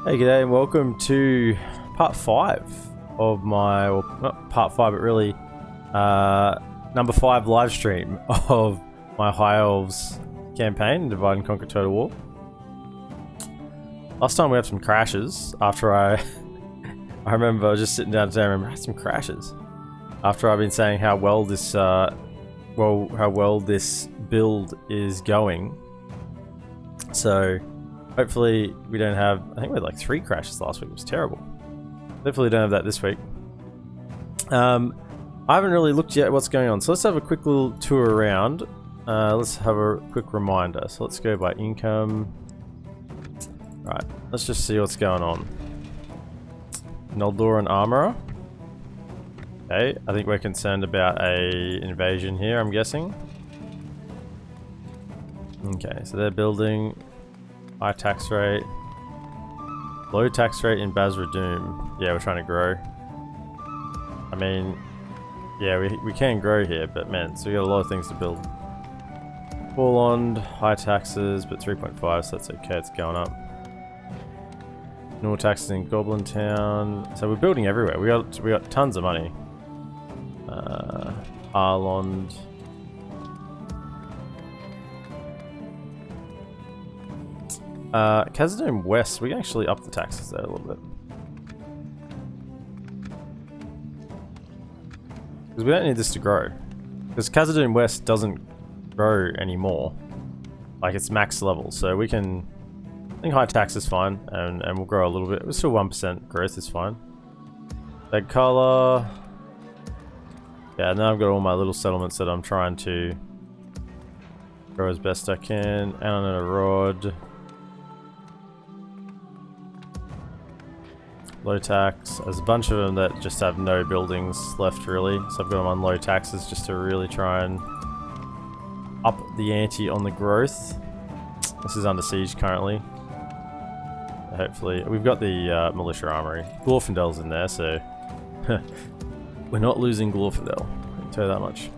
Hey, g'day, and welcome to part 5 of my, well, not part 5, but really number 5 live stream of my High Elves campaign, Divide and Conquer Total War. Last time we had some crashes after I remember I was just sitting down today, I remember I had some crashes after I've been saying how well this build is going. So hopefully we don't have, I think we had like 3 crashes last week, it was terrible. Hopefully we don't have that this week. I haven't really looked yet at what's going on, so let's have a quick little tour around. Let's have a quick reminder. So let's go by income. Right, let's just see what's going on. LotR and Armorer. Okay, I think we're concerned about a invasion here, I'm guessing. Okay, so they're building. High tax rate. Low tax rate in Basra Doom. Yeah, we're trying to grow. I mean, yeah, we can grow here, but man, so we got a lot of things to build. Woodland, high taxes, but 3.5, so that's okay, it's going up. No taxes in Goblin Town. So we're building everywhere. We got tons of money. Avalon. Khazad West, we can actually up the taxes there a little bit. Because we don't need this to grow. Because Khazad West doesn't grow anymore. Like, it's max level, so we can... I think high tax is fine, and we'll grow a little bit. We're still 1% growth is fine. That color... Yeah, now I've got all my little settlements that I'm trying to grow as best I can. Avalon and a rod. Low tax. There's a bunch of them that just have no buildings left, really. So I've got them on low taxes just to really try and up the ante on the growth. This is under siege currently. Hopefully, we've got the militia armory. Glorfindel's in there, so we're not losing Glorfindel. I can tell you that much.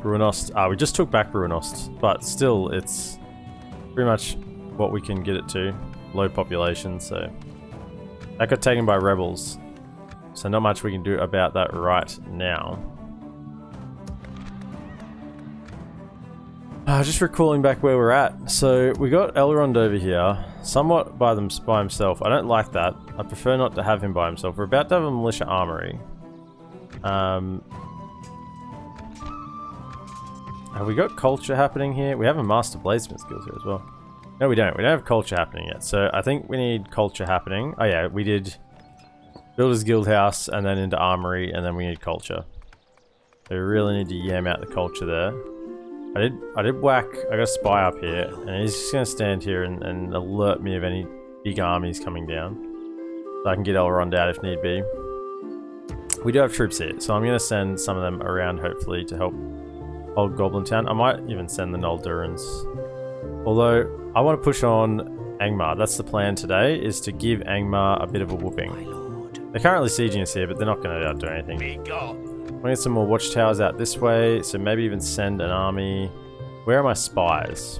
Bruinost. We just took back Bruinost, but still, it's pretty much what we can get it to. Low population, so. That got taken by rebels, so not much we can do about that right now. Just recalling back where we're at. So we got Elrond over here, somewhat by himself. I don't like that. I prefer not to have him by himself. We're about to have a militia armory. Have we got culture happening here? We have a master bladesmith skills here as well. No, we don't. We don't have culture happening yet. So I think we need culture happening. Oh yeah, we did Builders Guild House and then into Armory, and then we need culture. So we really need to yam out the culture there. I did whack, I got a spy up here, and he's just going to stand here and alert me of any big armies coming down. So I can get Elrond out if need be. We do have troops here, so I'm going to send some of them around hopefully to help hold Goblin Town. I might even send the Noldurans. Although, I want to push on Angmar. That's the plan today, is to give Angmar a bit of a whooping. They're currently sieging us here, but they're not going to do anything. Be gone. I'm going to get some more watchtowers out this way, so maybe even send an army. Where are my spies?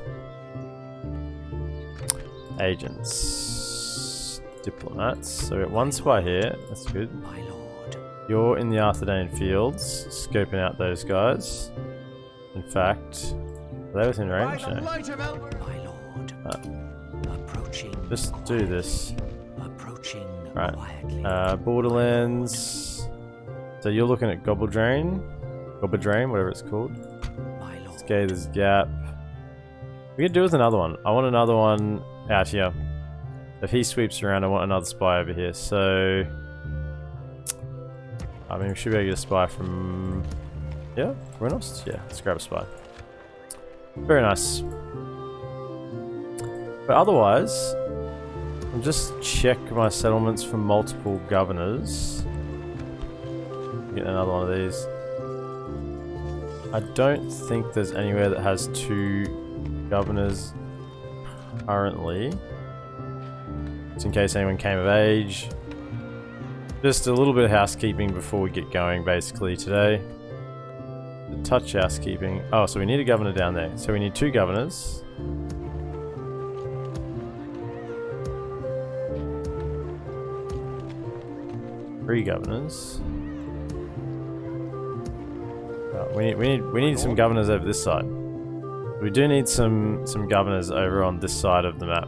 Agents. Diplomats. So we got one spy here. That's good. My lord. You're in the Arthurdane fields, scoping out those guys. In fact... Are they within range? No. My lord. Just do this. Approaching right. Borderlands. So you're looking at Gobbledrain, whatever it's called. My lord. Scather's Gap. We could do with another one. I want another one out here. If he sweeps around, I want another spy over here. So, I mean, we should be able to get a spy from. Yeah, Bruinost? Yeah, let's grab a spy. Very nice. But otherwise, I'll just check my settlements for multiple governors. Get another one of these. I don't think there's anywhere that has 2 governors currently. Just in case anyone came of age. Just a little bit of housekeeping before we get going basically today. Touch housekeeping. Oh, so we need a governor down there. So we need 2 governors. 3 governors. We need some governors over this side. We do need some governors over on this side of the map.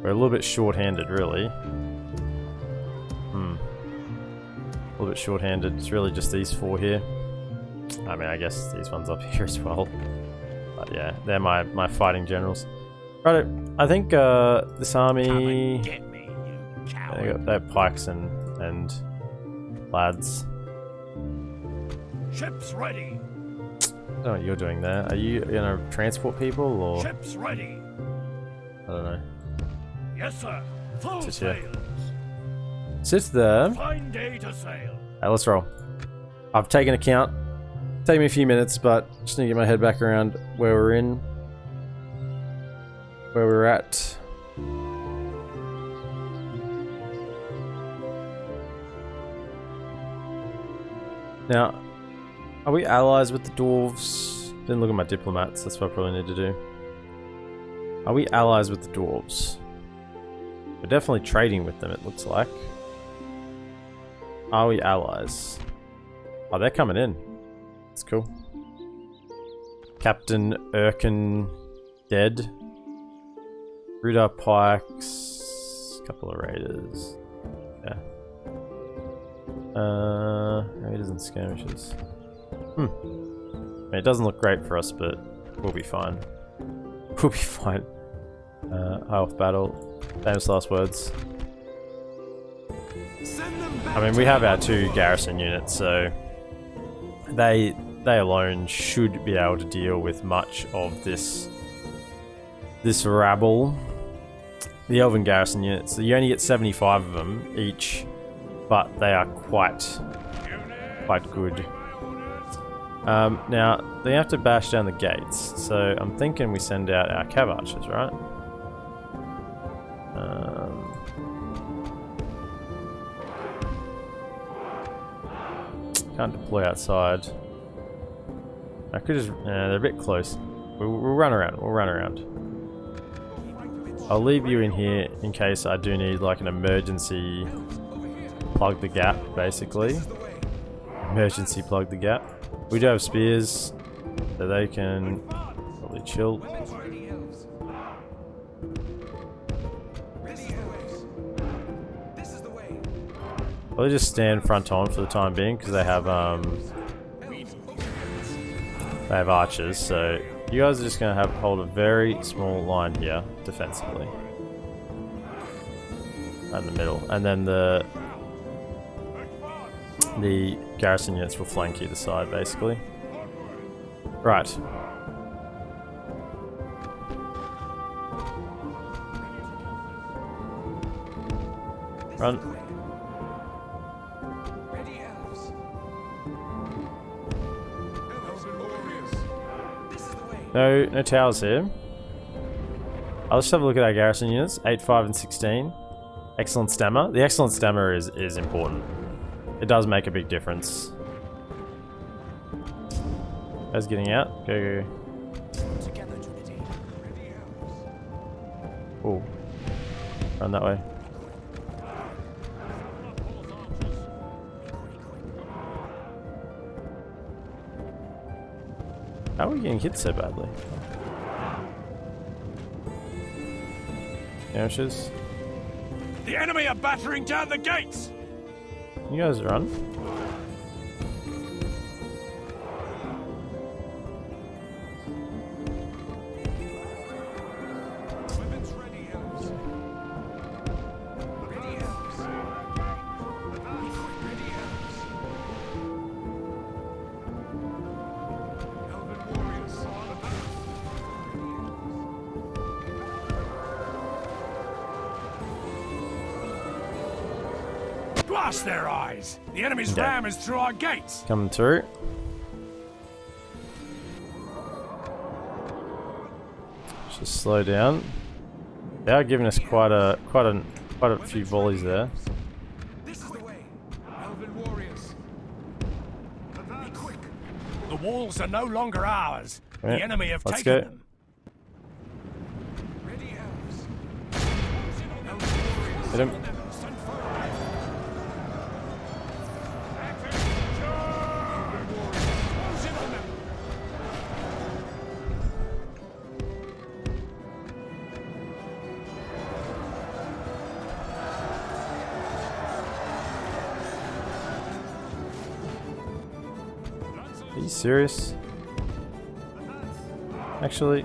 We're a little bit short-handed, really. A little bit short-handed. It's really just these 4 here. I mean, I guess these ones up here as well. But yeah, they're my fighting generals. Right, I think this army. They have pikes and lads. Ships ready. I don't know what you're doing there. Are you gonna transport people or? Ships ready. I don't know. Yes, sir. Full sails. Sit there. Fine day to sail. Hey, let's roll. I've taken account. Take me a few minutes, but just need to get my head back around where we're at. Now, are we allies with the dwarves? Didn't look at my diplomats, that's what I probably need to do. Are we allies with the dwarves? We're definitely trading with them, it looks like. Are we allies? Oh, they're coming in. That's cool. Captain Erkin dead. Rudar pikes. Couple of raiders. Yeah. Raiders and skirmishes. I mean, it doesn't look great for us, but we'll be fine. We'll be fine. High off battle. Famous last words. I mean, we have our 2 garrison units, so they alone should be able to deal with much of this rabble. The Elven garrison units, so you only get 75 of them each, but they are quite good. Now, they have to bash down the gates, so I'm thinking we send out our cav archers, right? Can't deploy outside. I could just... they're a bit close. We'll run around. We'll run around. I'll leave you in here in case I do need like an emergency plug the gap, basically. Emergency plug the gap. We do have spears, so they can probably chill. I'll just stand front on for the time being because they have archers. So you guys are just going to hold a very small line here defensively, in the middle, and then the garrison units will flank either side, basically. Right. Run. No towers here. I'll just have a look at our garrison units. 8, 5, and 16. Excellent stammer. The excellent stammer is important. It does make a big difference. Guys getting out. Go. Oh. Run that way. How are we getting hit so badly? Skirmishes. The enemy are battering down the gates! You guys run. Weapons ready, Elves. Ready, Elves. Ready, Elves. Elven warriors on the battle. Blast their eyes! The enemy's ram is through our gates! Coming through. Just slow down. They are giving us quite a few volleys there. This is the way. Elven warriors. Be quick. The walls are no longer ours. Right, The enemy have let's taken go. them. Ready, Elves. Elven warriors. Hit him. Are you serious? Actually...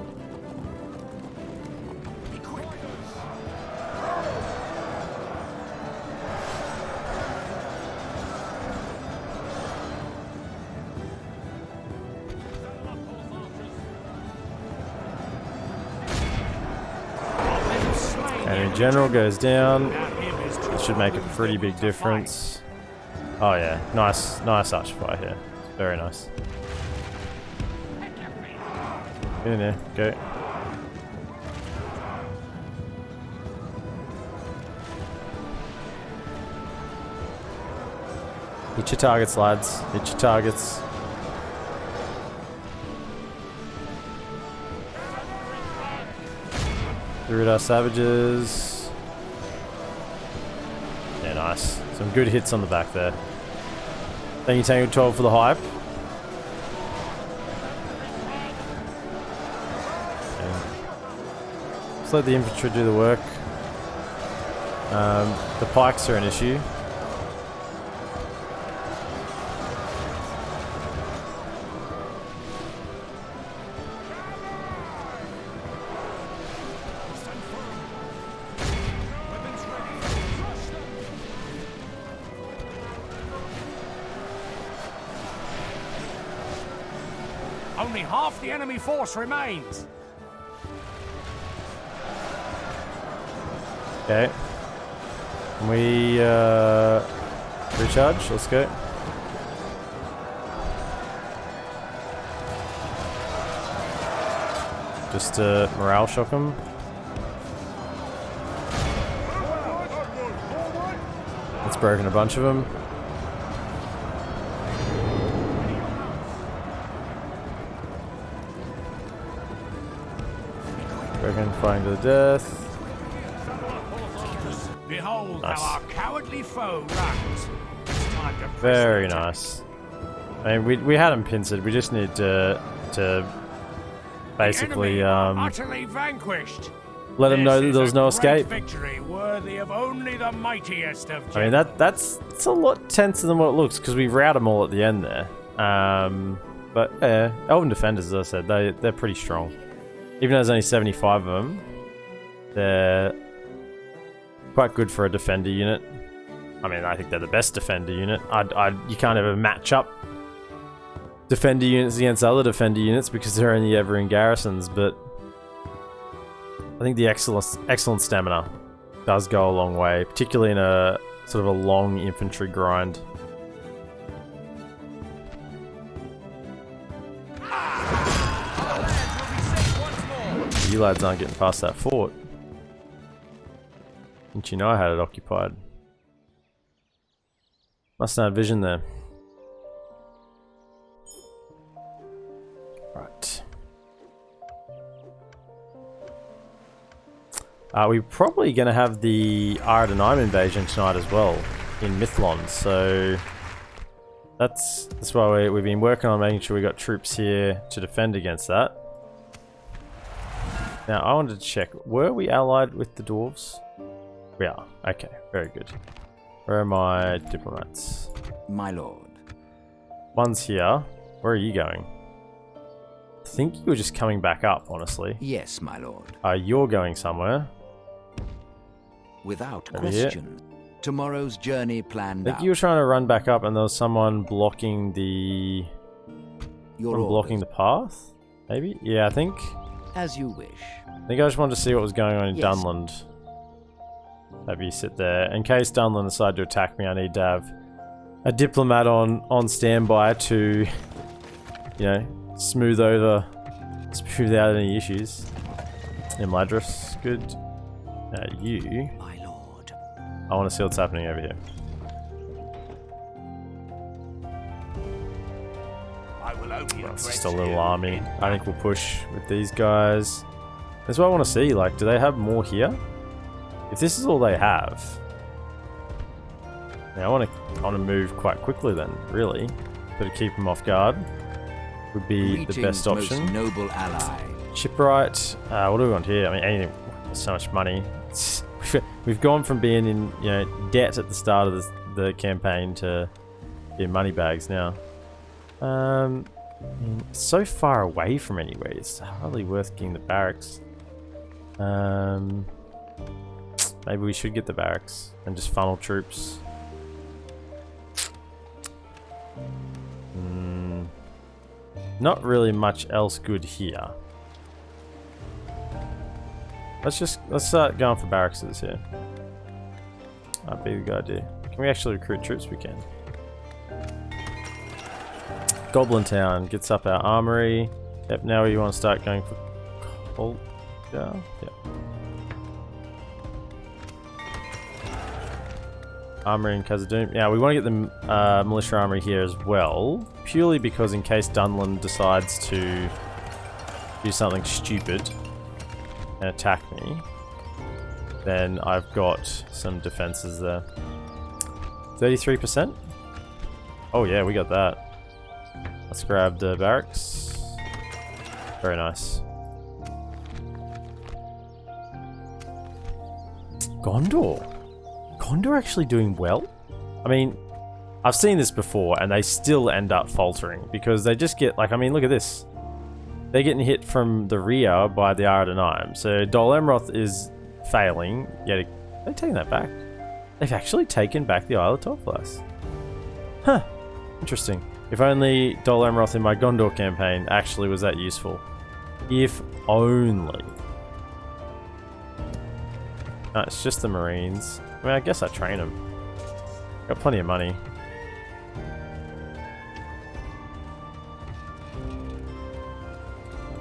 And in general goes down. It should make a pretty big difference. Oh yeah, nice archfire here. Very nice. Get in there, go. Hit your targets, lads. Hit your targets. Through it, our savages. Yeah, nice. Some good hits on the back there. Thank you, Tango 12, for the hype. And just let the infantry do the work. The pikes are an issue. Only half the enemy force remains. Okay. Can we recharge? Let's go. Just to morale shock them. It's broken a bunch of them. Broken, fighting to the death. Behold Nice. how our cowardly foe runs. It's time to press Very the attack. nice. I mean, we had them pincered. We just need to basically The enemy are utterly vanquished. let them know that This there is was no a escape. great victory worthy of only the mightiest of I mean, that's a lot tenser than what it looks because we routed them all at the end there. But Elven Defenders, as I said, they're pretty strong. Even though there's only 75 of them, they're quite good for a defender unit. I mean, I think they're the best defender unit. You can't ever match up defender units against other defender units because they're only ever in garrisons, but I think the excellent stamina does go a long way, particularly in a sort of a long infantry grind. You lads aren't getting past that fort. Didn't you know I had it occupied? Must not have vision there. Right. We're probably going to have the Aradanime invasion tonight as well in Mithlon, so that's why we've been working on making sure we got troops here to defend against that. Now, I wanted to check, were we allied with the dwarves? We are. Okay, very good. Where are my diplomats? My lord. One's here. Where are you going? I think you were just coming back up, honestly. Yes, my lord. You're going somewhere. Without Over here. question. Tomorrow's journey I planned think out. you were trying to run back up and there was someone blocking the... Your blocking the orders. path? Maybe? Yeah, I think... As you wish. I think I just wanted to see what was going on in Yes. Dunland. Maybe you sit there. In case Dunland decide to attack me, I need to have a diplomat on standby to, you know, smooth out any issues. Imladris, good. You. My lord. I want to see what's happening over here. I will only Well, it's address just a little you army. in I think we'll push with these guys. That's what I want to see. Like, do they have more here? If this is all they have, now I want to move quite quickly. Then, really, but to keep them off guard would be the best Greetings, option. most noble ally. Shipwright. What do we want here? I mean, anything. There's so much money. We've gone from being in debt at the start of the campaign to being money bags now. It's so far away from anywhere, it's hardly worth getting the barracks. Maybe we should get the barracks and just funnel troops. Not really much else good here. Let's start going for barracks here. That'd be a good idea. Can we actually recruit troops? We can. Goblin Town gets up our armory. Yep, now we want to start going for culture. Yep. Armory in Khazad-dûm. Yeah, we want to get the militia armory here as well, purely because in case Dunland decides to do something stupid and attack me, then I've got some defenses there. 33%? Oh yeah, we got that. Let's grab the barracks. Very nice. Gondor. Gondor actually doing well? I mean, I've seen this before and they still end up faltering because they just get, like, I mean, look at this. They're getting hit from the rear by the Ardenaim. So Dol Amroth is failing, yet they're taking that back. They've actually taken back the Isle of Tolflas. Huh. Interesting. If only Dol Amroth in my Gondor campaign actually was that useful. If only. No, it's just the Marines. I mean, I guess I train them. Got plenty of money.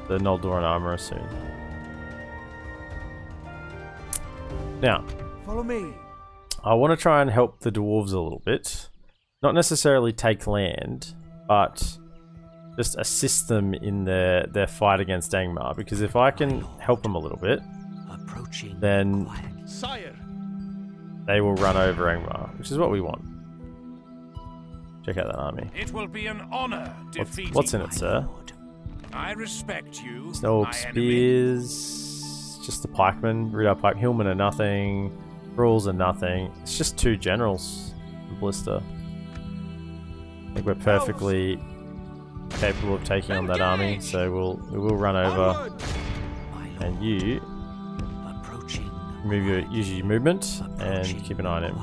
The Noldoran armor soon. Now, Follow me. I want to try and help the dwarves a little bit. Not necessarily take land, but just assist them in their fight against Angmar. Because if I can help them a little bit, then Sire. they will run over Angmar, which is what we want. Check out that army. It will be an honor defeating What's in it, sir? I respect you. Snow spears, just the pikemen, Rudar pike, hillmen are nothing, rules are nothing. It's just two generals, and Blister. I think we're perfectly capable of taking on that army, so we will run over, and you use your movement and keep an eye on him.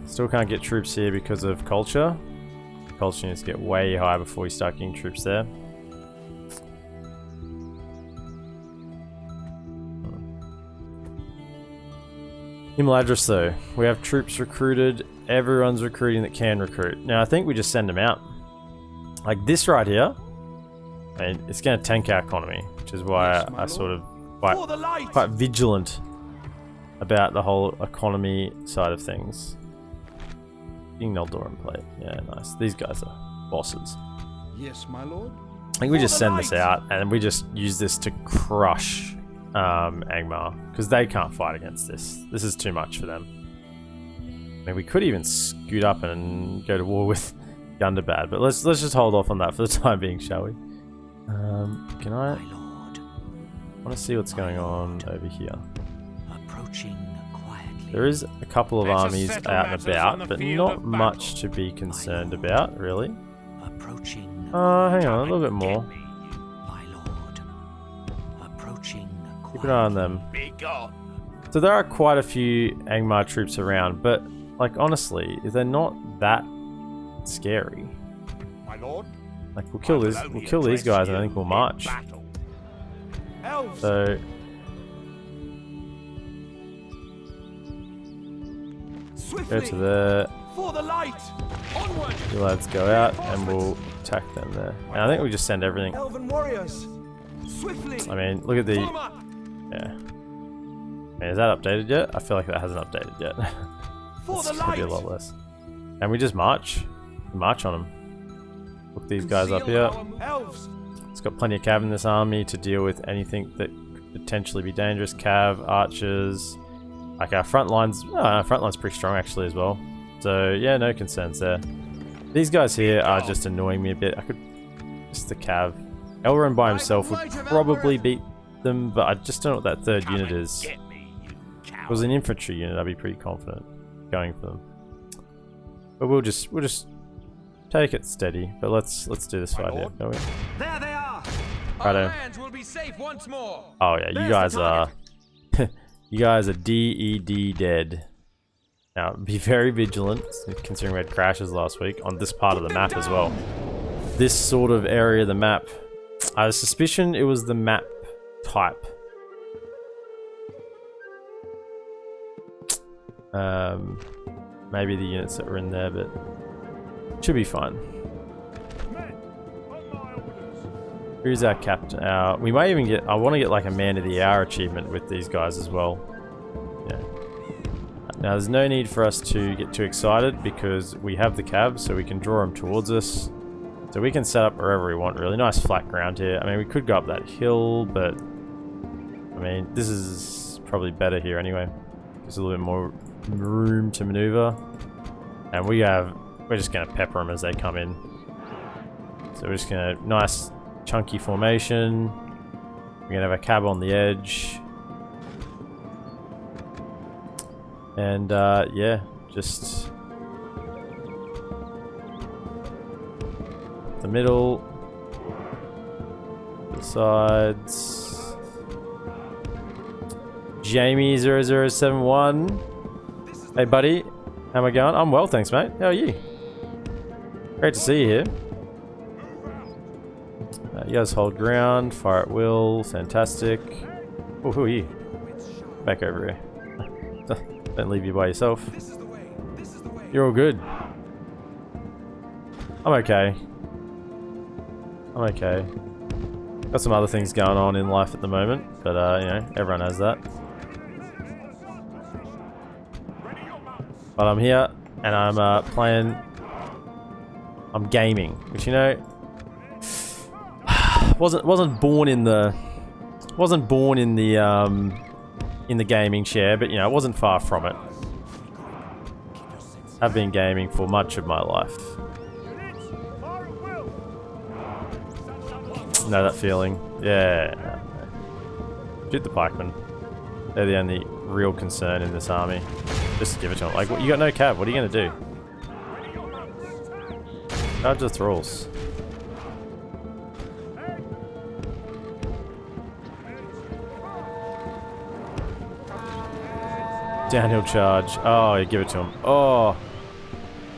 Still can't get troops here because of culture. Culture needs to get way high before we start getting troops there. Himaladris though, we have troops recruited. Everyone's recruiting that can recruit. Now I think we just send them out. Like this right here, and it's going to tank our economy, which is why I sort of quite vigilant about the whole economy side of things. Noldoran plate. Yeah, nice. These guys are bosses. Yes, my lord. I think we just send this out and we just use this to crush Angmar, because they can't fight against this. This is too much for them. I mean, we could even scoot up and go to war with Gundabad, but let's just hold off on that for the time being, shall we? Can I? I want to see what's going on over here. There is a couple of armies out and about, but not much to be concerned about, really. Hang on, a little bit more. Keep an eye on them. So there are quite a few Angmar troops around, but, like, honestly, they're not that scary. My lord. Like, we'll kill these guys and I think we'll march. Elves. So go to there. For the light. Onward. You lads go out and we'll attack them there. And I think we just send everything. Elven warriors. Swiftly. I mean, look at the... Yeah. I mean, is that updated yet? I feel like that hasn't updated yet. It's gonna be a lot less. And we just march. We march on them. Look these guys up here. Elves. It's got plenty of cav in this army to deal with anything that could potentially be dangerous. Cav, archers. Like our front line's pretty strong actually as well. So yeah, no concerns there. These guys here are just annoying me a bit. I could just the cav. Elrond by himself would probably beat them, but I just don't know what that third unit is. If it was an infantry unit, I'd be pretty confident going for them. But we'll just take it steady. But let's do this fight here. No, There they are. Righto. Our lands will be safe once more. Oh yeah, you There's guys the are target. you guys are DED dead. Now be very vigilant, considering we had crashes last week on this part of the map as well. This sort of area of the map. I have a suspicion it was the map type. Maybe the units that were in there, but should be fine. Who's our captain? We might even get. I want to get like a man of the hour achievement with these guys as well. Yeah. Now there's no need for us to get too excited because we have the cab, so we can draw them towards us. So we can set up wherever we want. Really nice flat ground here. I mean, we could go up that hill, but I mean, this is probably better here anyway. There's a little bit more room to maneuver, and we're just gonna pepper them as they come in. So we're just gonna nice chunky formation. We're gonna have a cab on the edge, and yeah, just the middle, the sides. Jamie0071. Hey buddy, how am I going? I'm well, thanks mate. How are you? Great to see you here. You guys hold ground, fire at will, fantastic. Oh, who are you? Back over here. Don't leave you by yourself. You're all good. I'm okay. I'm okay. Got some other things going on in life at the moment, but you know, everyone has that. But I'm here, and I'm playing. I'm gaming, which you know, wasn't born in the gaming chair, but you know, it wasn't far from it. I've been gaming for much of my life. Know that feeling? Yeah. Shoot the pikemen. They're the only real concern in this army. Just give it to them. Like, you got no cab. What are you gonna do? Charge the thralls. Downhill charge. Oh, you give it to him. Oh,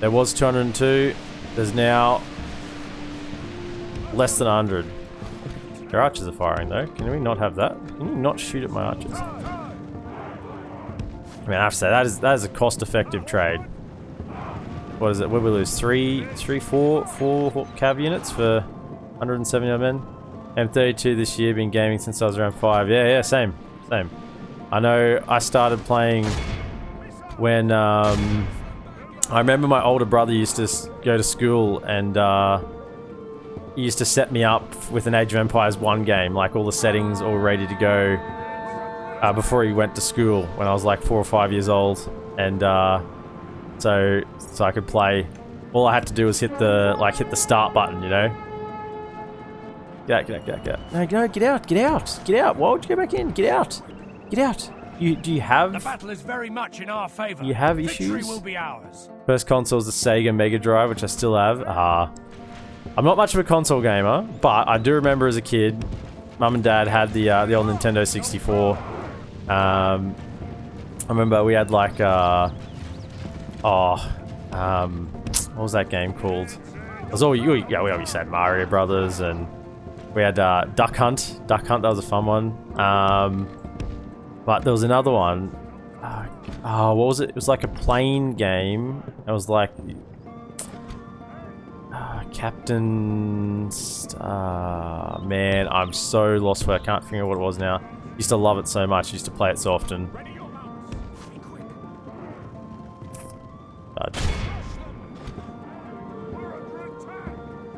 there was 202. There's now less than 100. Their archers are firing though. Can we not have that? Can you not shoot at my archers? I mean, I have to say that is a cost-effective trade. What is it? What did we lose? Four cav units for 170 men. M32 this year. Been gaming since I was around 5. Yeah, same. I know. I started playing when I remember my older brother used to go to school and. He used to set me up with an Age of Empires 1 game, like all the settings all ready to go before he went to school when I was like 4 or 5 years old, and so I could play. All I had to do was hit the start button, you know. Get out. No, get out. Why would you go back in? Get out. Do you have? The battle is very much in our favor. You have Victory issues? will be ours. First console was the Sega Mega Drive, which I still have. I'm not much of a console gamer, but I do remember as a kid, Mum and Dad had the old Nintendo 64. I remember we had like what was that game called? It was all we obviously had Mario Brothers, and we had Duck Hunt. That was a fun one. But there was another one. What was it? It was like a plane game. It was like Captain... man, I'm so lost for it. I can't figure out what it was now. Used to love it so much. Used to play it so often. Fudge.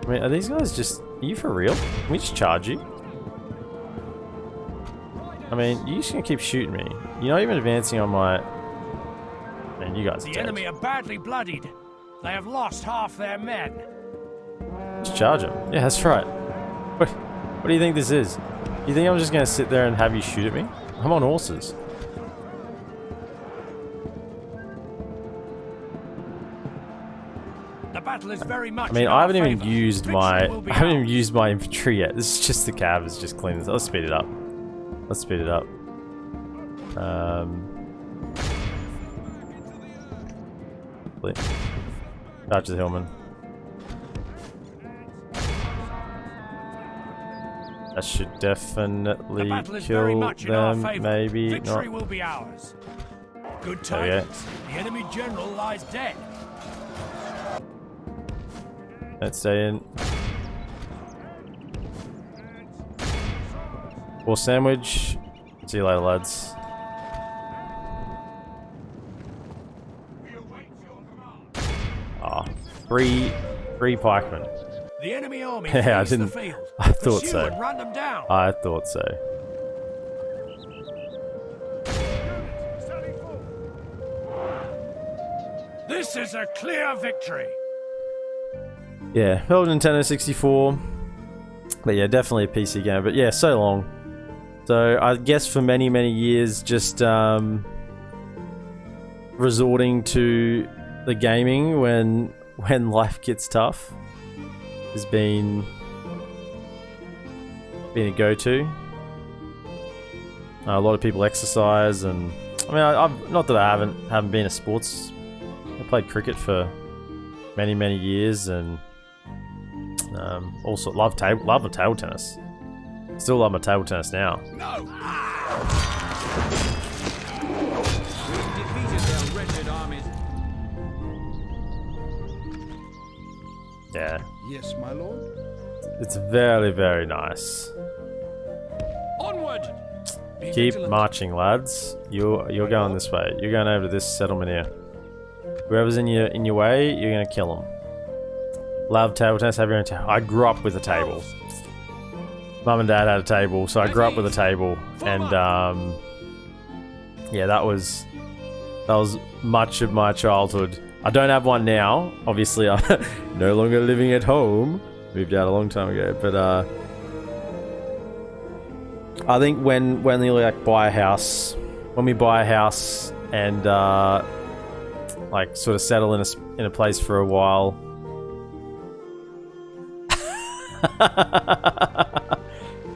I mean, are these guys just... Are you for real? Can we just charge you? I mean, you're just gonna keep shooting me. You're not even advancing on my... Man, you guys are The dead. enemy are badly bloodied. They have lost half their men. Just charge him. Yeah, that's right. What do you think this is? You think I'm just gonna sit there and have you shoot at me? I'm on horses. The battle is very much. I mean, in I our haven't even favor. used Victory my will be I haven't even ours. used my infantry yet. This is just the cav is just cleaning this. Let's speed it up. Let's speed it up. Charge the Hillman. That should The definitely battle is very kill much in our them. favor. Maybe Victory not. will be ours. Good There we go. tidings. The enemy general lies dead. Let's stay in. War sandwich. See you later, lads. Ah, three pikemen. The enemy army Yeah, I flees the didn't. field. I thought Pursue so. and run them down. I thought so. This is a clear victory. Yeah, Elven Nintendo 64. But yeah, definitely a PC game. But yeah, so long. So I guess for many, many years, just resorting to the gaming when life gets tough has been a go-to. A lot of people exercise, and I mean, I've not that I haven't been a sports. I played cricket for many, many years, and also love the table tennis. Still love my table tennis now. No. Defeated their wretched armies. Yeah, Yes, my lord. it's very, very nice. Onward. Be Keep vigilant. marching, lads. You're going this way. You're going over to this settlement here. Whoever's in your way, you're gonna kill them. Love table tennis. Have your own table. I grew up with a table. Mum and Dad had a table, so I grew up with a table, and yeah, that was much of my childhood. I don't have one now. Obviously, I'm no longer living at home. Moved out a long time ago, but I think when we like buy a house, when we buy a house and like sort of settle in a place for a while.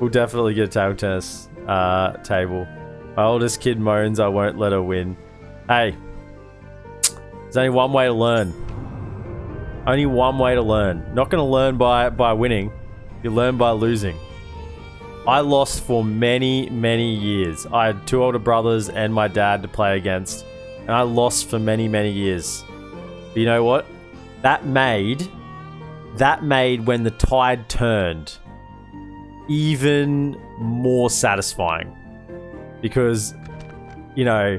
We'll definitely get a table tennis table. My oldest kid moans I won't let her win. Hey, there's only one way to learn. Only one way to learn. Not going to learn by winning. You learn by losing. I lost for many, many years. I had two older brothers and my dad to play against, and I lost for many, many years. But you know what? That made when the tide turned even more satisfying, because you know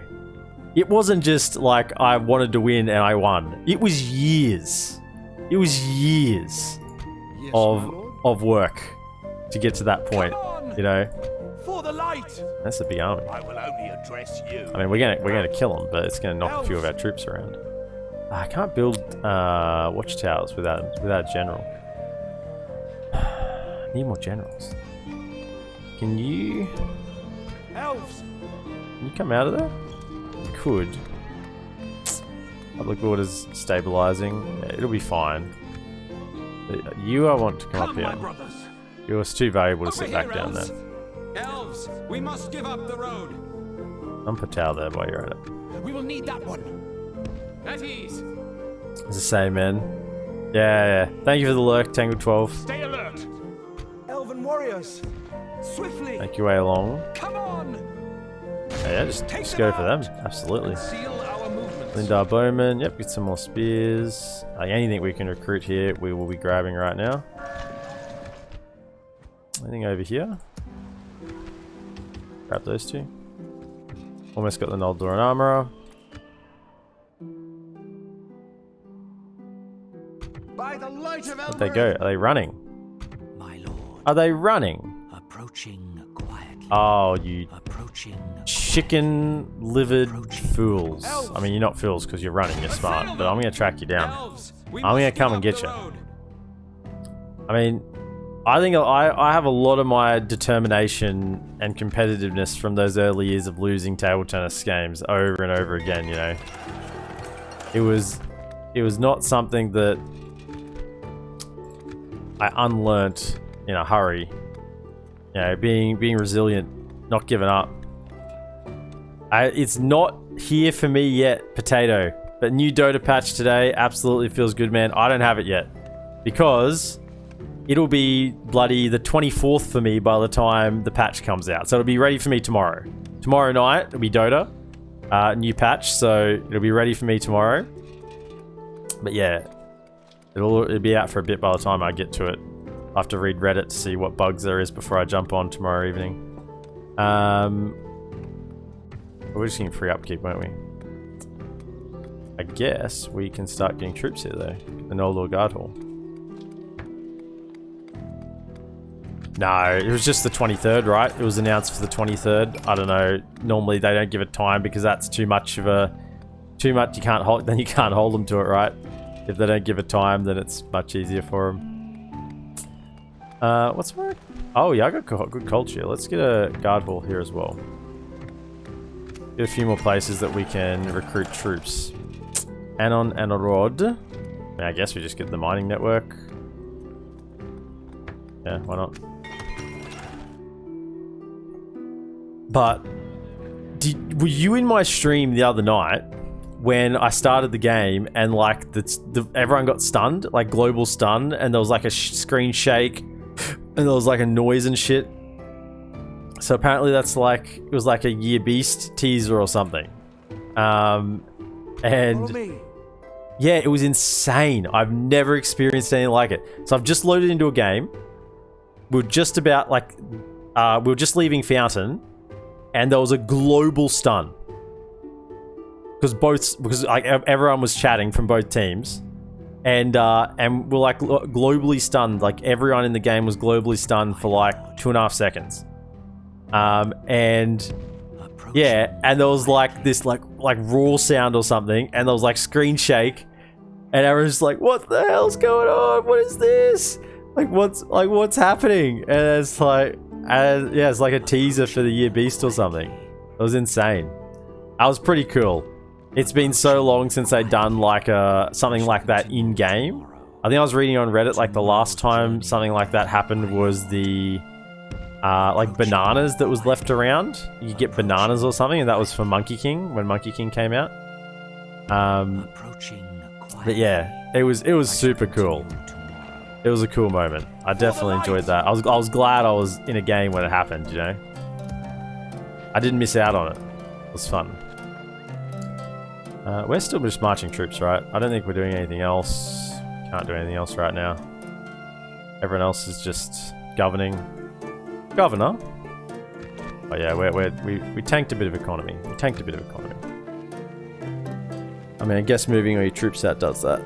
it wasn't just like I wanted to win and I won. It was years Yes, my lord. of work to get to that point. Come on. You know, For the light. that's a big army. I will only address you. I mean, we're gonna kill them, but it's gonna knock a few of our troops around. I can't build watchtowers without a general. Need more generals. Can you Elves. come out of there? You could. Public order's stabilizing. Yeah, it'll be fine. But you, I want to come up Come, my here. brothers. You're too valuable to sit Over back here, down elves. there. Elves, we must give up the road. I'm put tower there while you're at it. We will need that one. At ease. It's the same, man. Yeah. Thank you for the lurk, Tangle 12. Stay alert. Elven warriors, swiftly! Make your way along. Come on. Yeah, just go for them. Absolutely. Seal our movements. Lindar Bowman. Yep, get some more spears. Like anything we can recruit here, we will be grabbing right now. Anything over here? Grab those two. Almost got the Noldoran Armorer. By the light of Where'd they go? Are they running? My lord, Are they running? approaching quietly. Oh, you Approaching chicken-livered fools. I mean, you're not fools because you're running, you're smart, but I'm going to track you down. Elves, we I'm gonna must come give and up get the you. road. I mean, I think I have a lot of my determination and competitiveness from those early years of losing table tennis games over and over again, you know. It was not something that I unlearnt in a hurry. You know, being resilient, not giving up. It's not here for me yet, potato. But new Dota patch today absolutely feels good, man. I don't have it yet because it'll be bloody the 24th for me by the time the patch comes out. So it'll be ready for me tomorrow. Tomorrow night it'll be Dota, new patch, so it'll be ready for me tomorrow. But yeah, it'll be out for a bit by the time I get to it. I have to read Reddit to see what bugs there is before I jump on tomorrow evening. We're just getting free upkeep, won't we? I guess we can start getting troops here though. The LotR Guard Hall. No, it was just the 23rd, right? It was announced for the 23rd. I don't know. Normally they don't give it time because that's too much. You can't hold. Then you can't hold them to it, right? If they don't give it time, then it's much easier for them. What's more? Oh yeah, I got good culture. Let's get a guard hall here as well. Get a few more places that we can recruit troops. Anon and a Rod. I guess we just get the mining network. Yeah, why not? But were you in my stream the other night when I started the game and like everyone got stunned, like global stun, and there was like a screen shake and there was like a noise and shit? So apparently that's like, it was like a Year Beast teaser or something. And yeah, it was insane. I've never experienced anything like it. So I've just loaded into a game. We were just about like, we were just leaving Fountain, and there was a global stun because like everyone was chatting from both teams, and we're like globally stunned. Like everyone in the game was globally stunned for like 2.5 seconds. And yeah, and there was like this like roar sound or something, and there was like screen shake, and everyone's like, "What the hell's going on? What is this? What's happening?" And it's like, yeah, it's like a teaser for the Year Beast or something. It was insane. That was pretty cool. It's been so long since they'd done like something like that in game. I think I was reading on Reddit like the last time something like that happened was the like bananas that was left around. You get bananas or something, and that was for Monkey King when Monkey King came out. But yeah, it was super cool. It was a cool moment. I definitely enjoyed that. I was glad I was in a game when it happened, you know? I didn't miss out on it. It was fun. We're still just marching troops, right? I don't think we're doing anything else. Can't do anything else right now. Everyone else is just governing. Governor? Oh yeah, we tanked a bit of economy. I mean, I guess moving all your troops out does that.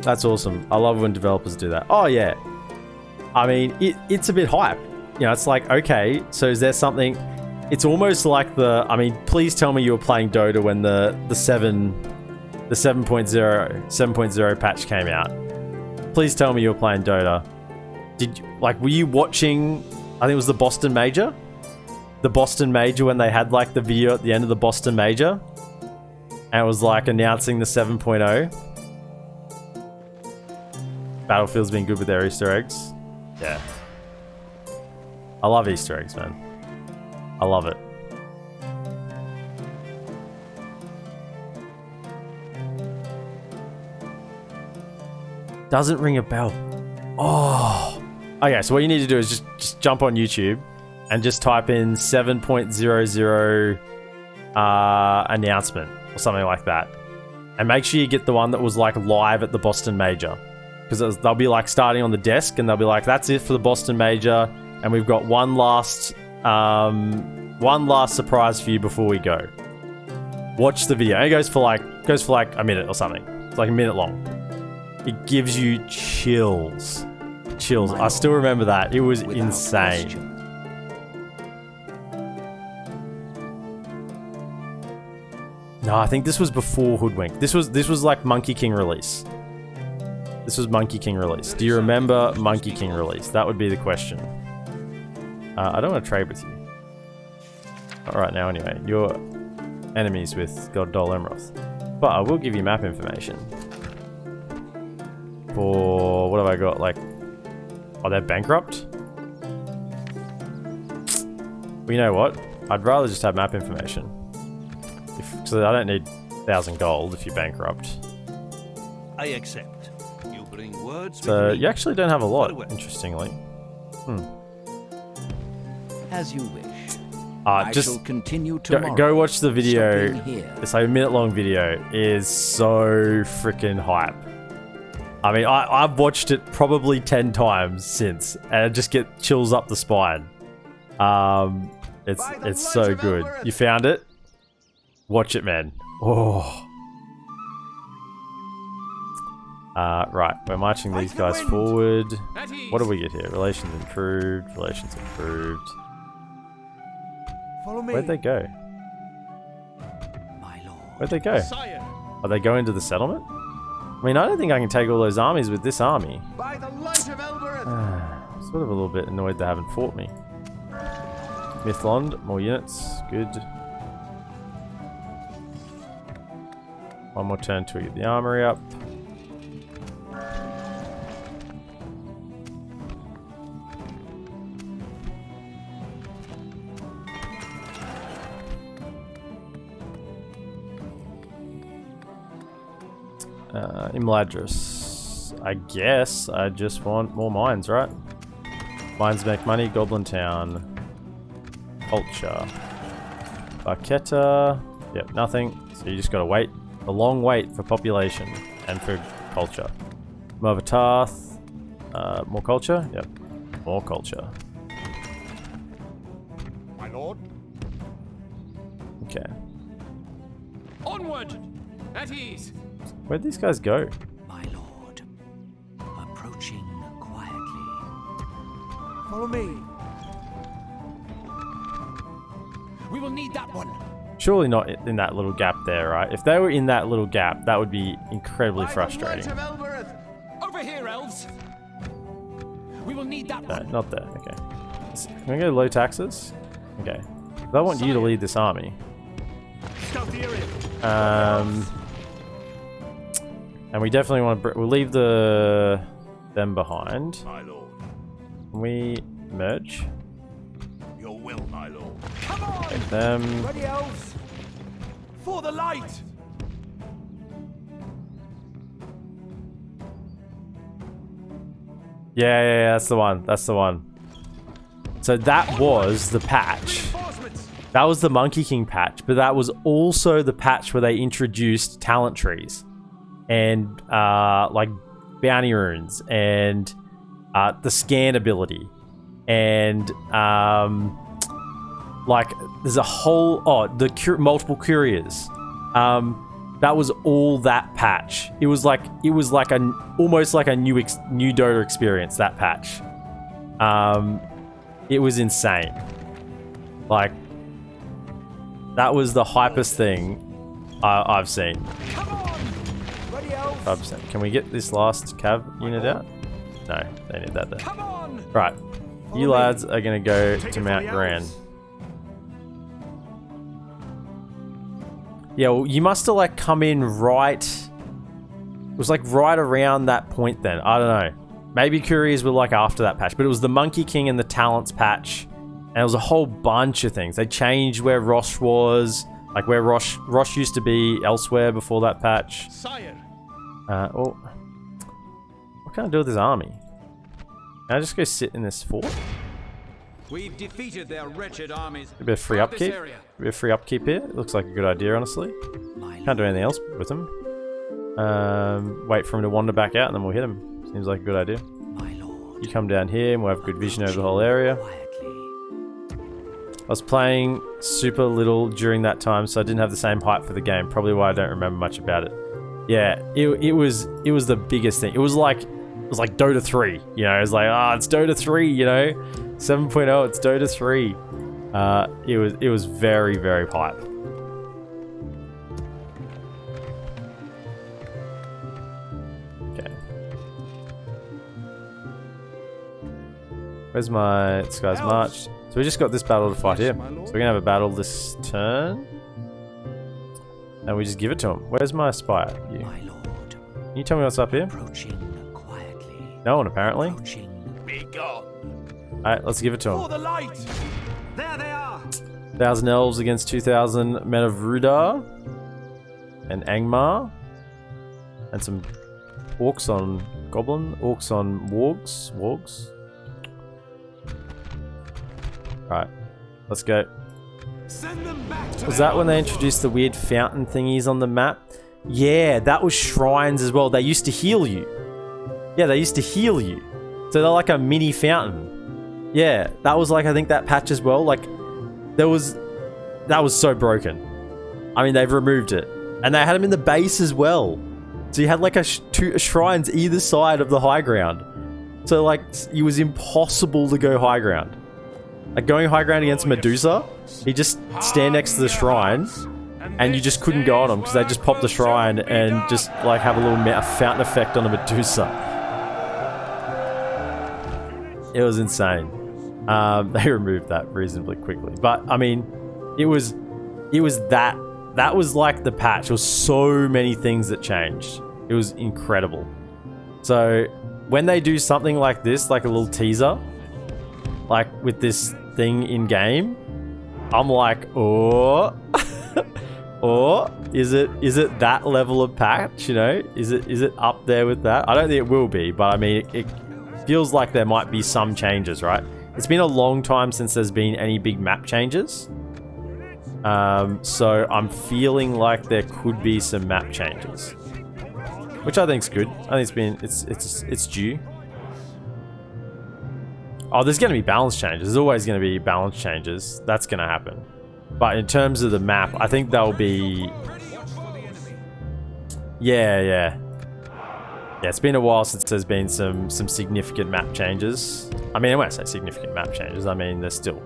That's awesome. I love when developers do that. Oh yeah. I mean, it's a bit hype. You know, it's like, okay, so is there something... It's almost like I mean, please tell me you were playing Dota when the 7.0 patch came out. Please tell me you were playing Dota. Were you watching, I think it was the Boston Major? The Boston Major, when they had like the video at the end of the Boston Major? And it was like announcing the 7.0. Battlefield's been good with their Easter eggs. Yeah. I love Easter eggs, man. I love it. Doesn't ring a bell. Oh. Okay, so what you need to do is just jump on YouTube and just type in 7.00 announcement or something like that. And make sure you get the one that was like live at the Boston Major. Because they'll be like starting on the desk and they'll be like, that's it for the Boston Major. And we've got one last surprise for you before we go. Watch the video. It goes for like a minute or something. It's like a minute long. It gives you chills. Chills. I still remember that. It was insane. No, I think this was before Hoodwink. This was like Monkey King release. This was Monkey King release. Do you remember Monkey King release? That would be the question. I don't want to trade with you. Not right now anyway. You're enemies with God Dol Emroth. But I will give you map information. for... What have I got? Like... Oh, they're bankrupt? Well, you know what? I'd rather just have map information. So I don't need 1,000 gold if you're bankrupt. I accept. You bring words So with me. you actually don't have a lot, Very well. interestingly. As you wish. I Just shall continue tomorrow. go watch the video. Stopping here. It's like a minute-long video. It is so freaking hype. I mean, I've watched it probably 10 times since, and it just get chills up the spine. It's so good. You found it? Watch it, man. Oh. Right, we're marching these guys forward. At ease. What do we get here? Relations improved. Relations improved. Follow me. Where'd they go? My lord. Where'd they go? Sire. Are they going to the settlement? I mean, I don't think I can take all those armies with this army. By the light of Elbereth. Sort of a little bit annoyed they haven't fought me. Mithlond, more units. Good. One more turn till we get the armory up. Imladris. I guess I just want more mines, right? Mines make money. Goblin Town. Culture. Barketa. Yep, nothing. So you just gotta wait. A long wait for population and for culture. Mervatarth. More culture? Yep. More culture. My lord. Okay. Onward! At ease! Where'd these guys go? My lord. Approaching quietly. Follow me. We will need that one. Surely not in that little gap there, right? If they were in that little gap, that would be incredibly By frustrating. the light of Elbereth. Over here, elves. We will need that No, one. not there. Okay. Can we go low taxes? Okay. I want you to lead this army. Scout the area. And we definitely want to... We'll leave them behind. My lord. Can we merge? Your will, my lord. Come on! Take them. Ready, elves. For the light! Yeah, that's the one. That's the one. So that was the patch. Reinforcements! That was the Monkey King patch, but that was also the patch where they introduced talent trees and like bounty runes and the scan ability and like there's a whole multiple couriers. That was all that patch. It was like almost like a new Dota experience. That patch. It was insane. Like that was the hypest thing I've seen. Come on. Ready, elves. 5%. Can we get this last cav unit out? No, they need that there. Come on! Right. You lads are going to go Take to it for Mount the Gran. elves. Yeah, well, you must have like come in right... It was like right around that point then. I don't know. Maybe couriers were like after that patch. But it was the Monkey King and the Talents patch. And it was a whole bunch of things. They changed where Rosh was. Like where Rosh used to be elsewhere before that patch. Sire! What can I do with this army? Can I just go sit in this fort? We've defeated their wretched armies. A bit of free Guard this upkeep. area. A bit of free upkeep here. It looks like a good idea, honestly. My Can't do anything else with them. Wait for him to wander back out and then we'll hit him. Seems like a good idea. My lord. You come down here and we'll have good vision over the whole area. Quietly. I was playing super little during that time, so I didn't have the same hype for the game. Probably why I don't remember much about it. Yeah, it was the biggest thing. It was like Dota 3, you know. It was like, it's Dota 3, you know. 7.0, it's Dota 3. It was very, very hype. Okay. Where's this guy's march? So we just got this battle to fight here. So we're gonna have a battle this turn. And we just give it to him. Where's my spire? You. My lord. Can you tell me what's up here? Approaching quietly. No one, apparently. Approaching. Be gone. Alright, let's give it to For him. the light! There they are. 1,000 elves against 2,000 men of Rudar. And Angmar. And some orcs on Goblin. Orcs on Wargs. Wargs. Alright, let's go. Send them back to Was their that when they own introduced the weird fountain thingies on the map? Yeah, that was shrines as well. They used to heal you. Yeah, they used to heal you. So they're like a mini fountain. Yeah, that was like, I think that patch as well. Like, that was so broken. I mean, they've removed it. And they had them in the base as well. So you had like two shrines either side of the high ground. So like, it was impossible to go high ground. Like going high ground against Medusa, you just stand next to the shrine, and you just couldn't go on them because they just popped the shrine and just like have a little fountain effect on a Medusa. It was insane. They removed that reasonably quickly, but I mean, it was that was like the patch. There was so many things that changed. It was incredible. So when they do something like this, like a little teaser, like with this thing in game, I'm like, oh, or is it that level of patch? You know, is it up there with that? I don't think it will be, but I mean, it feels like there might be some changes, right? It's been a long time since there's been any big map changes, so I'm feeling like there could be some map changes, which I think's good. I think it's due. Oh, there's going to be balance changes. There's always going to be balance changes. That's going to happen. But in terms of the map, I think they'll be... Yeah, it's been a while since there's been some significant map changes. I mean, when I say significant map changes, I mean, there's still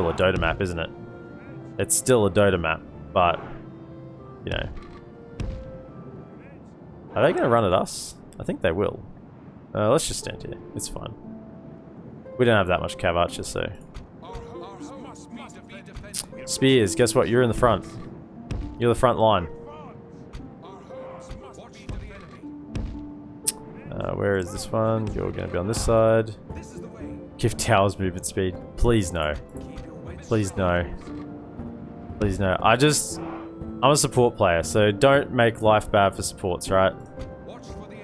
a Dota map, isn't it? It's still a Dota map, but, you know. Are they going to run at us? I think they will. Let's just stand here. It's fine. We don't have that much cav archers, so... Spears, guess what? You're in the front. You're the front line. Where is this one? You're going to be on this side. Give towers movement speed. Please no. Please no. Please no. I'm a support player, so don't make life bad for supports, right?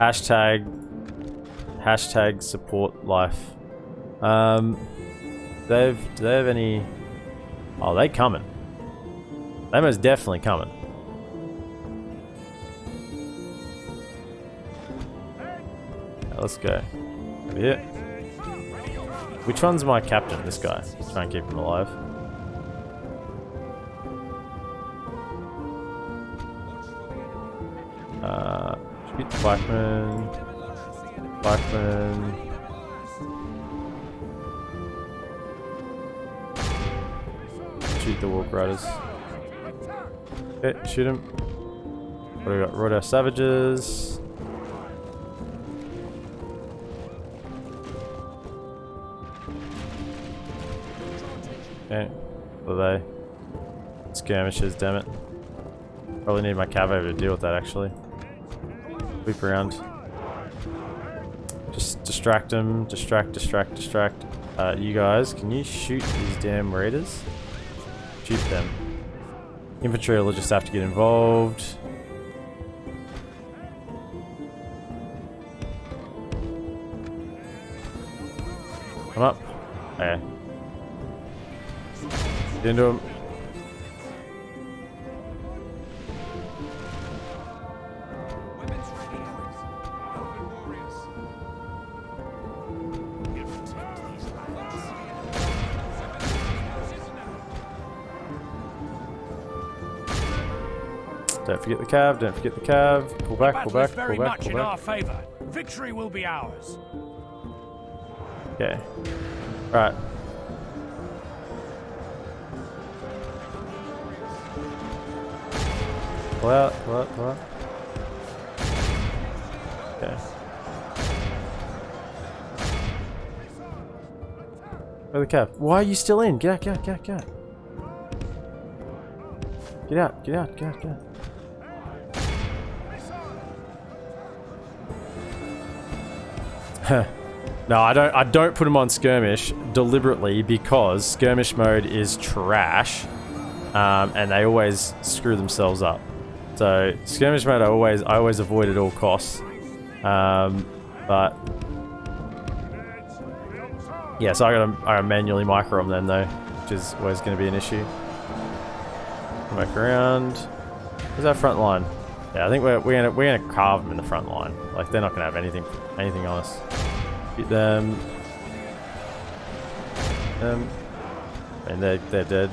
Hashtag support life. Do they have any... Oh, they coming. They most definitely coming. Let's go. Over here. Which one's my captain? This guy. Try and keep him alive. Shoot the Blackman. Blackman. Shoot the Walk Riders. Okay, shoot him. What do we got? Road our Savages. Okay, what are they? Skirmishes, damn it. Probably need my cav over to deal with that, actually. Loop around. Just distract them. Distract. You guys, can you shoot these damn raiders? Shoot them. Infantry will just have to get involved. Come up. Okay. Get into him. Don't forget the cav, don't forget the cav. Pull back, pull back, pull back, pull in our back. favor. Victory will be ours. Okay. Right. Pull out, pull out, pull out. Okay. Where the cav? Why are you still in? Get out, get out, get out, get out. Get out, get out, get out, get out. No, I don't put them on skirmish deliberately because skirmish mode is trash, and they always screw themselves up. So skirmish mode I always avoid at all costs. But yeah, so I gotta manually micro them then though, which is always going to be an issue. Come back around. Where's our front line? Yeah, I think we're gonna carve them in the front line. Like they're not gonna have anything on us. Beat them. And they're dead.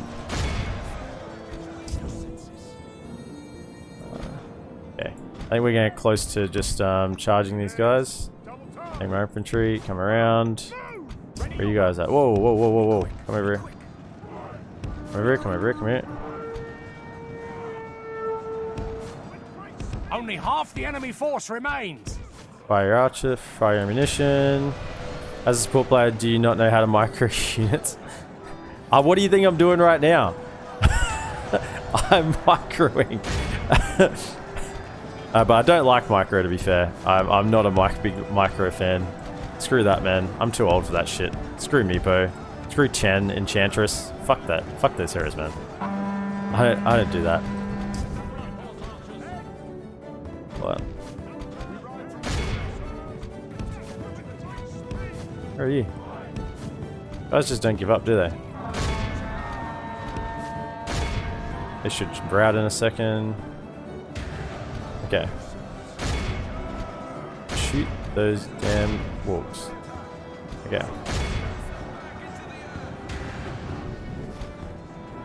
Okay, I think we're getting close to just charging these guys. Angmar infantry, come around. Where are you guys at? Whoa, whoa, whoa, whoa, whoa! Come over here. Come over here. Come over here. Come here. Only half the enemy force remains. Fire your archer, fire your ammunition. As a support player, do you not know how to micro units? What do you think I'm doing right now? I'm microing. But I don't like micro, to be fair. I'm not a big micro fan. Screw that, man. I'm too old for that shit. Screw Meepo. Screw Chen, Enchantress. Fuck that. Fuck those heroes, man. I don't do that. What? Where are you? Guys just don't give up, do they? They should rout in a second. Okay. Shoot those damn wolves. Okay.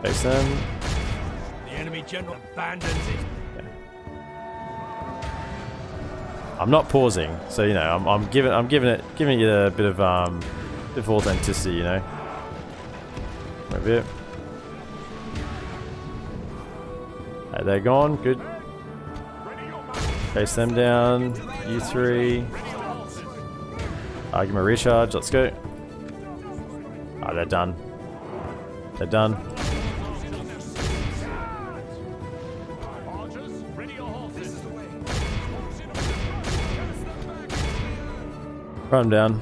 Face them. The enemy general abandons his. I'm not pausing, so you know I'm giving you a bit of authenticity, you know. A bit. Right, they're gone. Good. Face them down. You three. Give them a recharge. Let's go. Ah, they're done. They're done. Run them down.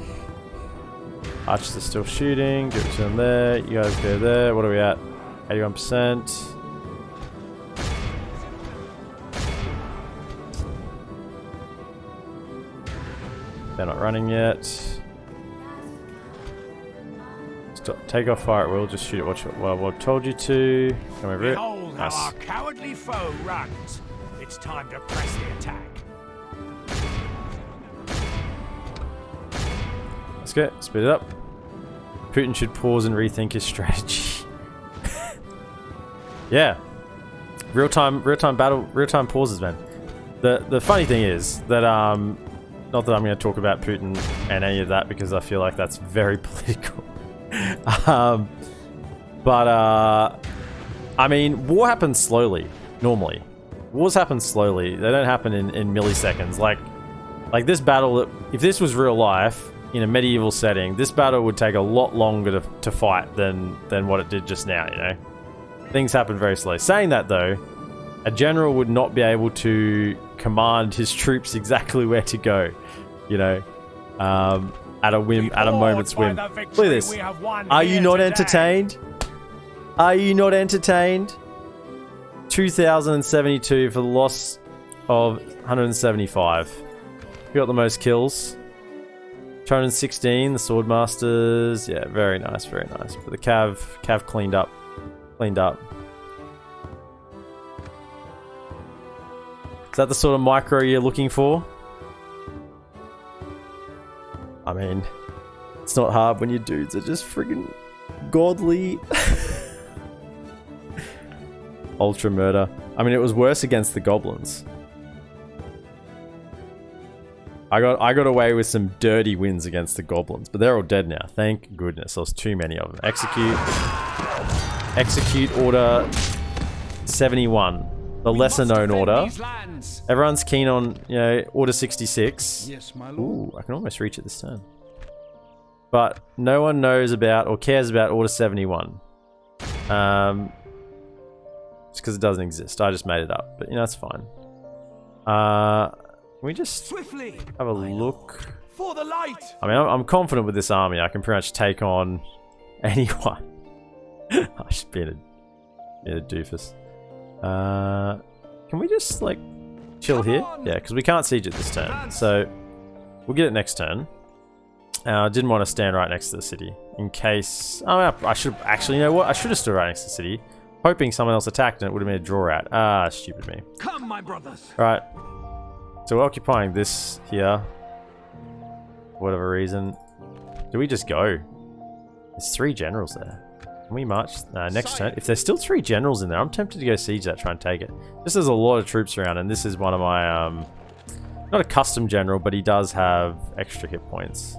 Archers are still shooting. Give it to them there. You guys go there. What are we at? 81%. They're not running yet. Stop. Take off fire at will. Just shoot it. Watch it. Well, I told you to. Come over here. Behold how our cowardly foe runs. It's time to press the attack. Let's go. Speed it up. Putin should pause and rethink his strategy. Yeah. Real time battle, real time pauses, man. The funny thing is that not that I'm going to talk about Putin and any of that because I feel like that's very political. I mean, war happens slowly. Normally, wars happen slowly. They don't happen in milliseconds. Like this battle. If this was real life in a medieval setting, this battle would take a lot longer to fight than what it did just now. You know, things happen very slowly. Saying that though, a general would not be able to command his troops exactly where to go, you know, at a whim, at a moment's whim. Look at this. Are you not entertained? Are you not entertained? 2,072 for the loss of 175. We got the most kills. 216, the Swordmasters. Yeah, very nice, very nice. But the Cav cleaned up. Is that the sort of micro you're looking for? I mean, it's not hard when your dudes are just friggin' godly. Ultra murder. I mean, it was worse against the goblins. I got away with some dirty wins against the goblins, but they're all dead now. Thank goodness. There was too many of them. Execute order 71. The lesser known order. Everyone's keen on, you know, order 66. Yes, my lord. Ooh, I can almost reach it this turn. But no one knows about or cares about order 71. It's because it doesn't exist. I just made it up, but you know, it's fine. we just Swiftly. have a look? For the light. I mean, I'm confident with this army. I can pretty much take on anyone. I should be in a doofus. Can we just, like, chill here? Yeah, because we can't siege it this turn. So, we'll get it next turn. I didn't want to stand right next to the city. In case... Oh, I should... Actually, you know what? I should have stood right next to the city. Hoping someone else attacked and it would have been a draw out. Ah, stupid me. Come, my brothers. Right. So we're occupying this here. For whatever reason. Do we just go? There's 3 generals there. Can we march next turn? If there's still 3 generals in there, I'm tempted to go siege that, try and take it. Just there's a lot of troops around, and this is one of my, not a custom general, but he does have extra hit points.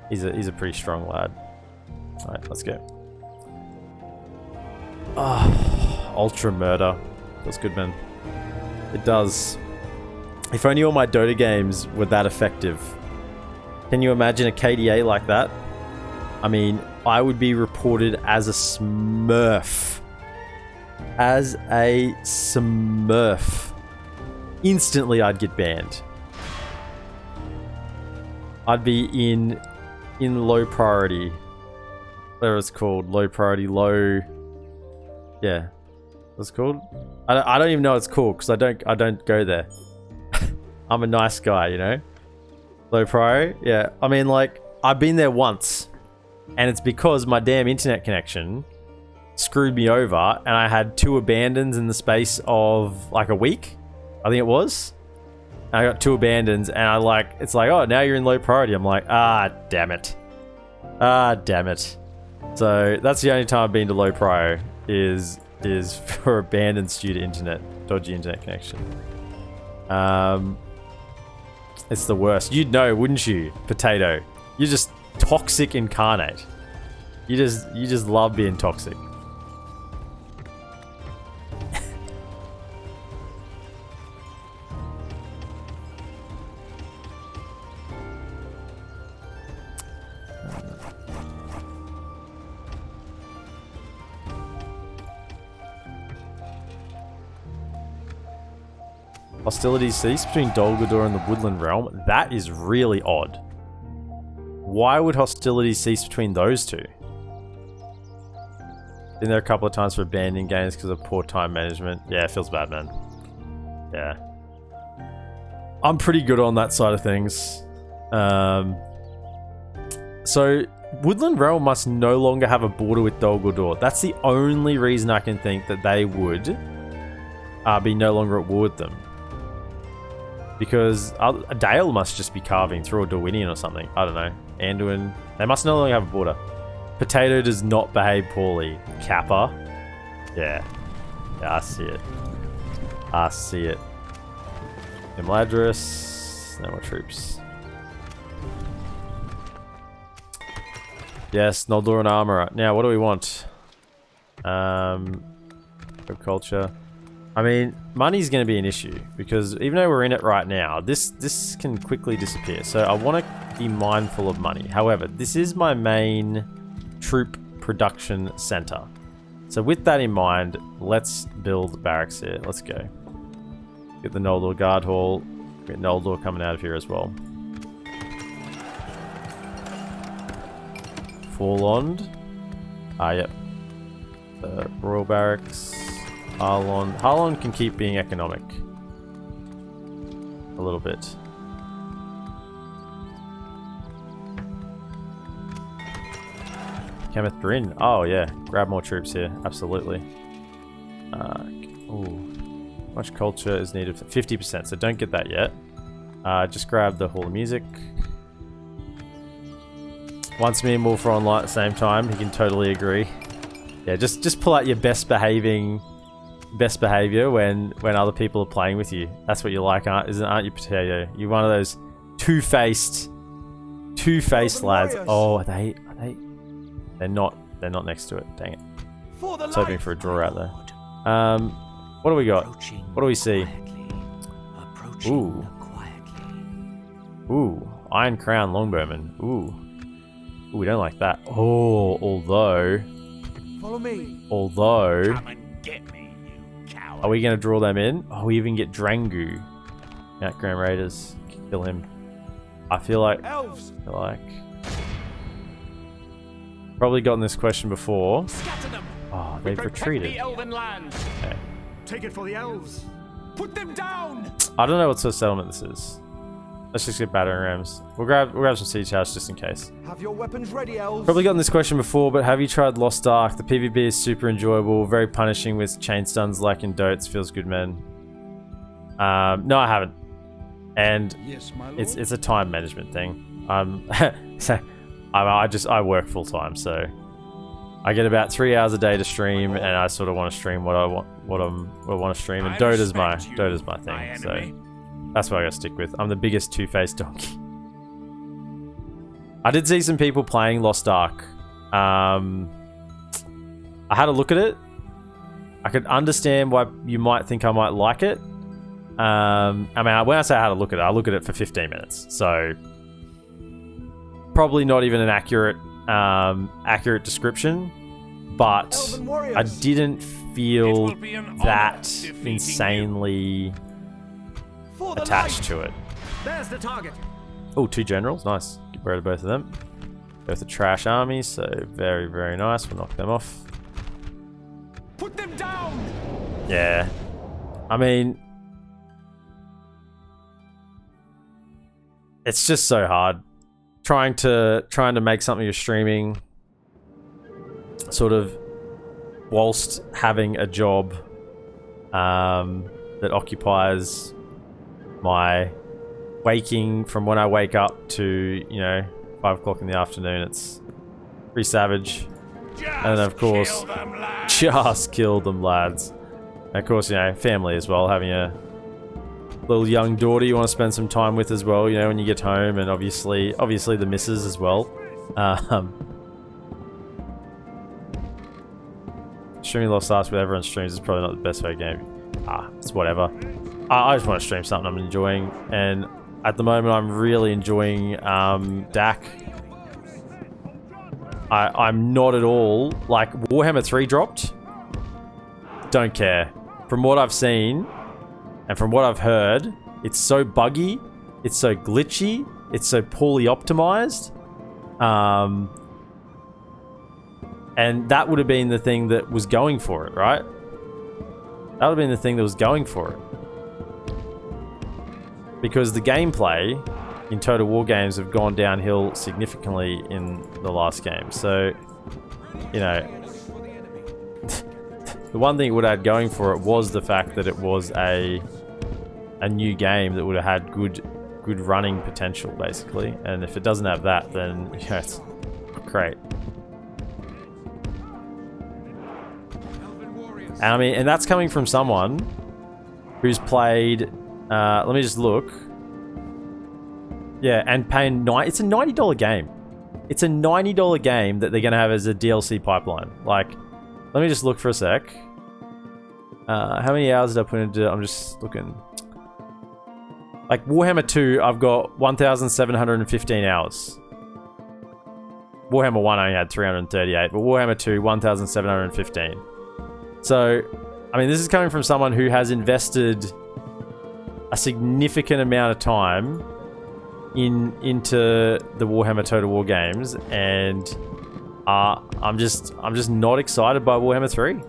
He's a pretty strong lad. Alright, let's go. Ah, ultra murder. Feels good, man. It does. If only all my Dota games were that effective. Can you imagine a KDA like that? I mean, I would be reported as a smurf. As a smurf. Instantly, I'd get banned. I'd be in low priority. Whatever it's called. Low priority, low... Yeah. What's it called? I don't even know what it's called, because I don't go there. I'm a nice guy, you know? Low priority? Yeah. I mean, like, I've been there once. And it's because my damn internet connection screwed me over, and I had 2 abandons in the space of like a week, I think it was. And I got 2 abandons, and it's like, oh, now you're in low priority. I'm like, ah, damn it. Ah, damn it. So that's the only time I've been to low prior is for abandons due to internet, dodgy internet connection. It's the worst. You'd know, wouldn't you, Potato? You're just toxic incarnate. You just love being toxic. Hostilities cease between Dol Guldur and the Woodland realm. That is really odd. Why would hostilities cease between those two? Been there a couple of times for abandoning games because of poor time management. Yeah, it feels bad, man. Yeah. I'm pretty good on that side of things. So, Woodland Realm must no longer have a border with Dol Guldur. That's the only reason I can think that they would be no longer at war with them. Because Dale must just be carving through, or Dorwinian or something. I don't know. Anduin. They must no longer have a border. Potato does not behave poorly. Kappa. Yeah. Yeah, I see it. I see it. Imladris. No more troops. Yes, Noldor and Armorer. Now, what do we want? Culture. I mean, money's going to be an issue, because even though we're in it right now, this can quickly disappear. So I want to be mindful of money. However, this is my main troop production center. So with that in mind, let's build barracks here. Let's go. Get the Noldor Guard Hall. Get Noldor coming out of here as well. Forlond. Yep. The Royal Barracks. Harlon. Harlon can keep being economic. A little bit. Kenneth Bryn. Oh, yeah. Grab more troops here. Absolutely. Ooh. Much culture is needed for 50%, so don't get that yet. Just grab the Hall of Music. Once me and Wolf are online at the same time, he can totally agree. Yeah, just pull out your best behavior when other people are playing with you. That's what you like, aren't you, Potato? You're one of those two-faced lads. Oh, are they? They're not next to it. Dang it. I was hoping for a draw out there. What do we got? What do we see? Ooh. Ooh. Iron Crown Longbowman. Ooh. Ooh, we don't like that. Oh, although. Follow me. Come and get me, you coward. Are we going to draw them in? Oh, we even get Drangu. Grand Raiders. Kill him. I feel like... Elves! Probably gotten this question before. Scatter them. Oh, they've retreated. The Elven land. Okay. Take it for the elves. Put them down. I don't know what sort of settlement this is. Let's just get battering rams. We'll grab some siege house just in case. Have your weapons ready, elves. Probably gotten this question before, but have you tried LotR? The PvP is super enjoyable, very punishing with chain stuns like in Dotes. Feels good, man. No, I haven't. And yes, my lord. it's a time management thing. So I work full time, so I get about 3 hours a day to stream, and I sort of want to stream what I want to stream. And Dota's my thing, so that's what I gotta stick with. I'm the biggest two-faced donkey. I did see some people playing Lost Ark. I had a look at it. I could understand why you might think I might like it. I mean, when I say I had a look at it, I look at it for 15 minutes. So probably not even an accurate description, but I didn't feel that insanely attached to it. There's the target. Oh, 2 generals, nice. Get rid of both of them. Both are trash armies, so very, very nice. We'll knock them off. Put them down. Yeah, I mean, it's just so hard trying to make something you're streaming sort of whilst having a job that occupies my waking from when I wake up to 5 o'clock in the afternoon. It's pretty savage. And then of course just killed them, lads. And of course, family as well, having a little young daughter you want to spend some time with as well, when you get home, and obviously the missus as well. Streaming Lost Ark with everyone streams is probably not the best way game. It's whatever. I just want to stream something I'm enjoying, and at the moment I'm really enjoying DaC. I'm not at all, like, Warhammer 3 dropped. Don't care. From what I've seen, and from what I've heard, it's so buggy, it's so glitchy, it's so poorly optimized. And that would have been the thing that was going for it, right? That would have been the thing that was going for it. Because the gameplay in Total War games have gone downhill significantly in the last game. So, the one thing it would have had going for it was the fact that it was a new game that would have had good running potential, basically. And if it doesn't have that, then it's great. And I mean, and that's coming from someone who's played. Let me just look. Yeah, and paying it's a $90 game. It's a $90 game that they're gonna have as a DLC pipeline. Like, let me just look for a sec. How many hours did I put into? I'm just looking. Like Warhammer 2, I've got 1,715 hours. Warhammer 1 only had 338, but Warhammer 2, 1,715. So, I mean, this is coming from someone who has invested a significant amount of time into the Warhammer Total War games, and I'm just not excited by Warhammer 3.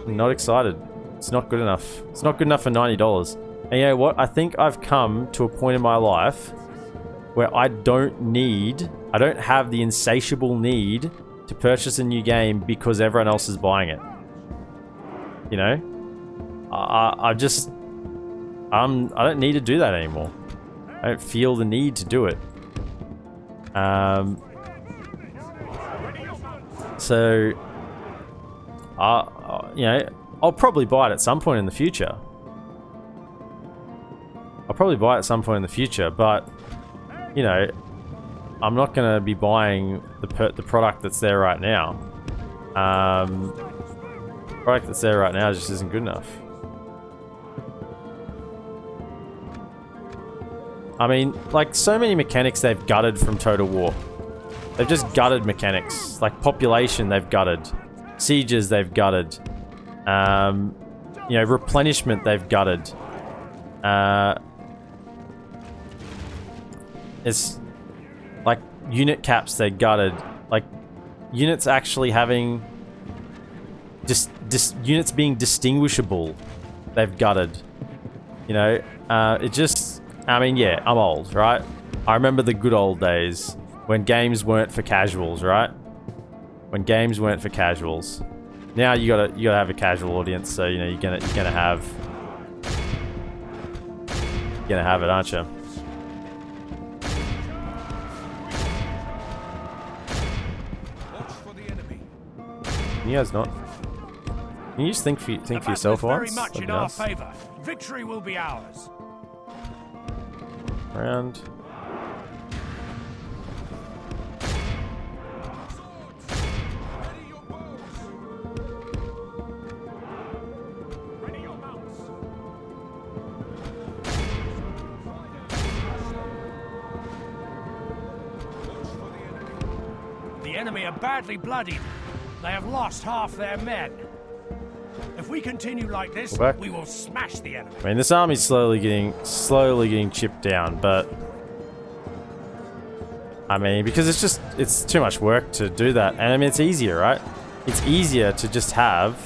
I'm not excited. It's not good enough. It's not good enough for $90. And you know what? I think I've come to a point in my life where I don't have the insatiable need to purchase a new game because everyone else is buying it. I don't need to do that anymore. I don't feel the need to do it. So, I'll probably buy it at some point in the future. But, I'm not going to be buying the product that's there right now. The product that's there right now just isn't good enough. I mean, like, so many mechanics they've gutted from Total War. They've just gutted mechanics. Like, population, they've gutted. Sieges, they've gutted. Replenishment, they've gutted. It's like unit caps they gutted. Like units actually having just units being distinguishable, they've gutted. You know, it just, I mean, yeah, I'm old, right? I remember the good old days when games weren't for casuals, right? When games weren't for casuals. Now you gotta have a casual audience, so you know you're gonna have it, aren't you? Can you guys not? Can you just think for yourself once? Very much in our favor. Victory will be ours. Round. The enemy are badly bloodied. They have lost half their men. If we continue like this, we will smash the enemy. I mean, this army's slowly getting chipped down, but I mean, because it's too much work to do that. And I mean, it's easier, right? It's easier to just have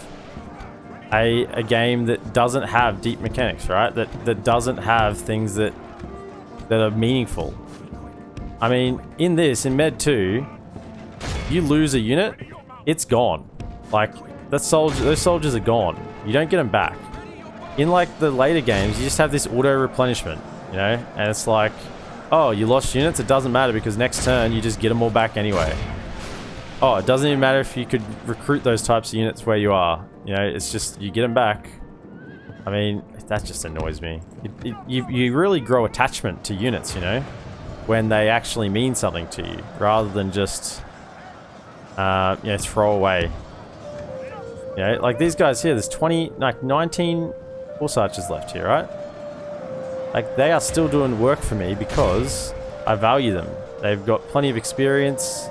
a game that doesn't have deep mechanics, right? That doesn't have things that are meaningful. I mean, in Med 2, you lose a unit, it's gone. Like, those soldiers are gone. You don't get them back. In like the later games, you just have this auto replenishment, you know? And it's like, oh, you lost units, it doesn't matter because next turn you just get them all back anyway. Oh, it doesn't even matter if you could recruit those types of units where you are. You know, it's just, you get them back. I mean, that just annoys me. You really grow attachment to units, you know? When they actually mean something to you, rather than just, you know, throw away. You know, like these guys here, there's 19 horse archers left here, right? Like, they are still doing work for me because I value them. They've got plenty of experience.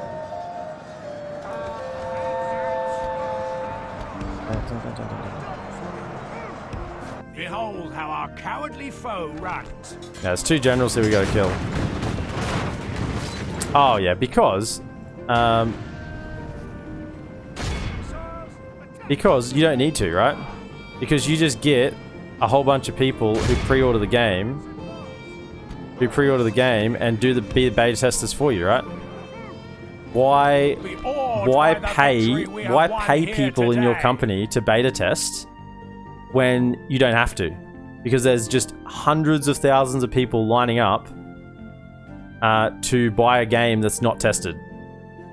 Behold how our cowardly foe runs. Yeah, there's 2 generals here we gotta kill. Oh yeah, because you don't need to, right? Because you just get a whole bunch of people who pre-order the game, and do be the beta testers for you, right? Why pay people in your company to beta test when you don't have to? Because there's just hundreds of thousands of people lining up to buy a game that's not tested,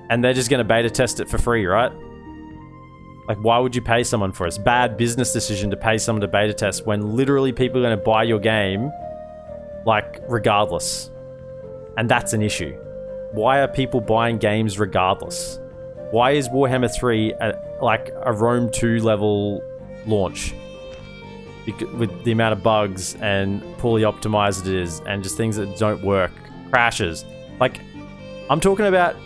and they're just going to beta test it for free, right? Like, why would you pay someone for it? It's a bad business decision to pay someone to beta test when literally people are going to buy your game, like, regardless. And that's an issue. Why are people buying games regardless? Why is Warhammer 3 like a Rome 2 level launch? With the amount of bugs and poorly optimized it is, and just things that don't work. Crashes. Like, I'm talking about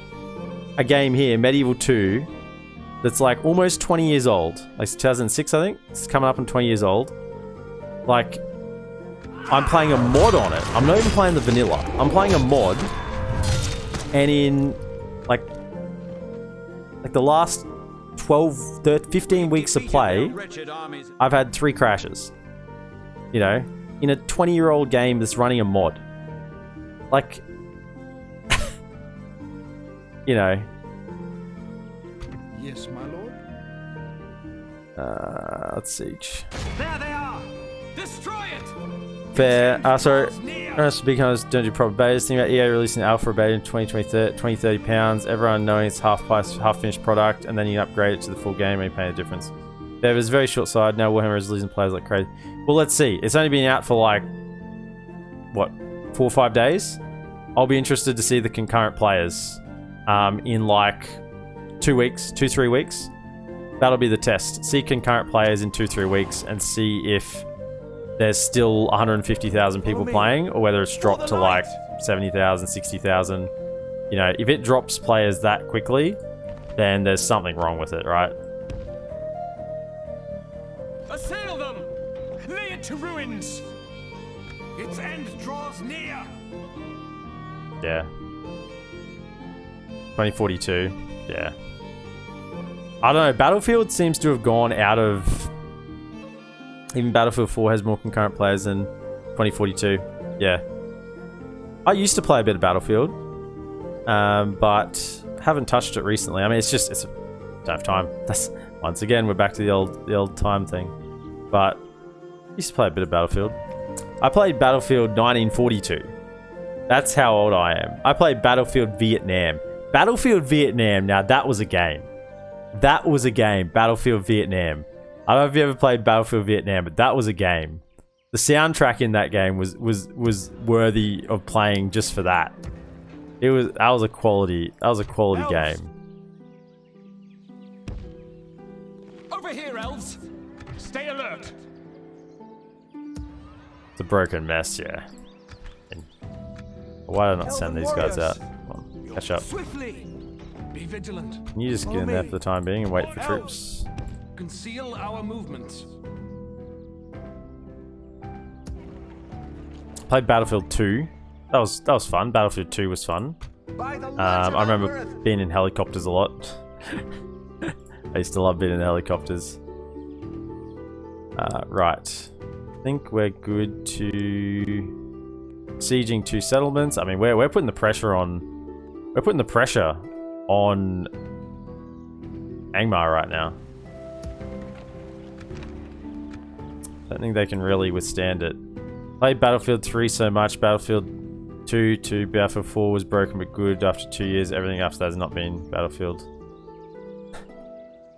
a game here, Medieval 2, that's like almost 20 years old. Like 2006, I think. It's coming up on 20 years old. Like, I'm playing a mod on it. I'm not even playing the vanilla. I'm playing a mod. And in like the last 12, 13, 15 weeks of play, I've had 3 crashes. You know, in a 20-year-old game that's running a mod. Like, you know. Yes, my lord. Let's siege. There they are. Destroy it. Fair. Sorry. Because don't do proper betas. Think about EA releasing alpha beta in 20-30 pounds. Everyone knowing it's half price, half finished product, and then you upgrade it to the full game and you pay a difference. There was very short side. Now Warhammer is losing players like crazy. Well, let's see. It's only been out for like, what, 4 or 5 days? I'll be interested to see the concurrent players in like 2 weeks, 2-3 weeks. That'll be the test. See concurrent players in 2-3 weeks and see if there's still 150,000 people playing, or whether it's dropped to like 70,000, 60,000. You know, if it drops players that quickly, then there's something wrong with it, right? Assail them! Lay it to ruins! Its end draws near. Yeah. 2042. Yeah. I don't know. Battlefield seems to have gone out of... Even Battlefield 4 has more concurrent players than 2042. Yeah. I used to play a bit of Battlefield, but haven't touched it recently. I mean, it's don't have time. That's once again we're back to the old time thing. But I used to play a bit of Battlefield. I played Battlefield 1942. That's how old I am. I played Battlefield Vietnam. Battlefield Vietnam. Now that was a game. That was a game. Battlefield Vietnam. I don't know if you ever played Battlefield Vietnam, but that was a game. The soundtrack in that game was worthy of playing just for that. That was a quality Elves. game. Over here, elves. Stay alert. It's a broken mess, yeah. And why did I not send these guys out? Come on, catch up. Swiftly. Be vigilant. Can you just get in there for the time being and wait for troops? Conceal our movements. Played Battlefield 2. That was fun. Battlefield 2 was fun. I remember being in helicopters a lot. I used to love being in helicopters. Right. I think we're good to sieging 2 settlements. I mean, we're putting the pressure on. We're putting the pressure on Angmar right now. I don't think they can really withstand it. Played Battlefield 3 so much. Battlefield 2 to Battlefield 4 was broken but good after 2 years. Everything after that has not been Battlefield.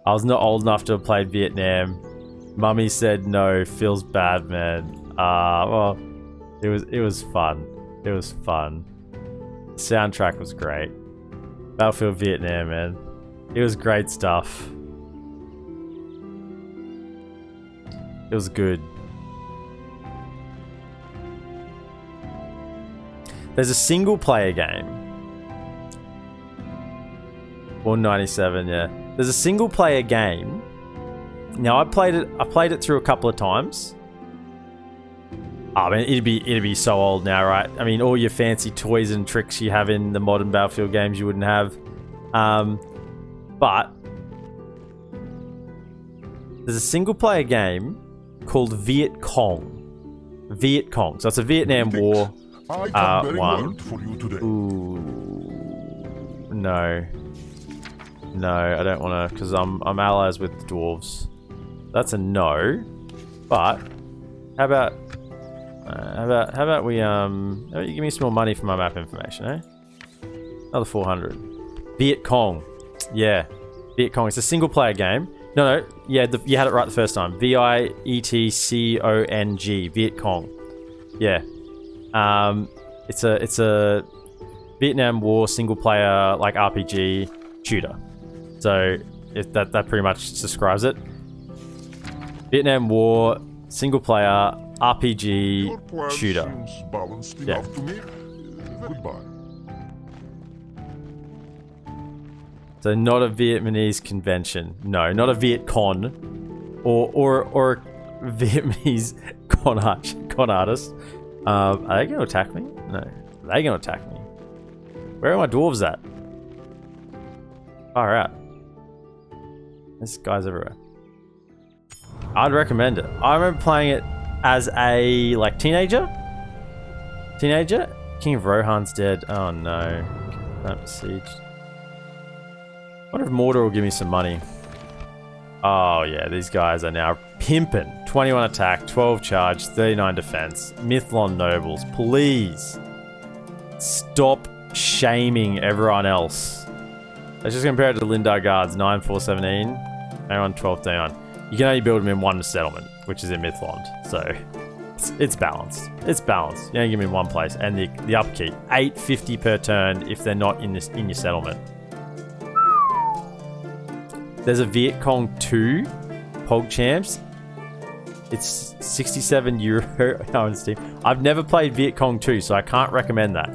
I was not old enough to have played Vietnam. Mummy said no. Feels bad, man. Well, it was fun. It was fun. The soundtrack was great. Battlefield Vietnam, man. It was great stuff. It was good. There's a single player game. 197, yeah. There's a single player game. Now I played it through a couple of times. I mean, it'd be so old now, right? I mean, all your fancy toys and tricks you have in the modern Battlefield games you wouldn't have. But there's a single player game called Viet Cong. Viet Cong. So it's a Vietnam War one. Ooh, no, I don't want to, because I'm allies with the dwarves. That's a no. But how about we how about you give me some more money for my map information, eh? Another 400. Viet Cong, yeah, Viet Cong. It's a single player game. No, yeah, you had it right the first time. VIETCONG, Viet Cong. Yeah. It's a Vietnam War single player like RPG shooter. So that pretty much describes it. Vietnam War single player RPG shooter. Yeah. So not a Vietnamese convention. No, not a Viet Con or Vietnamese con artist. Are they going to attack me? No. Are they going to attack me? Where are my dwarves at? Far out. There's guys everywhere. I'd recommend it. I remember playing it as a, like, teenager. King of Rohan's dead. Oh no. Not besieged. I wonder if Mordor will give me some money. Oh yeah, these guys are now pimping. 21 attack, 12 charge, 39 defense. Mithlon nobles, please stop shaming everyone else. Let's just compare it to the Lindar guards. 9, 4, 17. 21, 12, 39. You can only build them in one settlement, which is in Mithlond. So it's balanced. It's balanced. You only give them in one place. And the upkeep, 850 per turn if they're not in your settlement. There's a Viet Cong 2 PogChamps. It's €67 on Steam. I've never played Viet Cong 2, so I can't recommend that.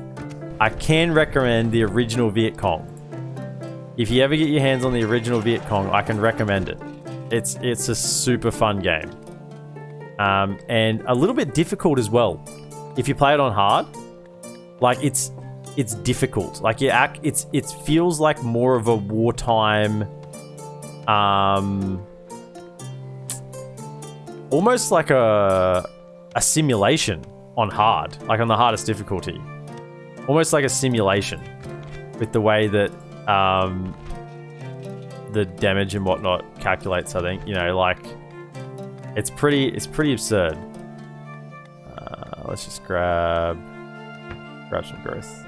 I can recommend the original Viet Cong. If you ever get your hands on the original Viet Cong, I can recommend it. It's a super fun game. And a little bit difficult as well. if you play it on hard, like it's difficult. Like it feels like more of a wartime, almost like a simulation on hard, like on the hardest difficulty. Almost like a simulation with the way that the damage and whatnot calculates, I think. You know, like it's pretty absurd. Let's just grab some growth.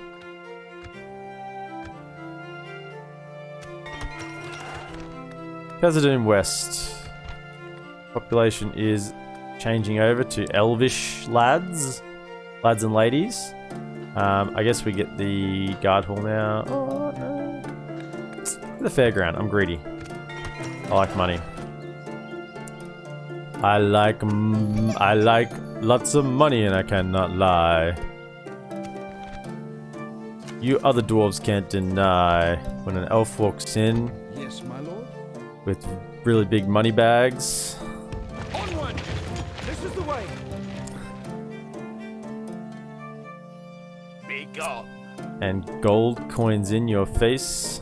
Khazad West. Population is changing over to Elvish lads and ladies. I guess we get the guard hall now. Oh, no. The fairground. I'm greedy. I like money. I like lots of money, and I cannot lie. You other dwarves can't deny when an elf walks in. Yes, my lord. With really big money bags. Onward! This is the way. Be gone. And gold coins in your face.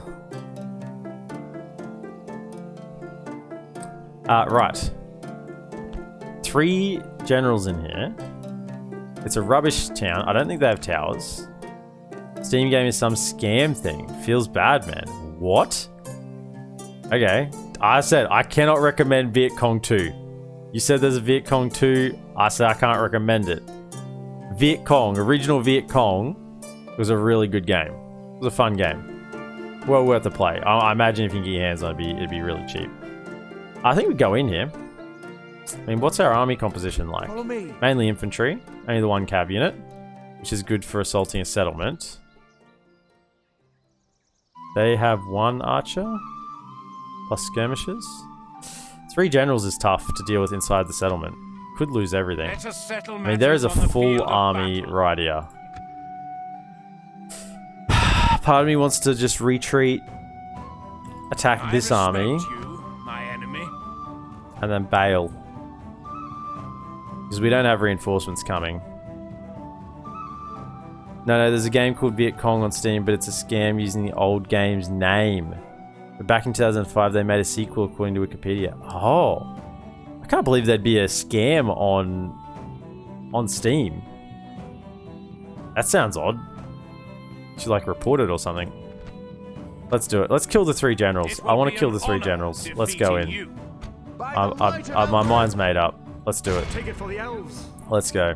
Right. 3 generals in here. It's a rubbish town. I don't think they have towers. Steam gave me some scam thing. Feels bad, man. What? Okay. I said I cannot recommend Viet Cong 2. You said there's a Viet Cong 2. I said I can't recommend it. Viet Cong, original Viet Cong, was a really good game. It was a fun game. Well worth the play. I imagine if you can get your hands on it, it'd be really cheap. I think we go in here. I mean, what's our army composition like? Follow me. Mainly infantry. Only the 1 cav unit, which is good for assaulting a settlement. They have 1 archer. Plus skirmishers. 3 generals is tough to deal with inside the settlement. Could lose everything. I mean, there is a full army right here. Part of me wants to just retreat, attack this army, and then bail. Because we don't have reinforcements coming. No, there's a game called Viet Cong on Steam, but it's a scam using the old game's name. But back in 2005, they made a sequel according to Wikipedia. Oh. I can't believe there'd be a scam on Steam. That sounds odd. Should like report it or something. Let's do it. Let's kill the 3 generals. I want to kill the 3 generals. Let's go in. My mind's made up. Let's do it. Take it for the elves. Let's go.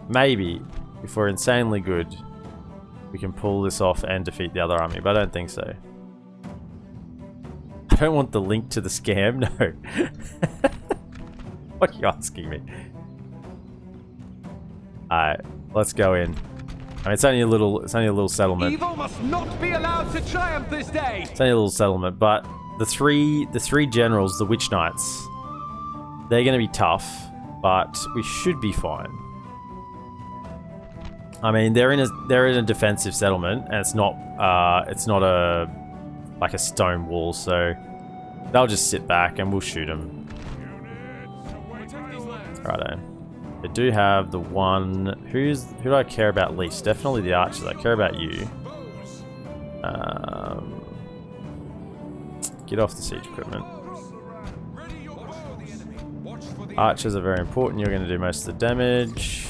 Maybe, if we're insanely good, we can pull this off and defeat the other army, but I don't think so. I don't want the link to the scam, no. What are you asking me? Alright, let's go in. I mean, it's only a little settlement. Evil must not be allowed to triumph this day. It's only a little settlement, but the three generals, the Witch Knights, they're going to be tough, but we should be fine. I mean, they're in a defensive settlement, and it's not a stone wall, so they'll just sit back and we'll shoot them. Righto. They do have the one. Who do I care about least? Definitely the archers. I care about you. Get off the siege equipment. Archers are very important. You're going to do most of the damage.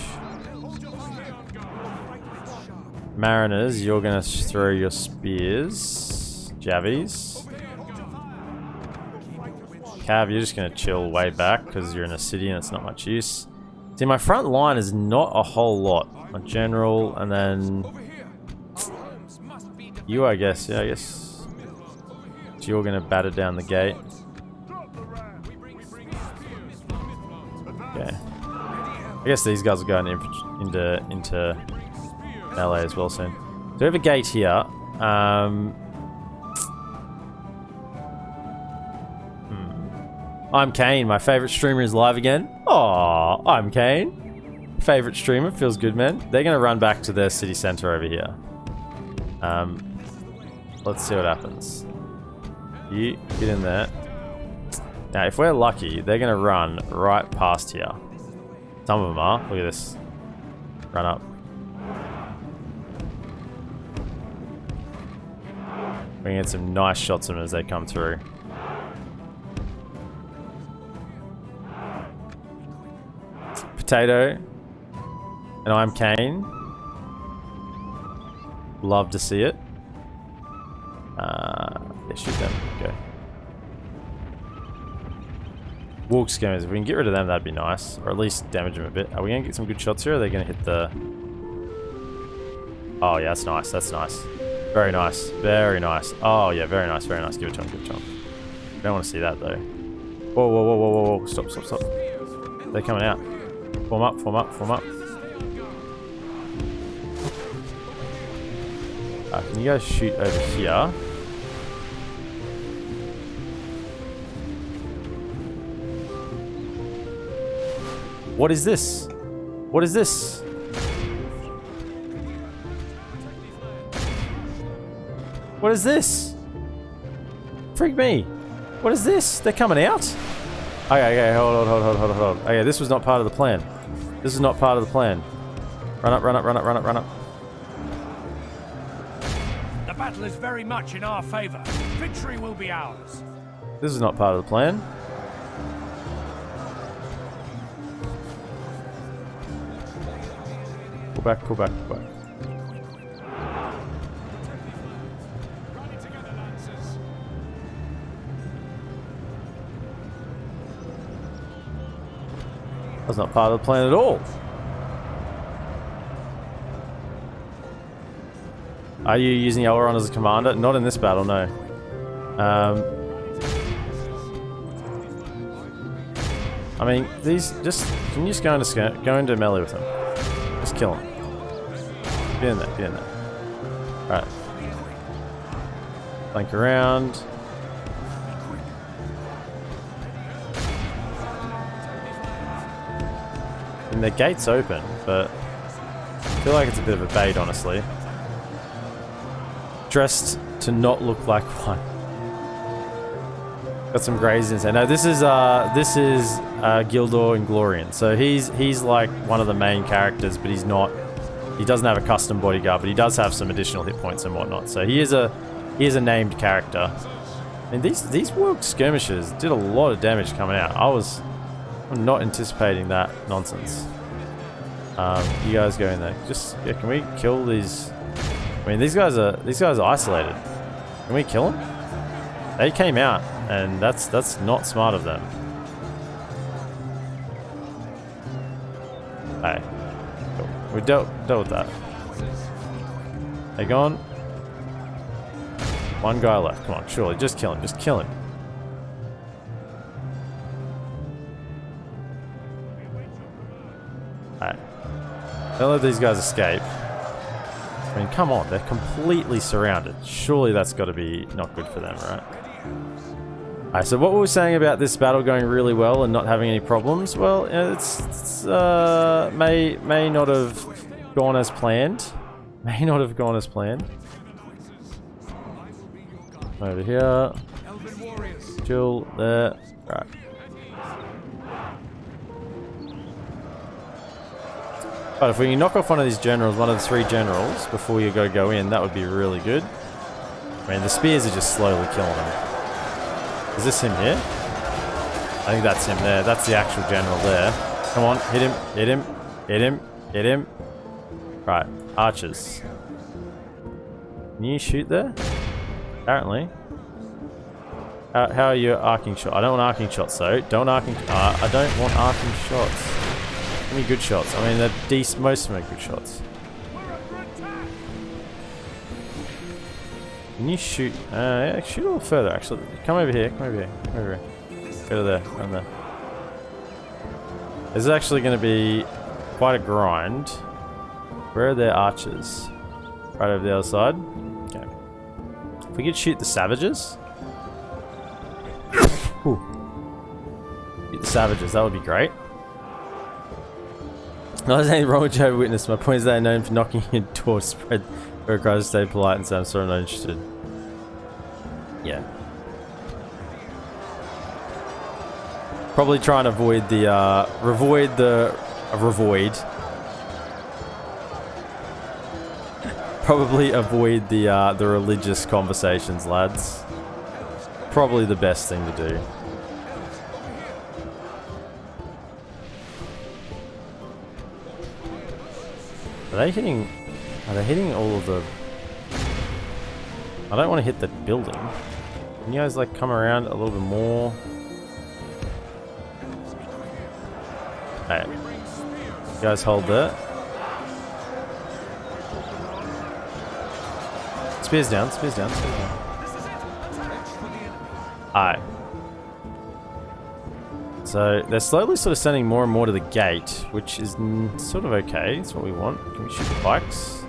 Mariners, you're going to throw your spears. Javies. Cav, you're just going to chill way back because you're in a city and it's not much use. See, my front line is not a whole lot. A general, and then you, I guess. Yeah, I guess. So you're going to batter down the gate. Okay. I guess these guys are going into melee as well soon. So we have a gate here. I'm Kane. My favorite streamer is live again. Aww, I'm Kane. Favorite streamer. Feels good, man. They're going to run back to their city center over here. Let's see what happens. You get in there. Now, if we're lucky, they're going to run right past here. Some of them are. Look at this. Run up. We can get some nice shots of them as they come through. Potato. And I'm Kane. Love to see it. Yeah, shoot them. Okay. Walk skimmers. If we can get rid of them, that'd be nice. Or at least damage them a bit. Are we going to get some good shots here? Or are they going to hit the... Oh, yeah, that's nice. That's nice. Very nice. Very nice. Oh, yeah, very nice. Very nice. Give it to him. Give it to him. Don't want to see that, though. Whoa, whoa, whoa, whoa, whoa, whoa. Stop, stop, stop. They're coming out. Form up, form up, form up. Can you guys shoot over here? What is this? What is this? What is this? Freak me. What is this? They're coming out? Okay, okay, hold on. Okay, this was not part of the plan. This is not part of the plan. Run up, run up, run up, run up, run up. The battle is very much in our favor. Victory will be ours. This is not part of the plan. Pull back, pull back, pull back. That's not part of the plan at all. Are you using Elrond as a commander? Not in this battle, no. I mean, these just... Can you just go into melee with them? Just kill them. Get in there, get in there. Right. Flank around. And the gate's open, but I feel like it's a bit of a bait, honestly. Dressed to not look like one. Got some grays in there. No, this is Gildor Inglorian. So he's like one of the main characters, but he's not. He doesn't have a custom bodyguard, but he does have some additional hit points and whatnot. So he is a named character. And these Warg skirmishers did a lot of damage coming out. I'm not anticipating that nonsense. You guys go in there. Just yeah, can we kill these? I mean, these guys are isolated. Can we kill them? They came out, and that's not smart of them. Hey, cool. We dealt with that. They gone. One guy left. Come on, surely, just kill him. Just kill him. Alright. Don't let these guys escape. I mean, come on, they're completely surrounded. Surely that's got to be not good for them, right? Alright, so what we were saying about this battle going really well and not having any problems, well, it's may not have gone as planned. May not have gone as planned. Over here. Jill, there. Right. But if we can knock off one of these generals, one of the 3 generals, before you go in, that would be really good. I mean, the spears are just slowly killing them. Is this him here? I think that's him there. That's the actual general there. Come on, hit him, hit him, hit him, hit him. Right, archers. Can you shoot there? Apparently. How are your arcing shots? I don't want arcing shots though. Don't arcing. I don't want arcing shots. Give me good shots. I mean, they're decent. Most of them are good shots. Can you shoot? Yeah, shoot a little further. Actually, come over here. Come over here. Come over here. Go to there. Run there. This is actually going to be quite a grind. Where are their archers? Right over the other side. Okay. If we could shoot the savages. Ooh. Shoot the savages. That would be great. Not there's anything wrong with Jehovah's Witness. My point is they are known for knocking your door spread where it tries to stay polite and say I'm sorry, I'm not interested. Yeah. Probably try and avoid the Probably avoid the religious conversations, lads. Probably the best thing to do. Are they hitting all of the... I don't want to hit the building. Can you guys like come around a little bit more? Hey. You guys hold there. Spears down, spears down, spears down. Alright. So they're slowly sort of sending more and more to the gate, which is sort of okay. It's what we want. Can we shoot the pikes?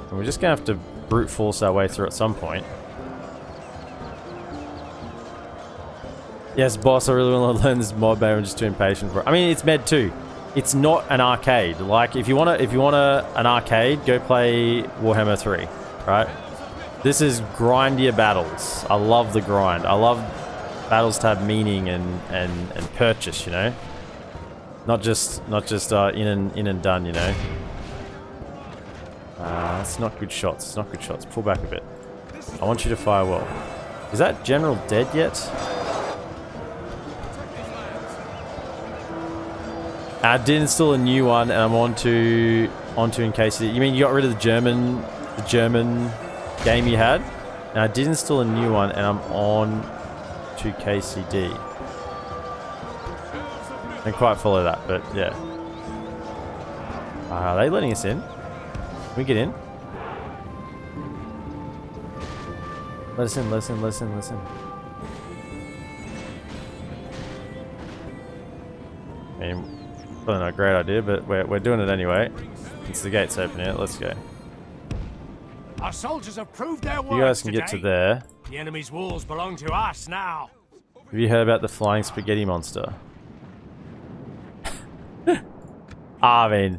And we're just going to have to brute force our way through at some point. Yes, boss, I really want to learn this mod, but I'm just too impatient for it. I mean, it's Med 2. It's not an arcade. Like, if you want an arcade, go play Warhammer 3, right? This is grindier battles. I love the grind. I love battles to have meaning and purchase, you know? Not just in and done, you know? It's not good shots. It's not good shots. Pull back a bit. I want you to fire well. Is that general dead yet? I did install a new one, and I'm onto in case you mean you got rid of the German game you had, and I did install a new one, and I'm on to KCD. I didn't quite follow that, but yeah. Are they letting us in? Can we get in? Let us in, listen. I mean, probably not a great idea, but we're doing it anyway. It's the gate's open here. Let's go. Our soldiers have proved their worth. You guys can get to there. The enemy's walls belong to us now. Have you heard about the flying spaghetti monster? I mean,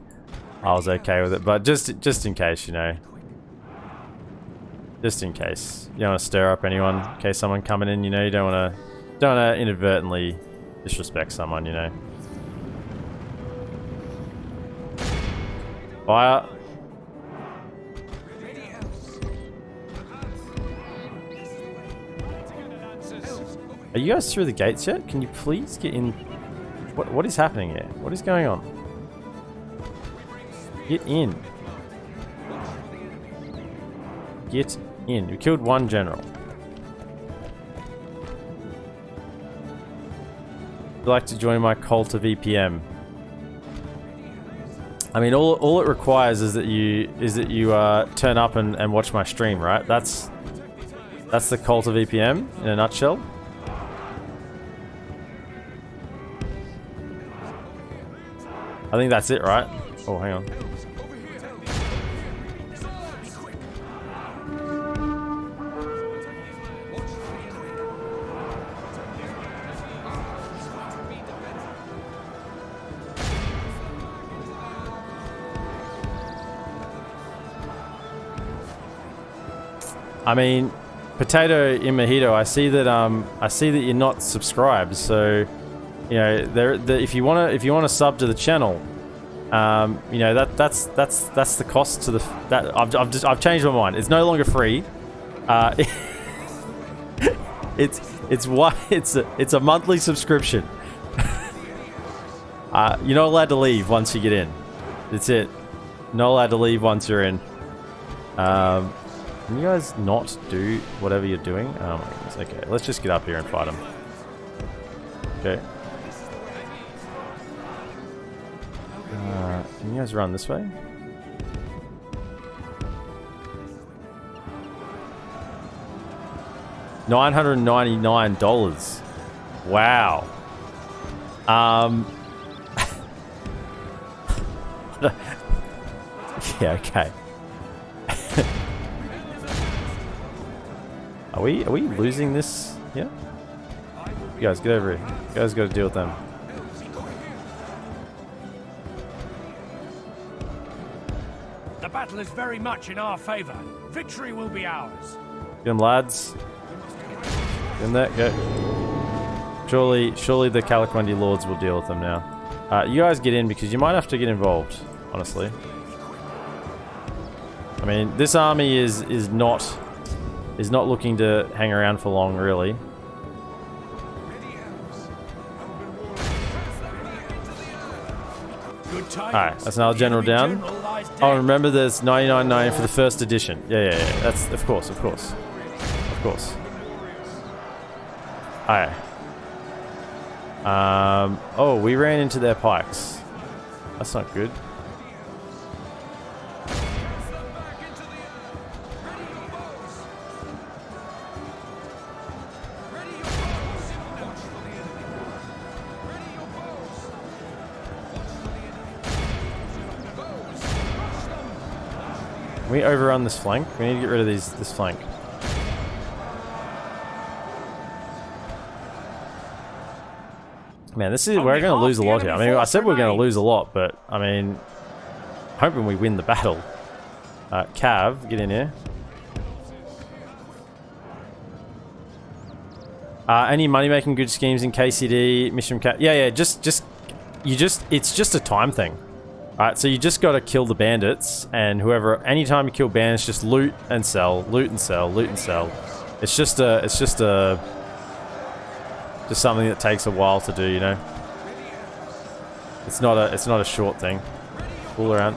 I was okay with it, but just in case, you know. Just in case. You don't want to stir up anyone, in case someone coming in, you know, you don't want to inadvertently disrespect someone, you know. Fire. Are you guys through the gates yet? Can you please get in? What is happening here? What is going on? Get in. Get in. We killed one general. Would you like to join my cult of EPM? I mean, all it requires is that you turn up and watch my stream, right? That's the cult of EPM in a nutshell. I think that's it, right? Oh, hang on. I mean, potato in mojito. I see that you're not subscribed. So, you know, if you wanna sub to the channel, you know that's the cost to the I've changed my mind. It's no longer free. It's a monthly subscription. You're not allowed to leave once you get in. That's it. Not allowed to leave once you're in. Can you guys not do whatever you're doing? Oh my goodness. Okay, let's just get up here and fight them. Okay. Can you guys run this way? $999. Wow. Yeah, okay. Are we losing this? Yeah. You guys get over here. You guys got to deal with them. The battle is very much in our favor. Victory will be ours. Get them, lads. Get in there. Go. Surely the Calaquendi Lords will deal with them now. You guys get in because you might have to get involved, honestly. I mean, this army is not looking to hang around for long, really. Alright, that's another general down. Oh, remember there's 99.9 for the first edition. Yeah. That's of course. Alright. Oh, we ran into their pikes. That's not good. Can we overrun this flank? We need to get rid of this flank. Man, we're going to lose a lot here. I mean, I said we're going to lose a lot, but I mean, hoping we win the battle. Cav, get in here. Any money-making good schemes in KCD, Mission Cap? Yeah, it's just a time thing. Alright, so you just got to kill the bandits, and whoever, anytime you kill bandits, just loot and sell, loot and sell, loot and sell. It's just something that takes a while to do, you know. It's not a short thing. Pull around.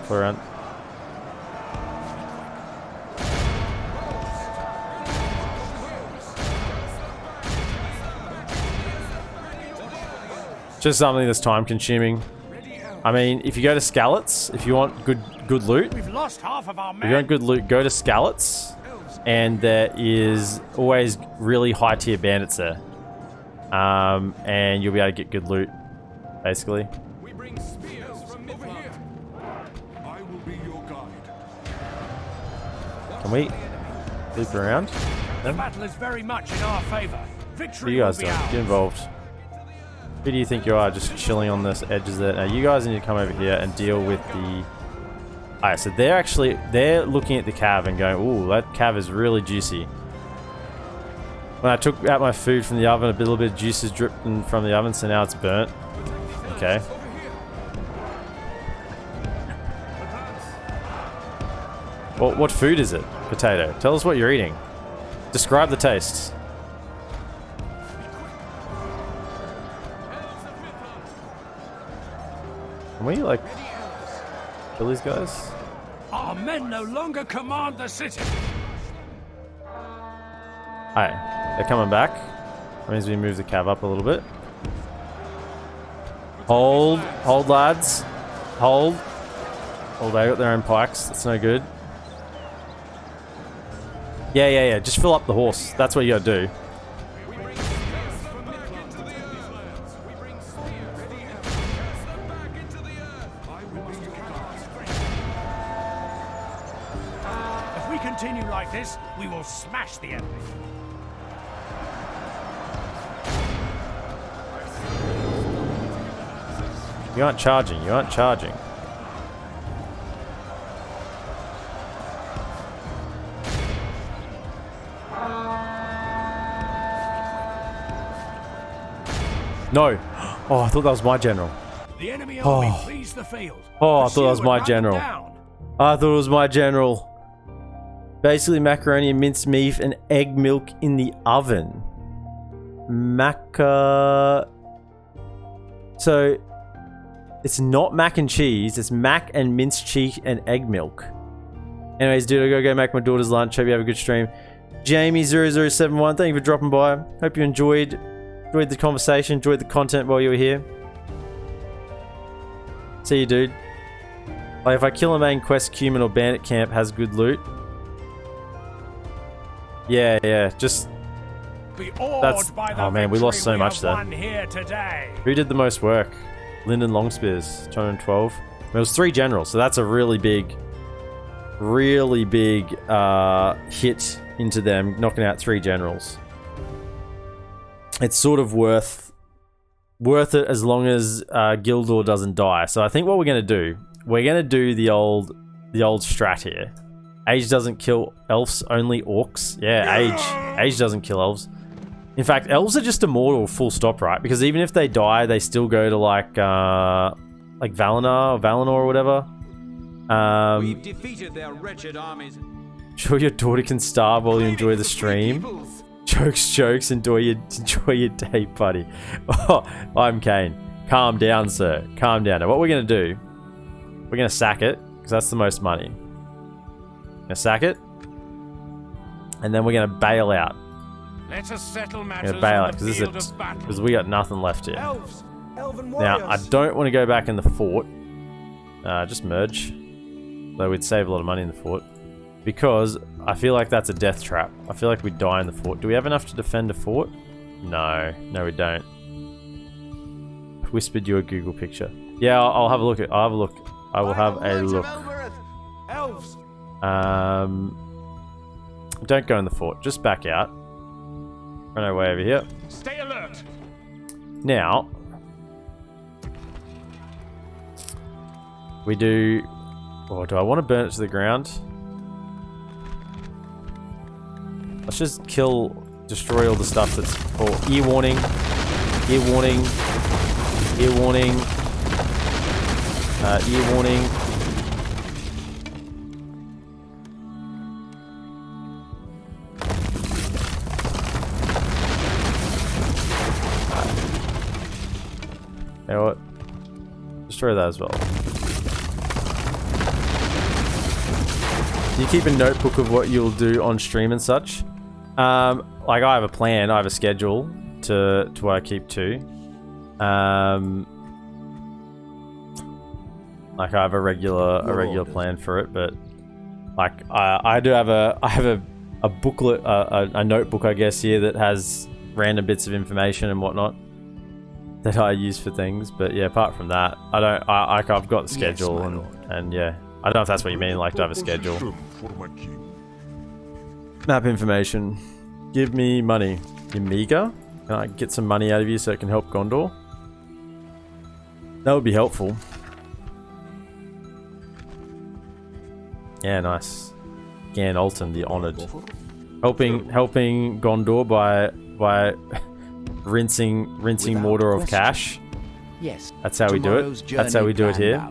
Just something that's time consuming. I mean, if you go to Skallets, if you want good loot, We've lost half of our men. if you want good loot, go to Skallets, and there is always really high tier bandits there, and you'll be able to get good loot, basically. We bring spears from over here. I will be your guide. Can we loop around? The battle is very much in our favor. What are Victory you guys will be doing? ours. Get involved. Who do you think you are, just chilling on this edges there? Now you guys need to come over here and deal with the... Alright, so they're looking at the cav and going, ooh, that cav is really juicy. When I took out my food from the oven, a little bit of juice is dripping from the oven, so now it's burnt. Okay. Well, what food is it? Potato. Tell us what you're eating. Describe the tastes. Can we, like, kill these guys? Our men no longer command the city. Alright, they're coming back. That means we move the cav up a little bit. Hold, lads. Hold. Oh, they got their own pikes. That's no good. Yeah. Just fill up the horse. That's what you gotta do. Continue like this, we will smash the enemy. You aren't charging. No. Oh, I thought that was my general. The enemy army flees the field. Oh, I thought that was my general. I thought it was my general. Basically macaroni and minced beef and egg milk in the oven. So it's not mac and cheese, it's mac and minced cheese and egg milk. Anyways, dude, I gotta go make my daughter's lunch. Hope you have a good stream. Jamie0071, thank you for dropping by. Hope you enjoyed the conversation, enjoyed the content while you were here. See you, dude. Like, if I kill a main quest, Cumin or Bandit Camp has good loot. Yeah, just... That's... Oh man, we lost so much there. Who did the most work? Lyndon Longspears, 212. It was 3 generals, so that's a really big hit into them, knocking out 3 generals. It's sort of worth it as long as Gildor doesn't die. So I think what we're going to do, the old strat here. Age doesn't kill elves, only orcs. Yeah, Age doesn't kill elves. In fact, elves are just immortal, full stop, right? Because even if they die, they still go to like Valinor or whatever. We've defeated their wretched armies. Sure, your daughter can starve while you enjoy the stream. Jokes, enjoy your day, buddy. Oh, I'm Kane. Calm down, sir. Calm down. Now, what we're gonna do? We're gonna sack it because that's the most money. Gonna sack it, and then we're gonna bail out. Let us settle matters Gonna bail on out the field of battle. because we got nothing left here. Elves, elven Now, I warriors. don't want to go back in the fort. Just merge. Though we'd save a lot of money in the fort. Because I feel like that's a death trap. I feel like we'd die in the fort. Do we have enough to defend a fort? No. No, we don't. Whispered you a Google picture. Yeah, I'll have a look. I'll have a look. I will have a look. Elves. Don't go in the fort. Just back out. Run away over here. Stay alert. Now, we do... Or do I want to burn it to the ground? Let's just destroy all the stuff that's... Oh, ear warning. Ear warning. Ear warning. Ear warning. You know what? Destroy that as well. Do you keep a notebook of what you'll do on stream and such? Like I have a plan, I have a schedule to what I keep to. Like I have a regular plan for it, but like I have a booklet, a notebook, I guess, here that has random bits of information and whatnot that I use for things. But yeah, apart from that, I've got the schedule. Yes, and yeah, I don't know if that's what you mean, like to have a schedule. Map information. Give me money. You're meager? Can I get some money out of you so it can help Gondor? That would be helpful. Yeah, nice. Gan Alton, the Honored. Helping Gondor by rinsing Mordor of cash. Yes. That's how we do it. That's how we do it here.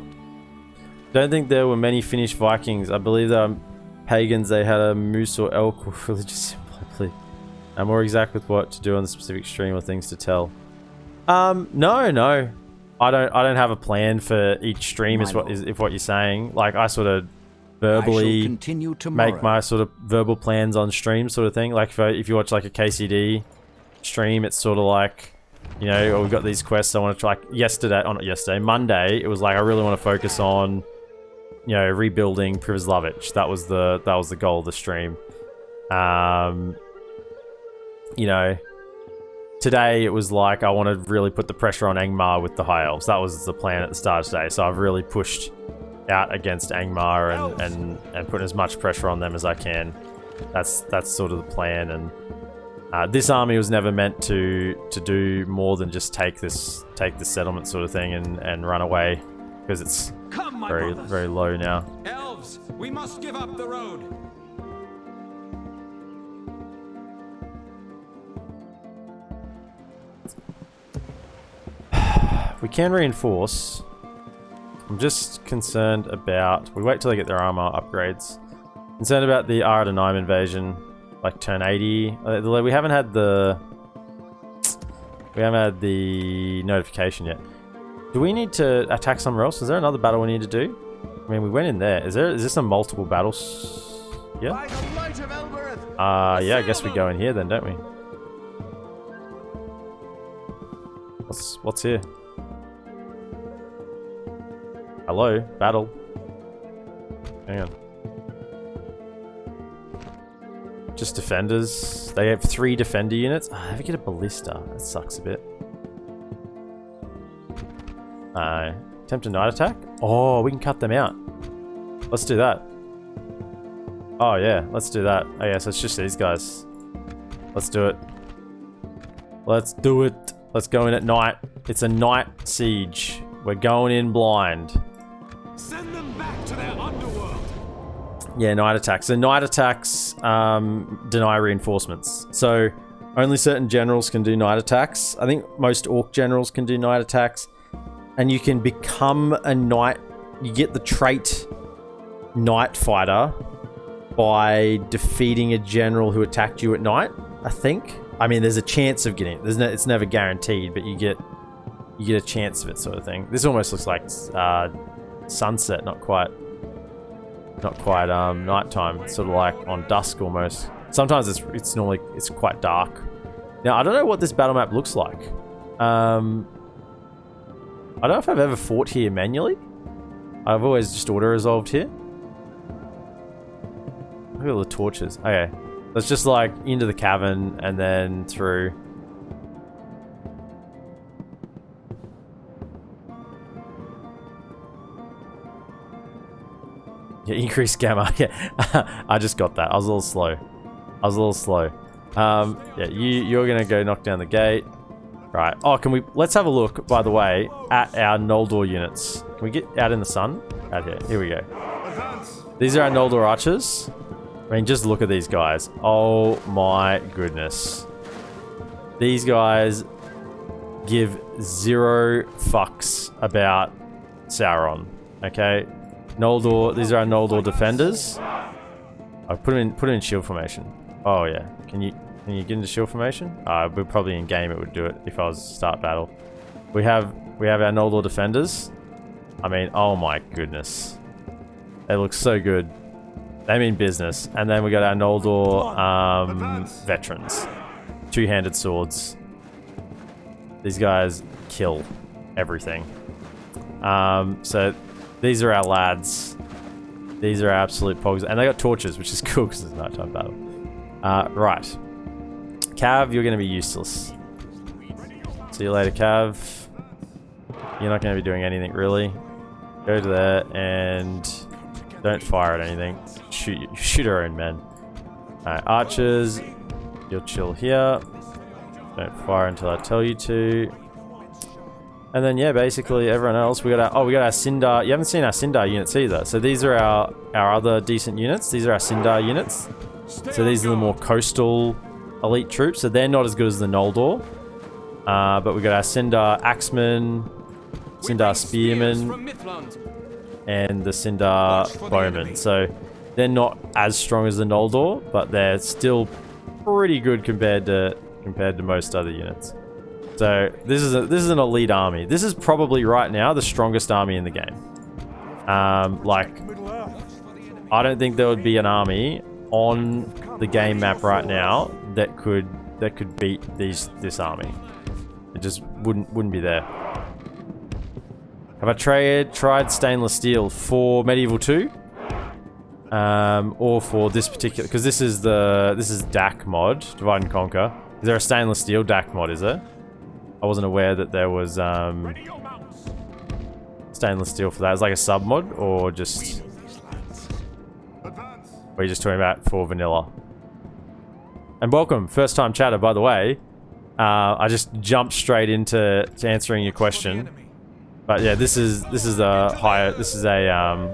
Don't think there were many Finnish Vikings. I believe they were pagans. They had a moose or elk or religious symbol. I'm more exact with what to do on the specific stream or things to tell. No. I don't have a plan for each stream. Is what you're saying? Like I sort of verbally make my sort of verbal plans on stream, sort of thing. Like if you watch like a KCD stream, it's sort of like, you know, we've got these quests I want to try. Like Monday, it was like I really want to focus on, you know, rebuilding Privoslavich. That was the goal of the stream. You know, today it was like I want to really put the pressure on Angmar with the High Elves. That was the plan at the start of today. So I've really pushed out against Angmar and putting as much pressure on them as I can. That's sort of the plan. And this army was never meant to do more than just take this settlement sort of thing and run away, because it's very low now. Elves, we must give up the road. We can reinforce. I'm just concerned about... We wait till they get their armor upgrades. Concerned about the Aradanheim invasion, like turn 80. We haven't had the notification yet. Do we need to attack somewhere else? Is there another battle we need to do? I mean, we went in there. Is this a multiple battles? Yeah. Yeah. I guess we go in here then, don't we? What's here? Hello, battle. Hang on. Just defenders. They have 3 defender units. I never get a ballista. That sucks a bit. Attempt a night attack? Oh, we can cut them out. Let's do that. Oh yeah, let's do that. Oh yeah, so it's just these guys. Let's do it. Let's do it. Let's go in at night. It's a night siege. We're going in blind. Send them back to their underworld. Yeah, night attacks. So night attacks deny reinforcements. So Only certain generals can do night attacks. I think most orc generals can do night attacks. And you can become a knight. You get the trait Night Fighter by defeating a general who attacked you at night, I think. I mean, there's a chance of getting it. It's never guaranteed, but you get a chance of it, sort of thing. This almost looks like sunset, not quite nighttime. It's sort of like on dusk almost. Sometimes it's normally quite dark. Now I don't know what this battle map looks like. I don't know if I've ever fought here manually. I've always just auto-resolved here. Look at all the torches. Okay. Let's just like into the cavern and then through. Yeah, increased gamma. Yeah, I just got that. I was a little slow. Yeah, you're gonna go knock down the gate. Right. Oh, let's have a look, by the way, at our Noldor units. Can we get out in the sun? Out here. Here we go. These are our Noldor archers. I mean, just look at these guys. Oh my goodness. These guys give zero fucks about Sauron. Okay? Noldor, these are our Noldor Defenders. I put them in shield formation. Oh yeah. Can you get into shield formation? We're probably in game it would do it if I was to start battle. We have our Noldor Defenders. I mean, oh my goodness. They look so good. They mean business. And then we got our Noldor veterans. Two-handed swords. These guys kill everything. So these are our lads. These are our absolute pogs. And they got torches, which is cool because it's nighttime battle. Right. Cav, you're going to be useless. See you later, Cav. You're not going to be doing anything, really. Go to there and don't fire at anything. Shoot our own men. Alright, archers, you'll chill here. Don't fire until I tell you to. And then, yeah, basically everyone else. We got our Sindar. You haven't seen our Sindar units either. So these are our other decent units. These are our Sindar units. So these are the more coastal elite troops. So they're not as good as the Noldor. But we got our Sindar Axemen, Sindar Spearmen, and the Sindar Bowmen. So they're not as strong as the Noldor, but they're still pretty good compared to most other units. So this is an elite army. This is probably right now the strongest army in the game. Like, I don't think there would be an army on the game map right now that could beat this army. It just wouldn't be there. Have I tried stainless steel for Medieval 2? Or for this particular, because this is DaC mod, Divide and Conquer. Is there a stainless steel DaC mod, is there? I wasn't aware that there was stainless steel for that. It's like a sub mod, or just... Or are you just talking about for vanilla? And welcome, first time chatter, by the way. I just jumped straight into answering your question. But yeah, this is a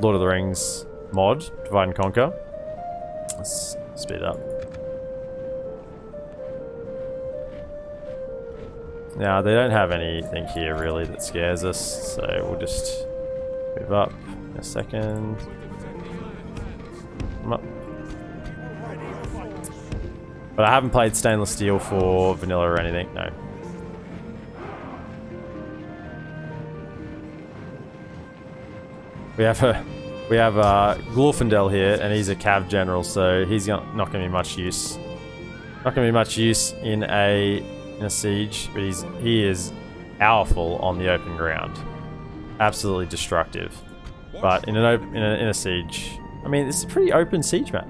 Lord of the Rings mod, Divide and Conquer. Let's speed it up. Now, they don't have anything here really that scares us, so we'll just move up in a second. Come up. But I haven't played stainless steel for vanilla or anything, no. We have Glorfindel here, and he's a Cav general, so he's not going to be much use. Not going to be much use in a siege, but he is powerful on the open ground. Absolutely destructive. But in a siege, I mean, it's a pretty open siege map.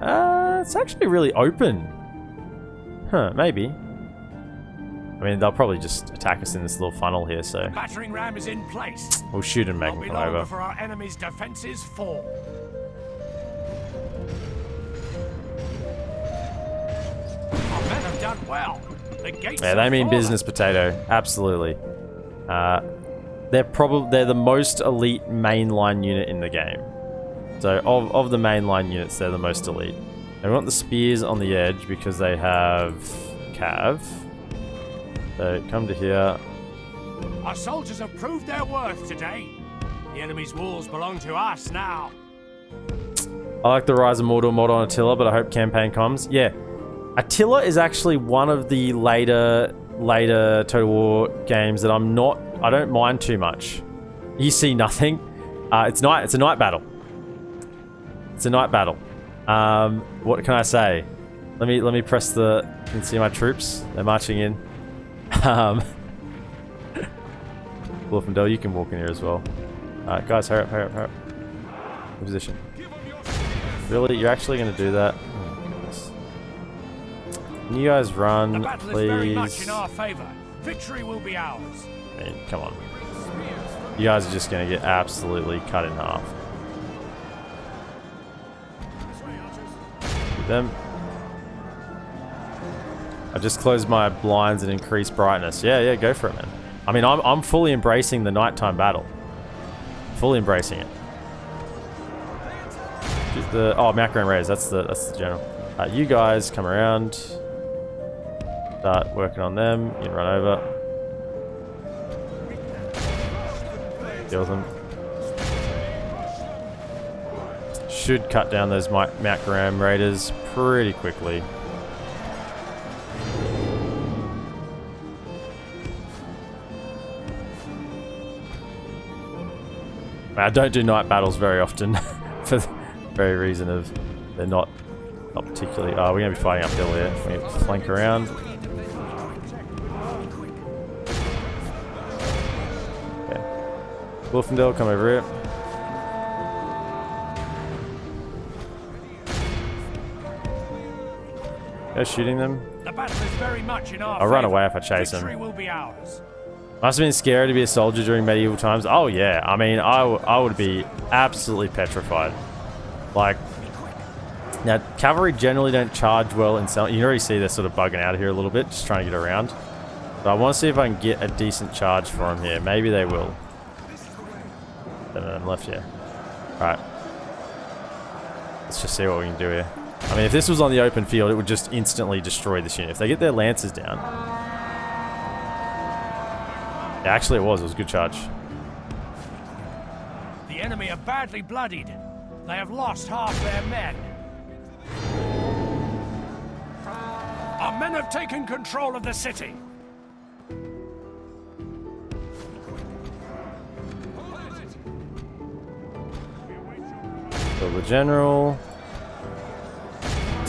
It's actually really open. Huh, maybe. I mean, they'll probably just attack us in this little funnel here, so... The battering ram is in place. We'll shoot and make them come over. Before our enemy's defenses fall. Our men have done well. The gates they mean business, potato. Absolutely. They're the most elite mainline unit in the game. So of the mainline units, they're the most elite. They want the spears on the edge because they have cav. So come to here. Our soldiers have proved their worth today. The enemy's walls belong to us now. I like the Rise of Mordor mod on Attila, but I hope campaign comes. Yeah, Attila is actually one of the later Total War games that I don't mind too much. You see nothing. It's a night battle. It's a night battle. What can I say? Let me press the. You can see my troops. They're marching in. Wolfendale, you can walk in here as well. Alright, guys, hurry up. Position. Really? You're actually going to do that? Oh, goodness. Can you guys run, the battle please? Is very much in our favor. Victory will be ours. I mean, come on. You guys are just going to get absolutely cut in half. Get them. I just closed my blinds and increased brightness. Yeah, go for it, man. I mean, I'm fully embracing the nighttime battle. Fully embracing it. Macro and Rays, that's the general. You guys come around. Start working on them. You can run over. Deal with them. Should cut down those Macram Raiders pretty quickly. I don't do night battles very often for the very reason of they're not particularly. Oh, we're going to be fighting uphill here. We need to flank around. Okay. Wolfendale, come over here. Go shooting them. The battle is very much in our I'll run favor. away if I chase them. Victory will be ours. Must have been scary to be a soldier during medieval times. Oh yeah, I mean, I would be absolutely petrified. Like, now cavalry generally don't charge well in some. You can already see they're sort of bugging out of here a little bit, just trying to get around. But I want to see if I can get a decent charge for them here. Maybe they will. I'm left here. All right. Let's just see what we can do here. I mean, if this was on the open field, it would just instantly destroy this unit. If they get their lances down. Yeah, actually it was a good charge. The enemy are badly bloodied. They have lost half their men. Our men have taken control of the city. So the general.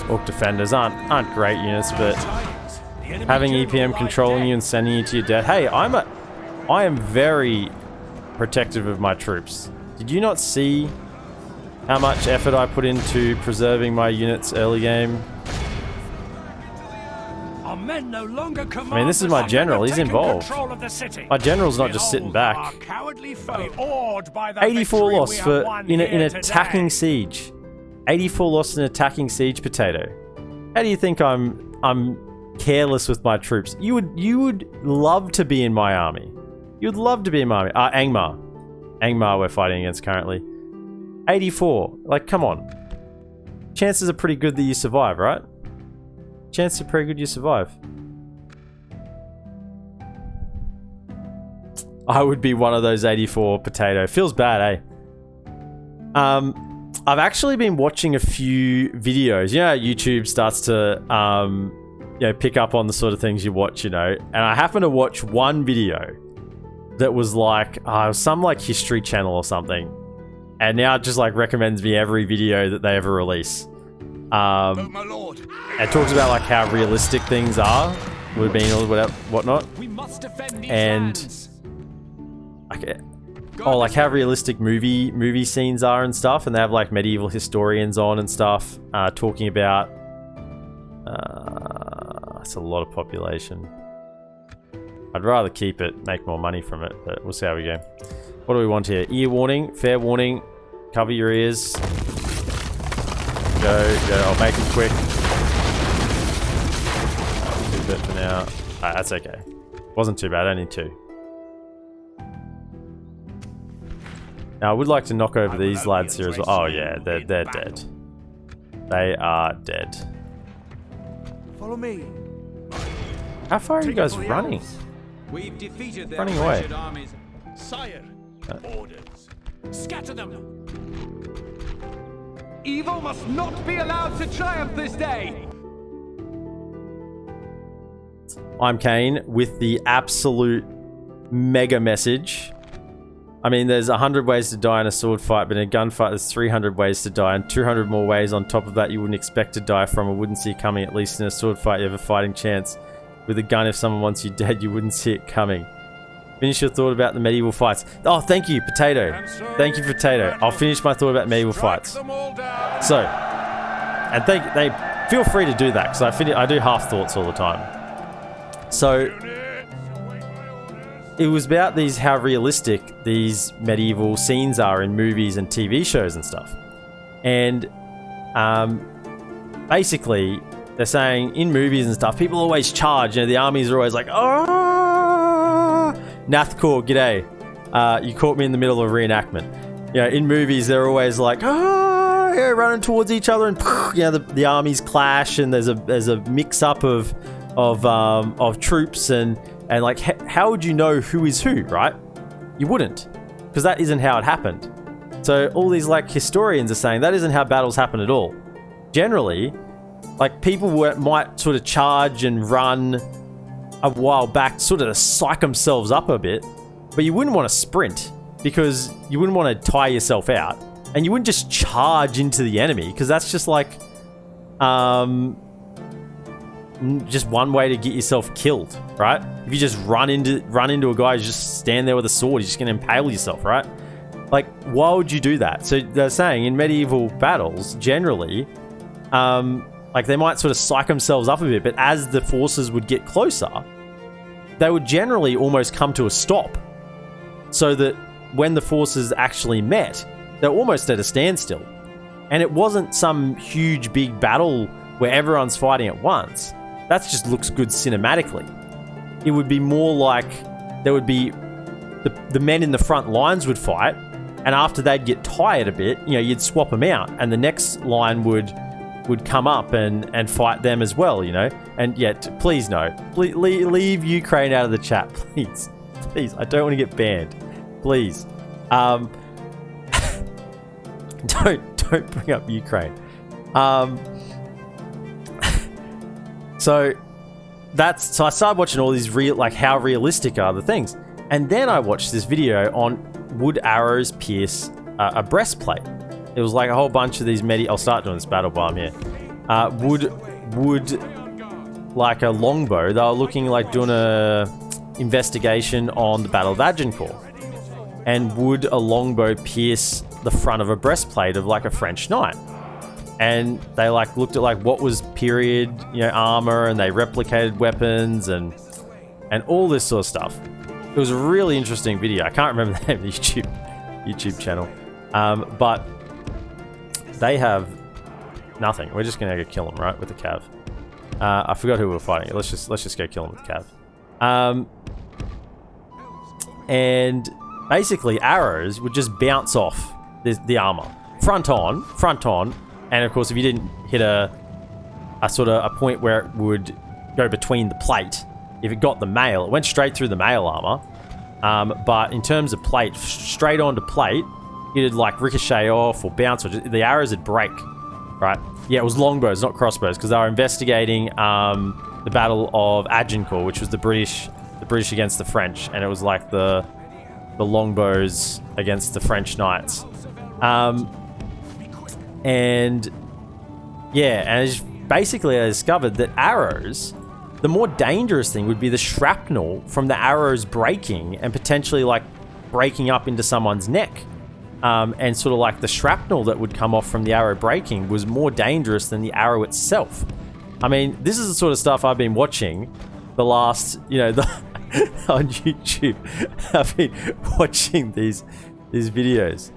Orc defenders aren't great units, but having EPM controlling you and sending you to your death. Hey, I am very protective of my troops. Did you not see how much effort I put into preserving my units early game? Our men no longer command. I mean, this is my general. He's involved. My general's not just sitting back. 84 loss for in an attacking siege. 84 loss in attacking siege potato. How do you think I'm careless with my troops? You would love to be in my army. You'd love to be in my army. Angmar. Angmar we're fighting against currently. 84. Like, come on. Chances are pretty good that you survive, right? Chances are pretty good you survive. I would be one of those 84 potato. Feels bad, eh? I've actually been watching a few videos. You know how YouTube starts to pick up on the sort of things you watch, and I happened to watch one video that was like some like history channel or something, and now it just like recommends me every video that they ever release. My lord. It talks about like how realistic things would have been or whatever, whatnot. We must defend these and lands. like how realistic movie scenes are and stuff, and they have like medieval historians on and stuff talking about it's a lot of population. I'd rather keep it, make more money from it, but we'll see how we go. What do we want here? Ear warning, fair warning, cover your ears. Go, I'll make it quick. 2 bit for now. That's okay. Wasn't too bad, only 2. Now I would like to knock over these lads here as well. Oh yeah, they're dead. They are dead. Follow me. How far are you guys running? We've defeated their Running away. wretched armies. Sire, orders. Scatter them! Evil must not be allowed to triumph this day! I'm Kane with the absolute mega message. I mean, there's 100 ways to die in a sword fight, but in a gunfight there's 300 ways to die, and 200 more ways on top of that you wouldn't expect to die from or wouldn't see coming. At least in a sword fight you have a fighting chance. With a gun, if someone wants you dead, you wouldn't see it coming. Finish your thought about the medieval fights. Oh, thank you, Potato. Thank you, Potato. I'll finish my thought about medieval fights. So, and they feel free to do that, because I do half thoughts all the time. So, it was about how realistic these medieval scenes are in movies and TV shows and stuff. And basically, they're saying in movies and stuff, people always charge. You know, the armies are always like, oh, Nathcor, g'day. You caught me in the middle of a reenactment. You know, in movies, they're always like, oh, yeah, running towards each other, and you know, the armies clash, and there's a mix-up of troops, and like, how would you know who is who, right? You wouldn't, because that isn't how it happened. So all these like historians are saying that isn't how battles happen at all. Generally, like, people might sort of charge and run a while back, sort of to psych themselves up a bit, but you wouldn't want to sprint, because you wouldn't want to tire yourself out, and you wouldn't just charge into the enemy, because that's just like just one way to get yourself killed, right? If you just run into a guy who's just stand there with a sword, you're just gonna impale yourself, right? Like, why would you do that? So they're saying in medieval battles, generally, like, they might sort of psych themselves up a bit, but as the forces would get closer, they would generally almost come to a stop, so that when the forces actually met, they're almost at a standstill. And it wasn't some huge big battle where everyone's fighting at once. That just looks good cinematically. It would be more like there would be the men in the front lines would fight, and after they'd get tired a bit, you know, you'd swap them out, and the next line would come up and fight them as well, you know. And yet, please no, leave Ukraine out of the chat, please. I don't want to get banned, please. Don't bring up Ukraine. So I started watching all these how realistic are the things, and then I watched this video on would arrows pierce a breastplate. It was like a whole bunch of these I'll start doing this battle while I'm here. Would like a longbow. They were looking like doing a investigation on the Battle of Agincourt, and would a longbow pierce the front of a breastplate of like a French knight? And they like looked at like what was period, you know, armor, and they replicated weapons and all this sort of stuff. It was a really interesting video. I can't remember the name of the YouTube channel, but they have nothing. We're just gonna go kill them, right, with the cav. I forgot who we were fighting. Let's just go kill them with the cav. And basically, arrows would just bounce off the armor, front on. And of course, if you didn't hit a sort of a point where it would go between the plate, if it got the mail, it went straight through the mail armor. But in terms of plate, straight onto plate, it'd like ricochet off or bounce, or the arrows would break, right? Yeah, it was longbows, not crossbows, because they were investigating the Battle of Agincourt, which was the British against the French, and it was like the longbows against the French knights. And yeah, and basically I discovered that arrows, the more dangerous thing would be the shrapnel from the arrows breaking and potentially like breaking up into someone's neck. And sort of like the shrapnel that would come off from the arrow breaking was more dangerous than the arrow itself. I mean, this is the sort of stuff I've been watching the last, you know, on YouTube. I've been watching these videos.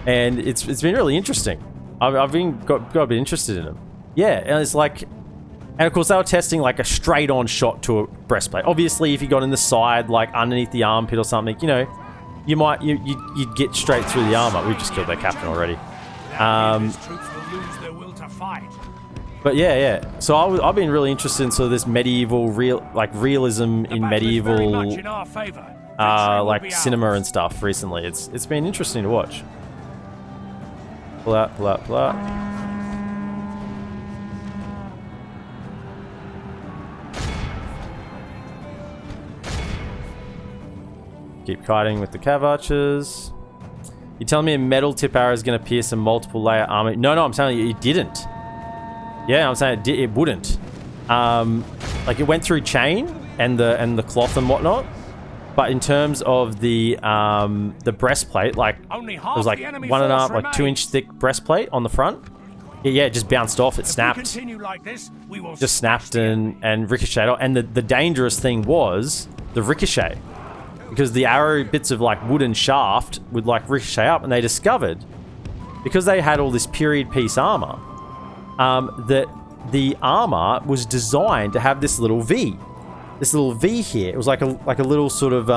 And it's been really interesting. I've got a bit interested in them. Yeah, and it's like, and of course they were testing like a straight on shot to a breastplate. Obviously, if you got in the side, like underneath the armpit or something, you know, you'd get straight through the armor. We've just killed their captain already. His troops will lose their will to fight. But yeah. So I've been really interested in sort of this medieval realism in medieval like cinema and stuff recently. It's been interesting to watch. Pull out. Keep kiting with the cav archers. You telling me a metal tip arrow is going to pierce a multiple layer armor? No, I'm telling you, it didn't. Yeah, I'm saying it wouldn't. Like it went through chain and the cloth and whatnot, but in terms of the breastplate, like it was like 1.5, like 2-inch thick breastplate on the front. Yeah, it just bounced off. It snapped. Just snapped and ricocheted off. And the dangerous thing was the ricochet, because the arrow bits of like wooden shaft would like ricochet up, and they discovered, because they had all this period piece armor, that the armor was designed to have this little V here. It was like a little sort of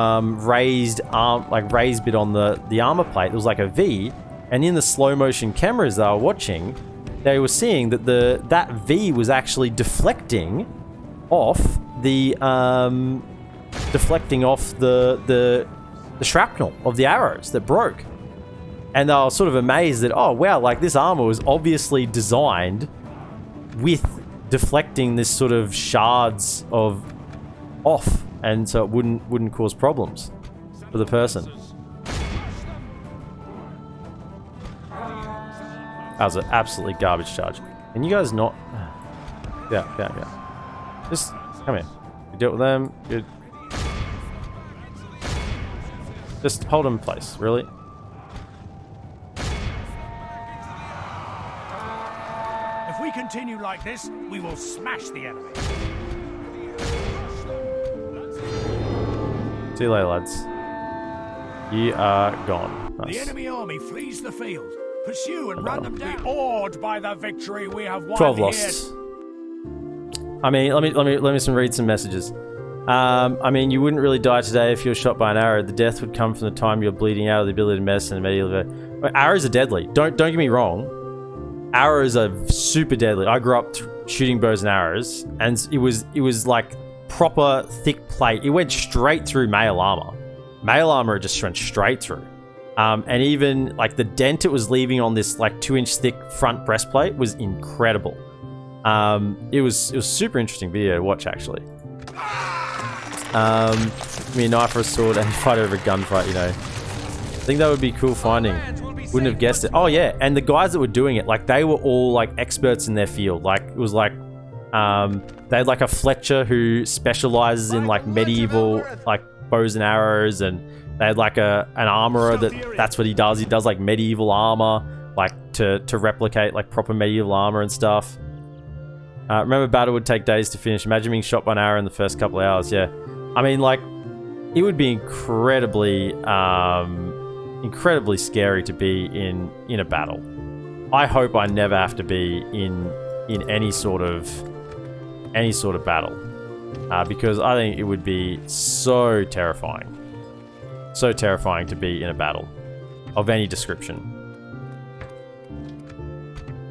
raised bit on the armor plate. It was like a V, and in the slow motion cameras they were watching, they were seeing that that V was actually deflecting off the shrapnel of the arrows that broke. And they were sort of amazed that, oh wow, like this armor was obviously designed with deflecting this sort of shards of off, and so it wouldn't cause problems for the person. That was an absolutely garbage charge. And you guys not... Yeah. Just come here. You dealt with them. Good. Just hold them in place, really. If we continue like this, we will smash the enemy. See you later, lads. You are gone. Nice. The enemy army flees the field. Pursue and run them down. Be awed by the victory we have won. 12 lost. I mean, let me read some messages. I mean, you wouldn't really die today if you were shot by an arrow. The death would come from the time you're bleeding out of the ability to medicine and medieval. Arrows are deadly. Don't get me wrong. Arrows are super deadly. I grew up shooting bows and arrows, and it was like proper thick plate. It went straight through mail armor. Mail armor just went straight through. And even like the dent it was leaving on this like 2-inch thick front breastplate was incredible. It was super interesting video to watch, actually. Give me a knife or a sword and fight over a gunfight, you know. I think that would be cool finding. Wouldn't have guessed it. Oh yeah, and the guys that were doing it, like they were all like experts in their field. Like it was like they had like a Fletcher who specializes in like medieval like bows and arrows, and they had like an armorer that's what he does. He does like medieval armor, like to replicate like proper medieval armor and stuff. Remember, battle would take days to finish. Imagine being shot by an arrow in the first couple of hours. Yeah, I mean, like it would be incredibly scary to be in a battle. I hope I never have to be in any sort of battle, because I think it would be so terrifying to be in a battle of any description.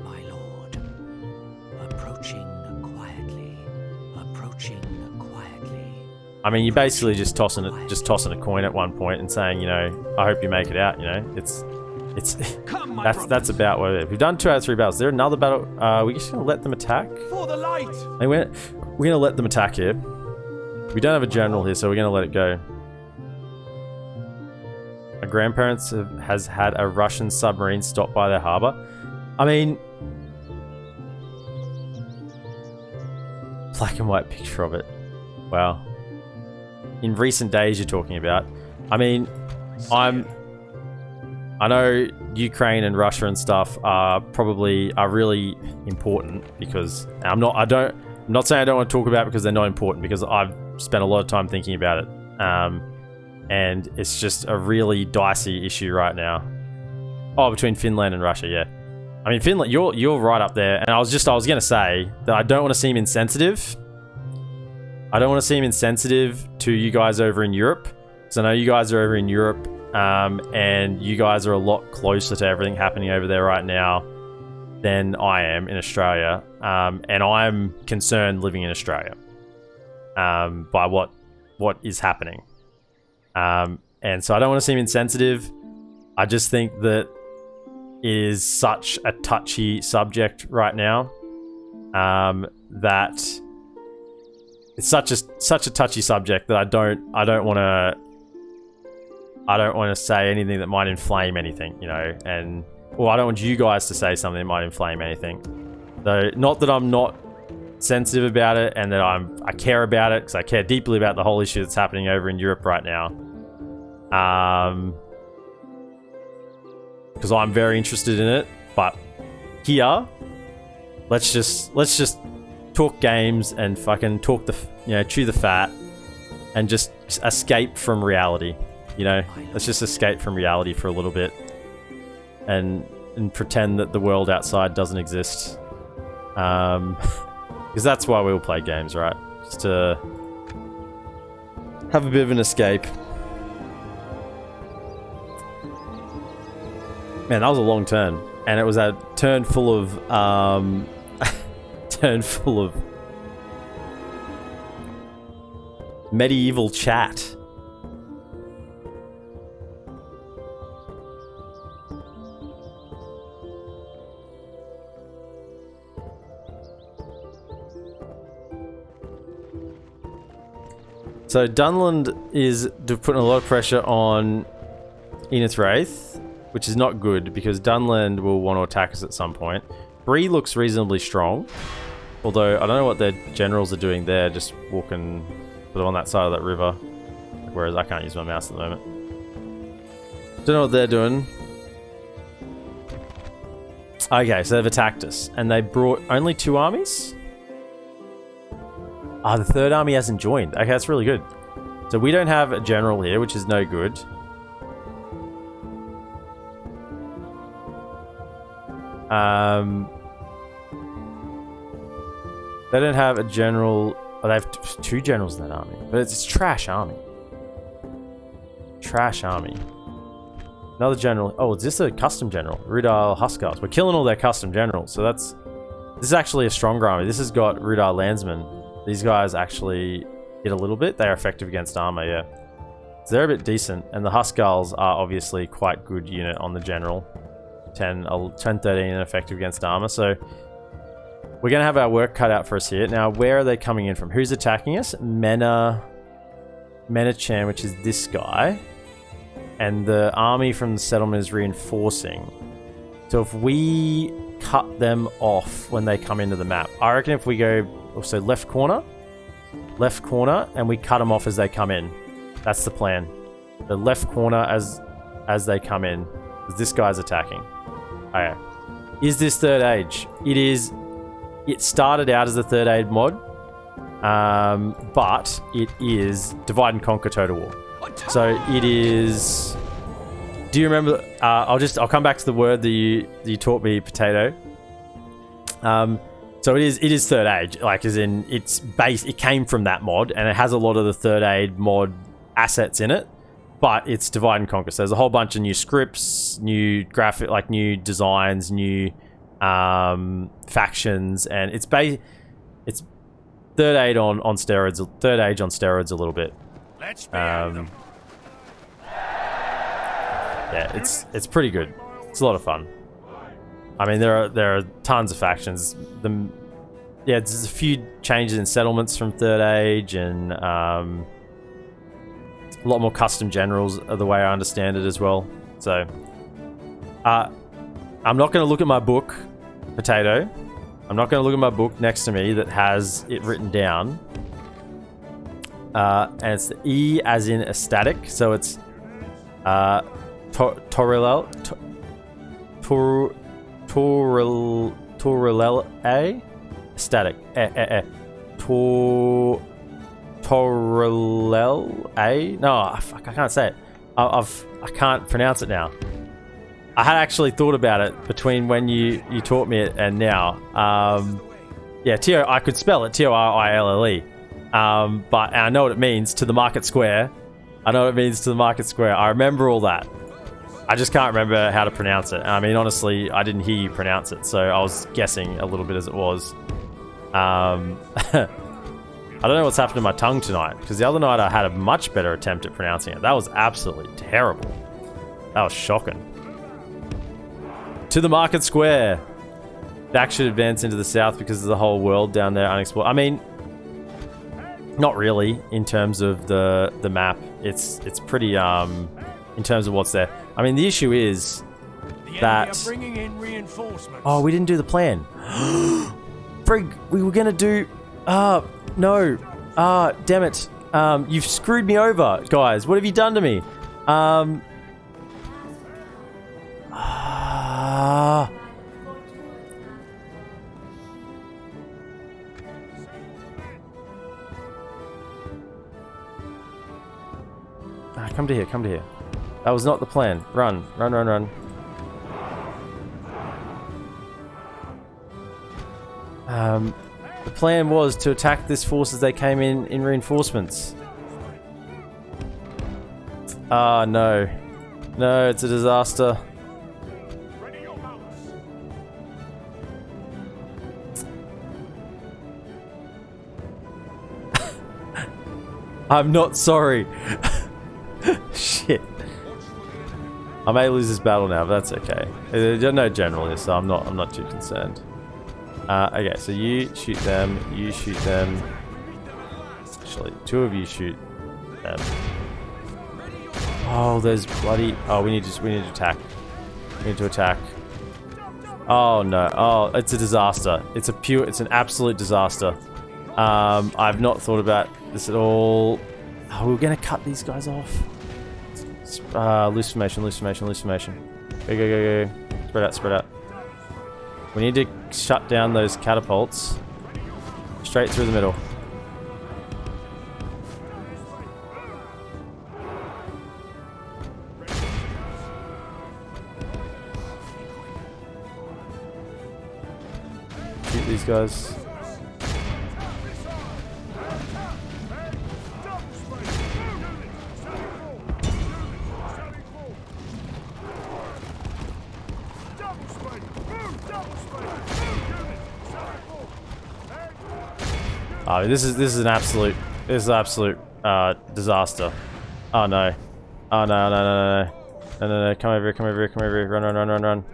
My lord, approaching quietly. I mean, you're basically just tossing a coin at one point and saying, you know, I hope you make it out. You know, that's about what it is. We've done 2 out of 3 battles. Is there another battle? We're just gonna let them attack. For the light. We're gonna let them attack here. We don't have a general here, so we're gonna let it go. My grandparents has had a Russian submarine stopped by their harbor. I mean, black and white picture of it. Wow. In recent days, you're talking about. I mean, I know Ukraine and Russia and stuff are really important, because I'm not saying I don't want to talk about it because they're not important, because I've spent a lot of time thinking about it. And it's just a really dicey issue right now. Oh, between Finland and Russia, yeah. I mean, Finland, you're right up there. And I was gonna say that I don't want to seem insensitive. I don't want to seem insensitive to you guys over in Europe, because I know you guys are over in Europe, and you guys are a lot closer to everything happening over there right now. than I am in Australia, and I'm concerned living in Australia by what is happening. And so I don't want to seem insensitive. I just think that it is such a touchy subject right now, that it's such a touchy subject that I don't want to say anything that might inflame anything, you know, and or I don't want you guys to say something that might inflame anything. Though, not that I'm not sensitive about it and that I care about it, because I care deeply about the whole issue that's happening over in Europe right now. Because I'm very interested in it, but here, let's just talk games and fucking talk chew the fat, and just escape from reality. You know, let's just escape from reality for a little bit, and pretend that the world outside doesn't exist. Because that's why we all play games, right? Just to have a bit of an escape. Man, that was a long turn, and it was a turn full of medieval chat. So Dunland is putting a lot of pressure on Enith Wraith, which is not good because Dunland will want to attack us at some point. Bree looks reasonably strong, although I don't know what their generals are doing there, just walking sort of on that side of that river, whereas I can't use my mouse at the moment. Don't know what they're doing. Okay, so they've attacked us, and they brought only 2 armies? Ah, the 3rd army hasn't joined. Okay, that's really good. So we don't have a general here, which is no good. They don't have a general. Oh, they have 2 generals in that army, but it's a trash army. Trash army. Another general. Oh, is this a custom general? Rudal Huskarls. We're killing all their custom generals, so this is actually a stronger army. This has got Rudal Landsmen. These guys actually hit a little bit. They are effective against armor, yeah. So they're a bit decent, and the Huskarls are obviously quite good unit on the general. 10, 13 and effective against armor, so we're going to have our work cut out for us here. Now, where are they coming in from? Who's attacking us? Menachan, which is this guy. And the army from the settlement is reinforcing. So if we cut them off when they come into the map, I reckon if we go also left corner, and we cut them off as they come in. That's the plan. The left corner as they come in, because this guy's attacking. Okay. Is this 3rd age? It is. It started out as a 3rd age mod, but it is Divide and Conquer Total War. So it is. Do you remember? I'll come back to the word that you taught me, potato. So it is 3rd age, like as in it's based. It came from that mod, and it has a lot of the 3rd age mod assets in it. But it's Divide and Conquer. So there's a whole bunch of new scripts, new graphic, like new designs, new factions, and it's 3rd age on steroids. 3rd age on steroids a little bit. Let's be yeah, it's pretty good. It's a lot of fun. I mean, there are tons of factions. There's a few changes in settlements from 3rd age, and a lot more custom generals are the way I understand it as well. So, I'm not going to look at my book, Potato. I'm not going to look at my book next to me that has it written down. And it's the E as in ecstatic. So it's Torrelel A static. Torrelel A. No, fuck, I can't say it. I can't pronounce it now. I had actually thought about it between when you taught me it and now. Yeah, I could spell it Torille. But I know what it means to the market square. I know what it means to the market square. I remember all that. I just can't remember how to pronounce it. I mean, honestly, I didn't hear you pronounce it, so I was guessing a little bit as it was. I don't know what's happened to my tongue tonight, because the other night I had a much better attempt at pronouncing it. That was absolutely terrible. That was shocking. To the market square. DaC should advance into the south because of the whole world down there unexplored. I mean, not really in terms of the map. It's pretty in terms of what's there. I mean, the issue is that bringing in reinforcements. oh, we didn't do the plan. Frig, we were gonna do. No. Damn it. You've screwed me over, guys. What have you done to me? Come to here, come to here. That was not the plan. Run, run, run, run. The plan was to attack this force as they came in reinforcements. Ah, no. No, it's a disaster. I'm not sorry. Shit. I may lose this battle now, but that's okay. There's no general here, so I'm not too concerned. Okay, so you shoot them, you shoot them. Actually, two of you shoot them. Oh, there's bloody. Oh, we need to attack. We need to attack. Oh no! Oh, it's a disaster. It's an absolute disaster. I've not thought about this at all. Oh, we're gonna cut these guys off. Loose formation, loose formation, loose formation. Go, go, go, go. Spread out, spread out. We need to shut down those catapults. Straight through the middle. Shoot these guys. Oh, this is an absolute disaster. Oh no. Oh no, no, no, no, no. No, no, no, come over here, come over here, come over here. Run, run, run, run, run.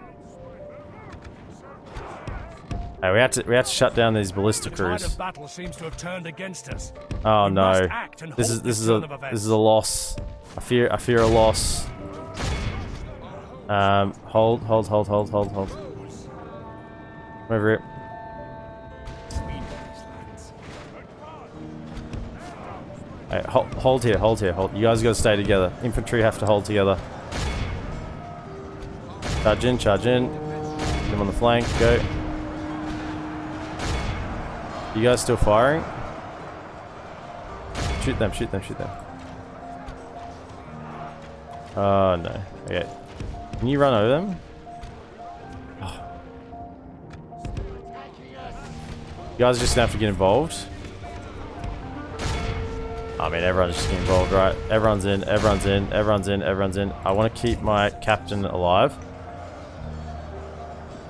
Hey, we had to shut down these ballista crews. The tide of battle seems to have turned against us. Oh We no. must act and This halt is turn of events. a loss. I fear a loss. Hold. Come over here. Hey, hold here. You guys gotta stay together. Infantry have to hold together. Charge in. Them on the flank, go. You guys still firing? Shoot them. Oh no. Okay. Can you run over them? Oh. You guys are just gonna have to get involved. I mean, everyone's just getting involved, right? Everyone's in. I want to keep my captain alive.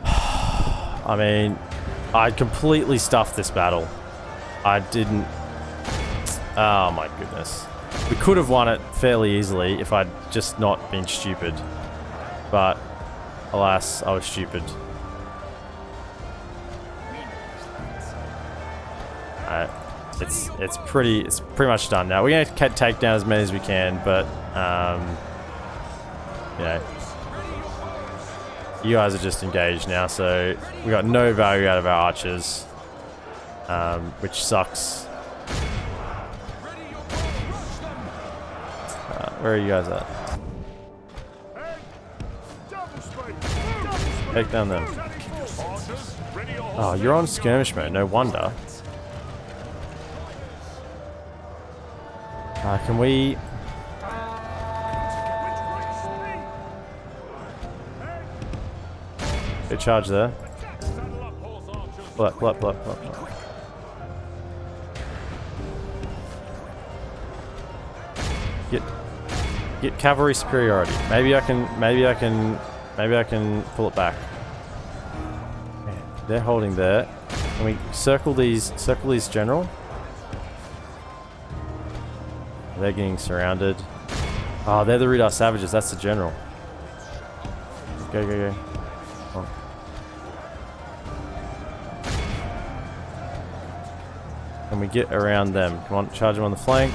I mean, I completely stuffed this battle. I didn't... Oh my goodness. We could have won it fairly easily if I'd just not been stupid. But, alas, I was stupid. Alright. It's pretty much done now. We're gonna take down as many as we can, but you know, you guys are just engaged now, so we got no value out of our archers, which sucks. Where are you guys at? Take down them. Oh, you're on skirmish mode. No wonder. Can we... Good charge there. Pull up. Get. Get cavalry superiority. Maybe I can pull it back. Okay, they're holding there. Can we circle these general? They're getting surrounded. Oh, they're the Rudar Savages. That's the general. Go, go, go. Come on. Can we get around them? Come on, charge them on the flank.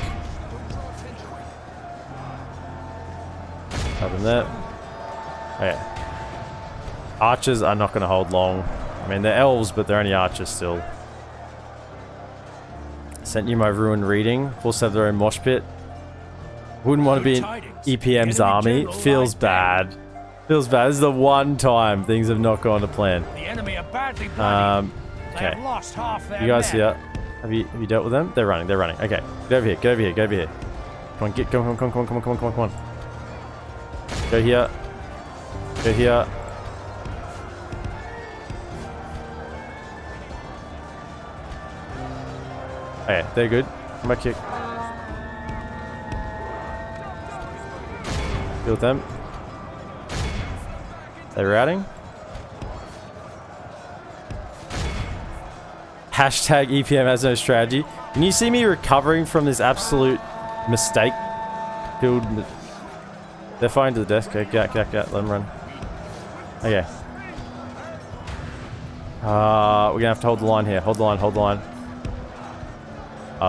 Have them there. Okay. Archers are not going to hold long. I mean, they're elves, but they're only archers still. Sent you my ruined reading. Also have their own mosh pit. Wouldn't want to be in EPM's army. Feels bad. Feels bad. This is the one time things have not gone to plan. The enemy are badly bloodied. They Okay. have lost half their You guys men. here? Have you dealt with them? They're running. They're running. Okay. Get over here. Get over here. Get over here. Come on. Come on. Come on. Come on. Come on. Come on. Come on. Come on. Go here. Go here. Okay. They're good. Come back here. Deal with them. They're routing. Hashtag EPM has no strategy. Can you see me recovering from this absolute mistake? They're fine to the desk. Okay, get. Let them run. Okay. We're gonna have to hold the line here. Hold the line. Hold the line.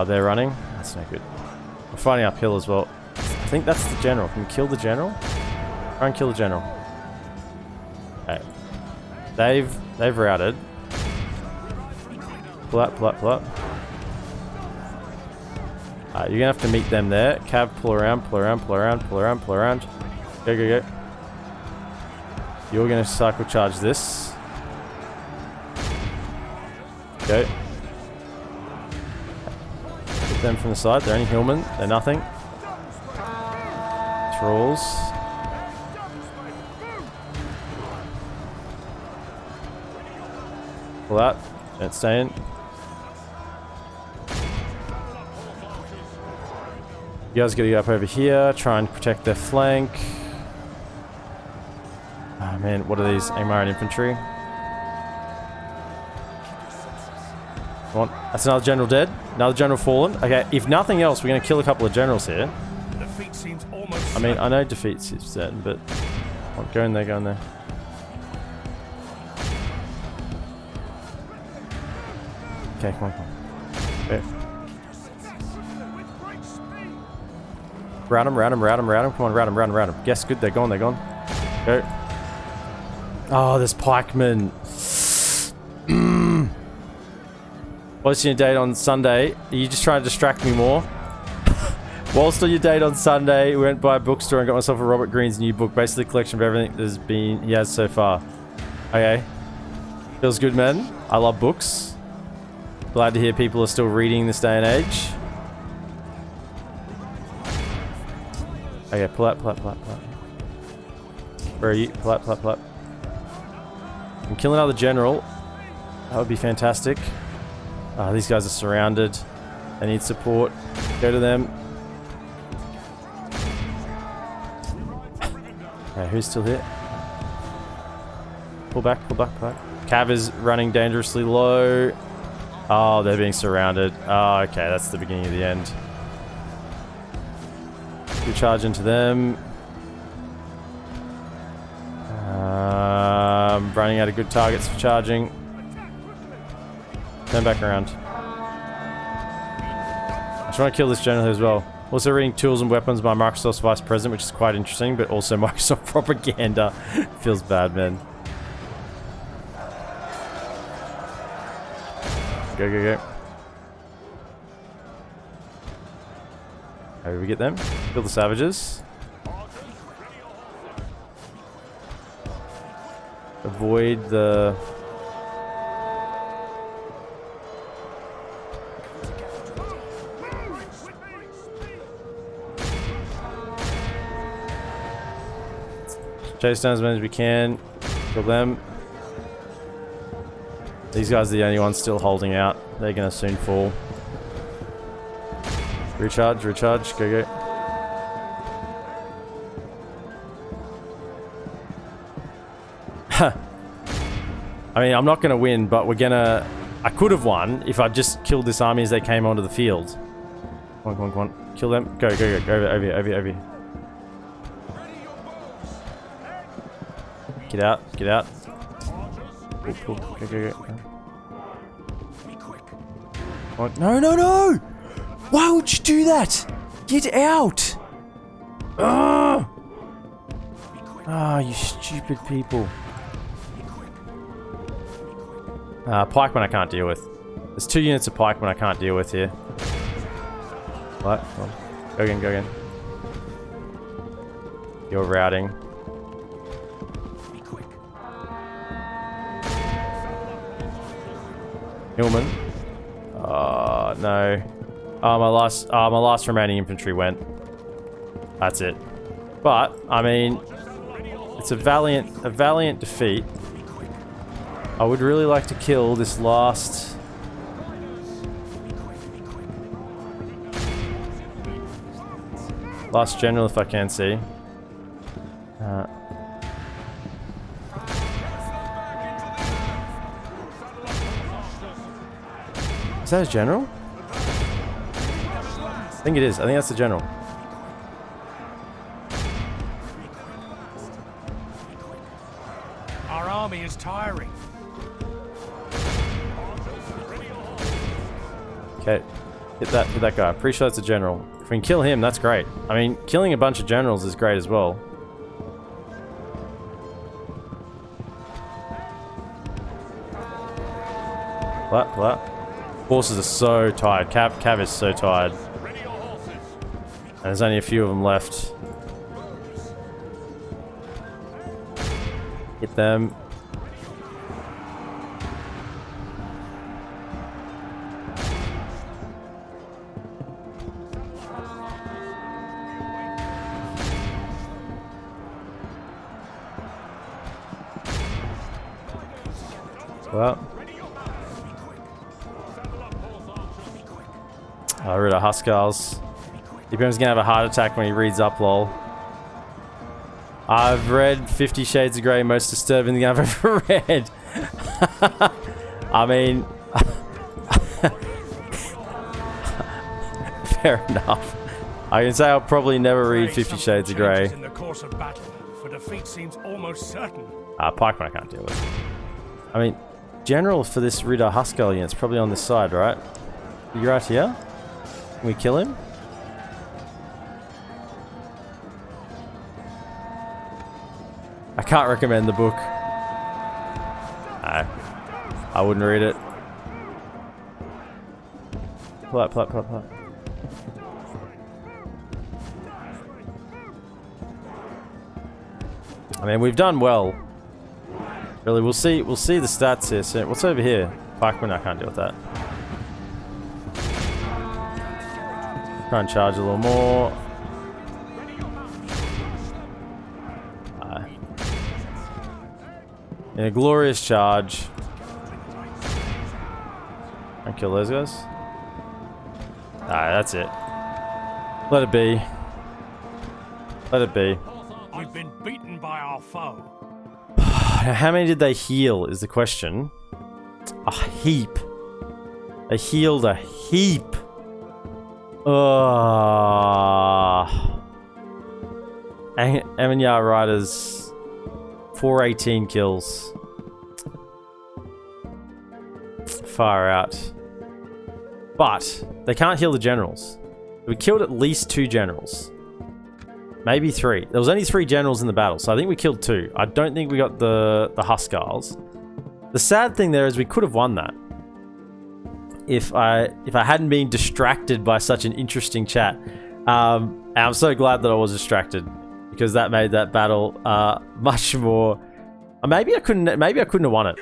They're running. That's no good. We're fighting uphill as well. I think that's the general. Can you kill the general? Try and kill the general. Okay. They've routed. Pull up, pull up, pull up. You're gonna have to meet them there. Cav, pull around, pull around, pull around, pull around, pull around. Go, go, go. You're gonna cycle charge this. Go. Get them from the side. They're only hillmen. They're nothing. Trolls. Pull out. Don't stay in. You guys gotta get up over here. Try and protect their flank. Oh man, what are these? Angmar and infantry. Come on. That's another general dead. Another general fallen. Okay, if nothing else, we're gonna kill a couple of generals here. Defeat seems almost I mean, I know defeat is certain, but come on, go in there, go in there. Okay, come on, come on. Okay. Round them, round them, round them, round them. Come on, round them, round them, round them. Yes, good, they're gone, they're gone. Go. Oh, there's pikemen. What's your date on Sunday? Are you just trying to distract me more? Whilst on your date on Sunday, we went by a bookstore and got myself a Robert Greene's new book. Basically a collection of everything he has so far. Okay. Feels good, man. I love books. Glad to hear people are still reading this day and age. Okay, pull out, pull out, pull out, pull out. Where are you? Pull out, pull out, pull out. And kill another general. That would be fantastic. These guys are surrounded. They need support. Go to them. Okay, who's still here? Pull back, pull back, pull back. Cav is running dangerously low. Oh, they're being surrounded. Oh, okay, that's the beginning of the end. You charge into them. Running out of good targets for charging. Turn back around. I just want to kill this general as well. Also reading Tools and Weapons by Microsoft's Vice President, which is quite interesting, but also Microsoft propaganda. Feels bad, man. Go, go, go. How do we get them? Kill the savages. Avoid the... Chase down as many as we can. Kill them. These guys are the only ones still holding out. They're gonna soon fall. Recharge, recharge, go, go. I mean, I'm not going to win, but we're going to... I could have won if I just killed this army as they came onto the field. Come on, come on, come on. Kill them. Go, go, go. Go over here, over here, over here. Get out, get out. Cool, cool. Go, go, go. Oh, no, no, no! Why would you do that? Get out! Ah, you stupid people. Pikemen I can't deal with. There's 2 units of pikemen I can't deal with here. What? Come on. Go again, go again. You're routing. Hillman. No. Oh, my last remaining infantry went. That's it. But, I mean, it's a valiant defeat. I would really like to kill this last... last general if I can see. Is that a general? I think it is. I think that's the general. Our army is tiring. Okay, hit that guy. Pretty sure that's a general. If we can kill him, that's great. I mean, killing a bunch of generals is great as well. What? Horses are so tired. Cav is so tired. And there's only a few of them left. Hit them. Well. I read a Huskars. Ibrahim's gonna have a heart attack when he reads up, lol. I've read 50 Shades of Grey, most disturbing thing I've ever read. I mean... fair enough. I can say I'll probably never read 50 Shades of Grey. In the course of battle, for defeat seems almost certain. Pikeman I can't deal with. I mean, general for this Ridder Huskar unit's probably on this side, right? You're right here? Can we kill him? I can't recommend the book. No. I wouldn't read it. Pull up. I mean, we've done well. Really, we'll see the stats here soon. What's over here? Pikeman, I can't deal with that. Try and charge a little more. In a glorious charge. And kill those guys. That's it. Let it be. Let it be. We've been beaten by our foe. How many did they heal is the question. A heap. They healed a heap. Angmar Riders 418 kills. Far out. But they can't heal the generals. We killed at least 2 generals. Maybe 3. There was only 3 generals in the battle, so I think we killed 2. I don't think we got the Huskars. The sad thing there is we could have won that. If I hadn't been distracted by such an interesting chat. And I'm so glad that I was distracted, because that made that battle much more. Maybe I couldn't have won it.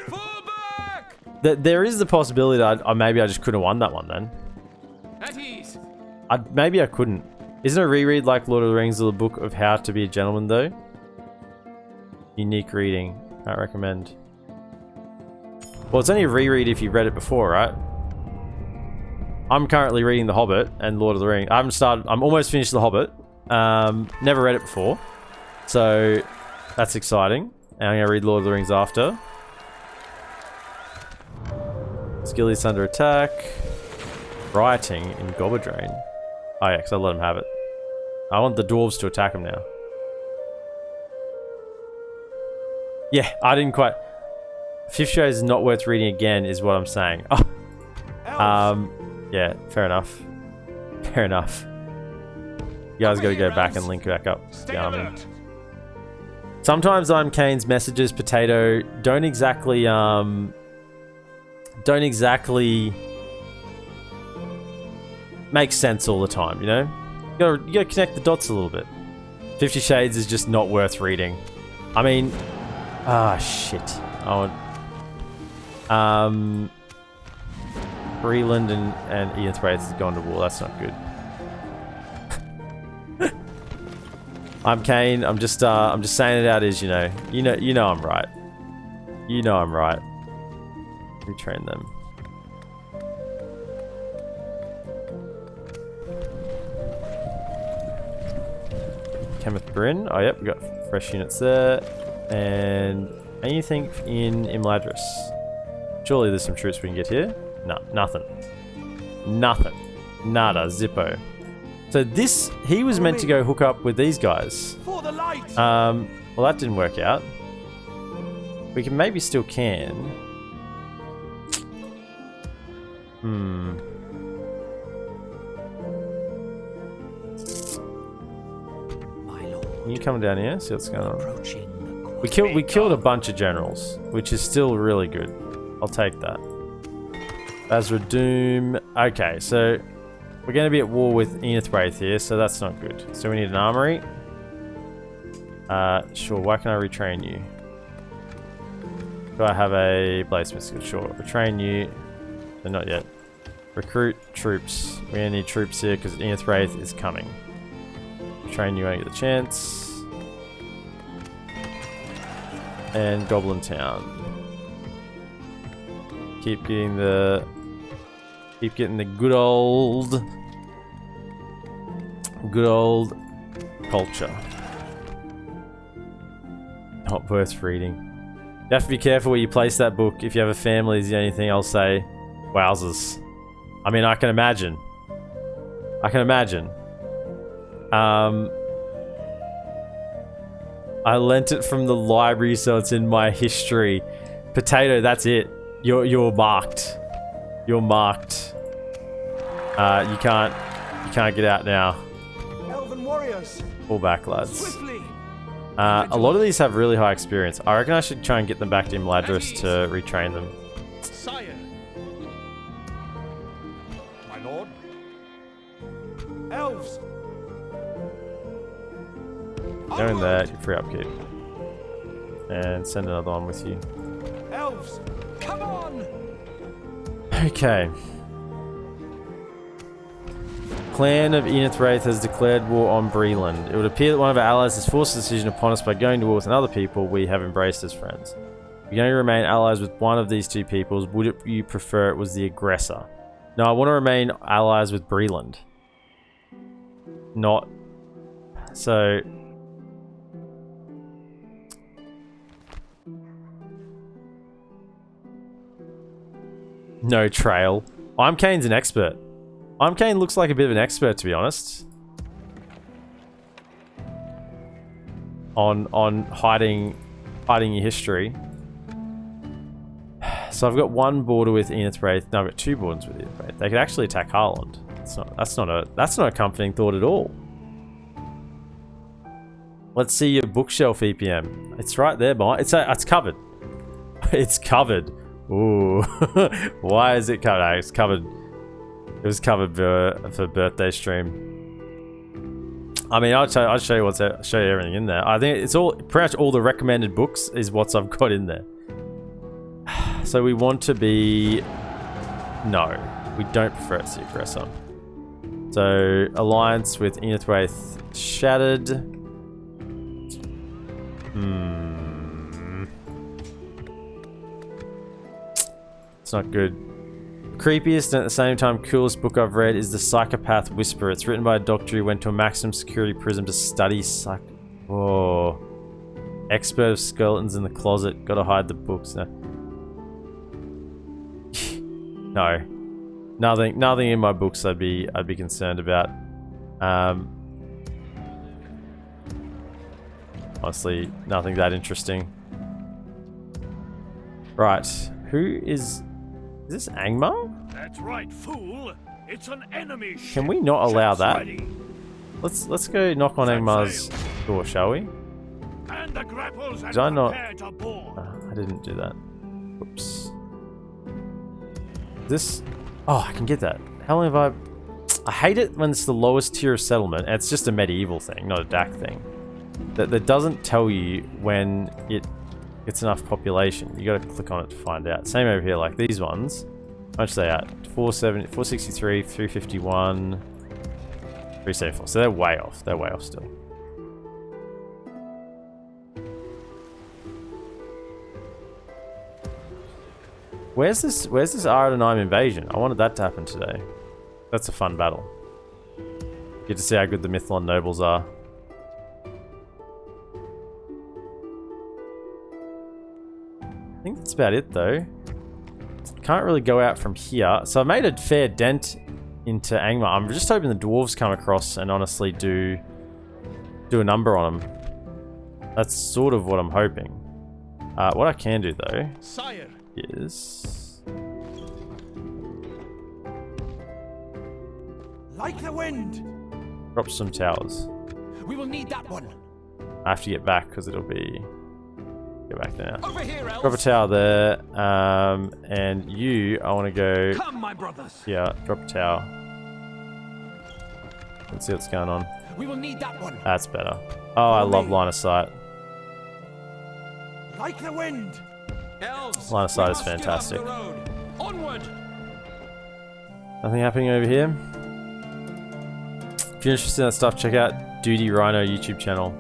There is the possibility that maybe I just couldn't have won that one then. At ease. Maybe I couldn't. Isn't a reread like Lord of the Rings or the Book of How to Be a Gentleman though? Unique reading. I recommend. Well, it's only a reread if you've read it before, right? I'm currently reading The Hobbit and Lord of the Rings. I'm almost finished The Hobbit. Never read it before. So that's exciting. And I'm going to read Lord of the Rings after. Skilly's under attack. Rioting in Goberdrain. Oh yeah, because I let him have it. I want the dwarves to attack him now. Yeah, I didn't quite... Fifth Shades is not worth reading again, is what I'm saying. Oh. Yeah, fair enough. Fair enough. You guys got to go back and link back up the army. Sometimes I'm Kane's messages, Potato, don't exactly make sense all the time, you know? You gotta connect the dots a little bit. 50 Shades is just not worth reading. I mean, shit. I want, Breland and Ian Thraith has gone to war. That's not good. I'm Kane. I'm just saying it out as you know I'm right. You know I'm right. Retrain them. Kenneth Bryn. Oh yep, we got fresh units there. And anything in Imladris? Surely there's some troops we can get here. No, nothing. Nothing. Nada. Zippo. So this, he was meant to go hook up with these guys. For the light. Well, that didn't work out. We can maybe still can. You come down here, see what's going on. We killed a bunch of generals, which is still really good. I'll take that. Basra Doom. Okay, so we're going to be at war with Enith Wraith here, so that's not good. So we need an armory. Sure, why can I retrain you? Do I have a bladesmith skill? Sure, retrain you. No, not yet. Recruit troops. We're going to need troops here because Enith Wraith is coming. Retrain you, won't get the chance. And Goblin Town. Keep getting the good old culture. Not worth reading. You have to be careful where you place that book. If you have a family, is the only thing I'll say. Wowzers. I mean, I can imagine. I lent it from the library, so it's in my history. Potato, that's it. You're marked. You're marked. You can't get out now. Elven warriors. Pull back, lads. Swiftly. A lot of these have really high experience. I reckon I should try and get them back to Imladris to retrain them. Sire. My lord. Elves. Go in there, get free upkeep. And send another one with you. Elves. Come on. Okay. Clan of Enith Wraith has declared war on Breland. It would appear that one of our allies has forced a decision upon us by going to war with another people we have embraced as friends. If you only remain allies with one of these two peoples, would you prefer it was the aggressor? No, I want to remain allies with Breland. Not... So... No trail. I'm Kane's an expert. I'm Kane looks like a bit of an expert, to be honest. On hiding your history. So I've got one border with Enith Wraith. No, I've got two borders with Enith Wraith. They could actually attack Harland. That's not a comforting thought at all. Let's see your bookshelf EPM. It's right there, boy. It's covered. It's covered. Ooh. Why is it covered? It's covered. It was covered for birthday stream. I mean, I'll show you show you everything in there. I think it's all pretty much all the recommended books is what I've got in there. So we want to be... No, we don't prefer it to the aggressor. So alliance with Enith Wraith shattered. It's not good. Creepiest and at the same time coolest book I've read is The Psychopath Whisperer. It's written by a doctor who went to a maximum security prison to study Whoa. Expert of skeletons in the closet. Gotta hide the books. No. No. Nothing in my books I'd be concerned about. Honestly, nothing that interesting. Right. Who is this Angmar? That's right, fool. It's an enemy ship. Can we not allow Ships that? ready. Let's go knock on Angmar's door, shall we? And the grapples and Did I not? prepare to board. I didn't do that. Whoops. This... Oh, I can get that. How long have I hate it when it's the lowest tier of settlement. And it's just a medieval thing, not a DaC thing. That doesn't tell you when it gets enough population. You gotta click on it to find out. Same over here, like these ones. How much are they at? 463, 351, 374. So they're way off. They're way off still. Where's this Aradanheim invasion? I wanted that to happen today. That's a fun battle. Get to see how good the Mythlon nobles are. I think that's about it though. Can't really go out from here. So I made a fair dent into Angmar. I'm just hoping the dwarves come across and honestly do a number on them. That's sort of what I'm hoping. What I can do though, Sire, is like the wind. drop some towers. We will need that one. I have to get back because it'll be... Go back there. Over here, Elves. Drop a tower there. And you, I want to go... Come, my brothers. Yeah, drop a tower. Let's see what's going on. We will need that one. That's better. Oh, I love line of sight. Like the wind. Elves, Line of sight we is must get fantastic. off the road. Onward. Nothing happening over here. If you're interested in that stuff, check out Duty Rhino YouTube channel.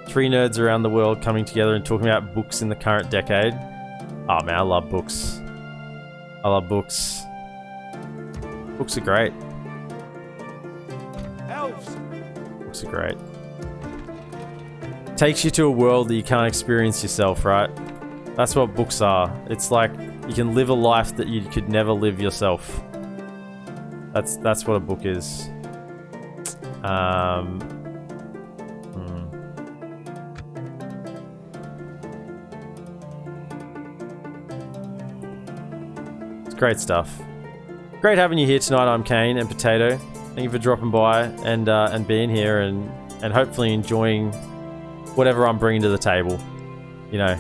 3 nerds around the world coming together and talking about books in the current decade. Oh man, I love books. I love books. Books are great. Elves. Books are great. Takes you to a world that you can't experience yourself, right? That's what books are. It's like you can live a life that you could never live yourself. That's what a book is. It's great stuff. Great having you here tonight. I'm Kane and Potato. Thank you for dropping by and being here and hopefully enjoying whatever I'm bringing to the table. You know.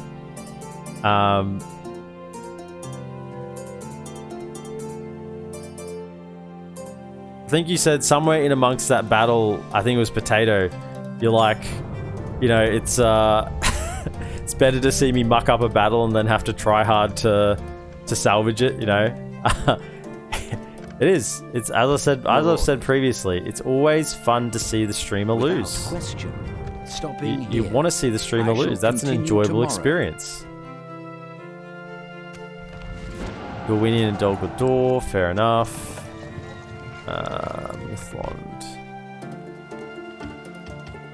I think you said somewhere in amongst that battle, I think it was Potato, you're like, you know, it's it's better to see me muck up a battle and then have to try hard to salvage it, you know. It is. It's as I've said previously, it's always fun to see the streamer lose. Question. Stopping You here. want to see the streamer I shall lose. That's an continue enjoyable tomorrow. experience. Galwinian and Dol Guldur, fair enough. Mythlond.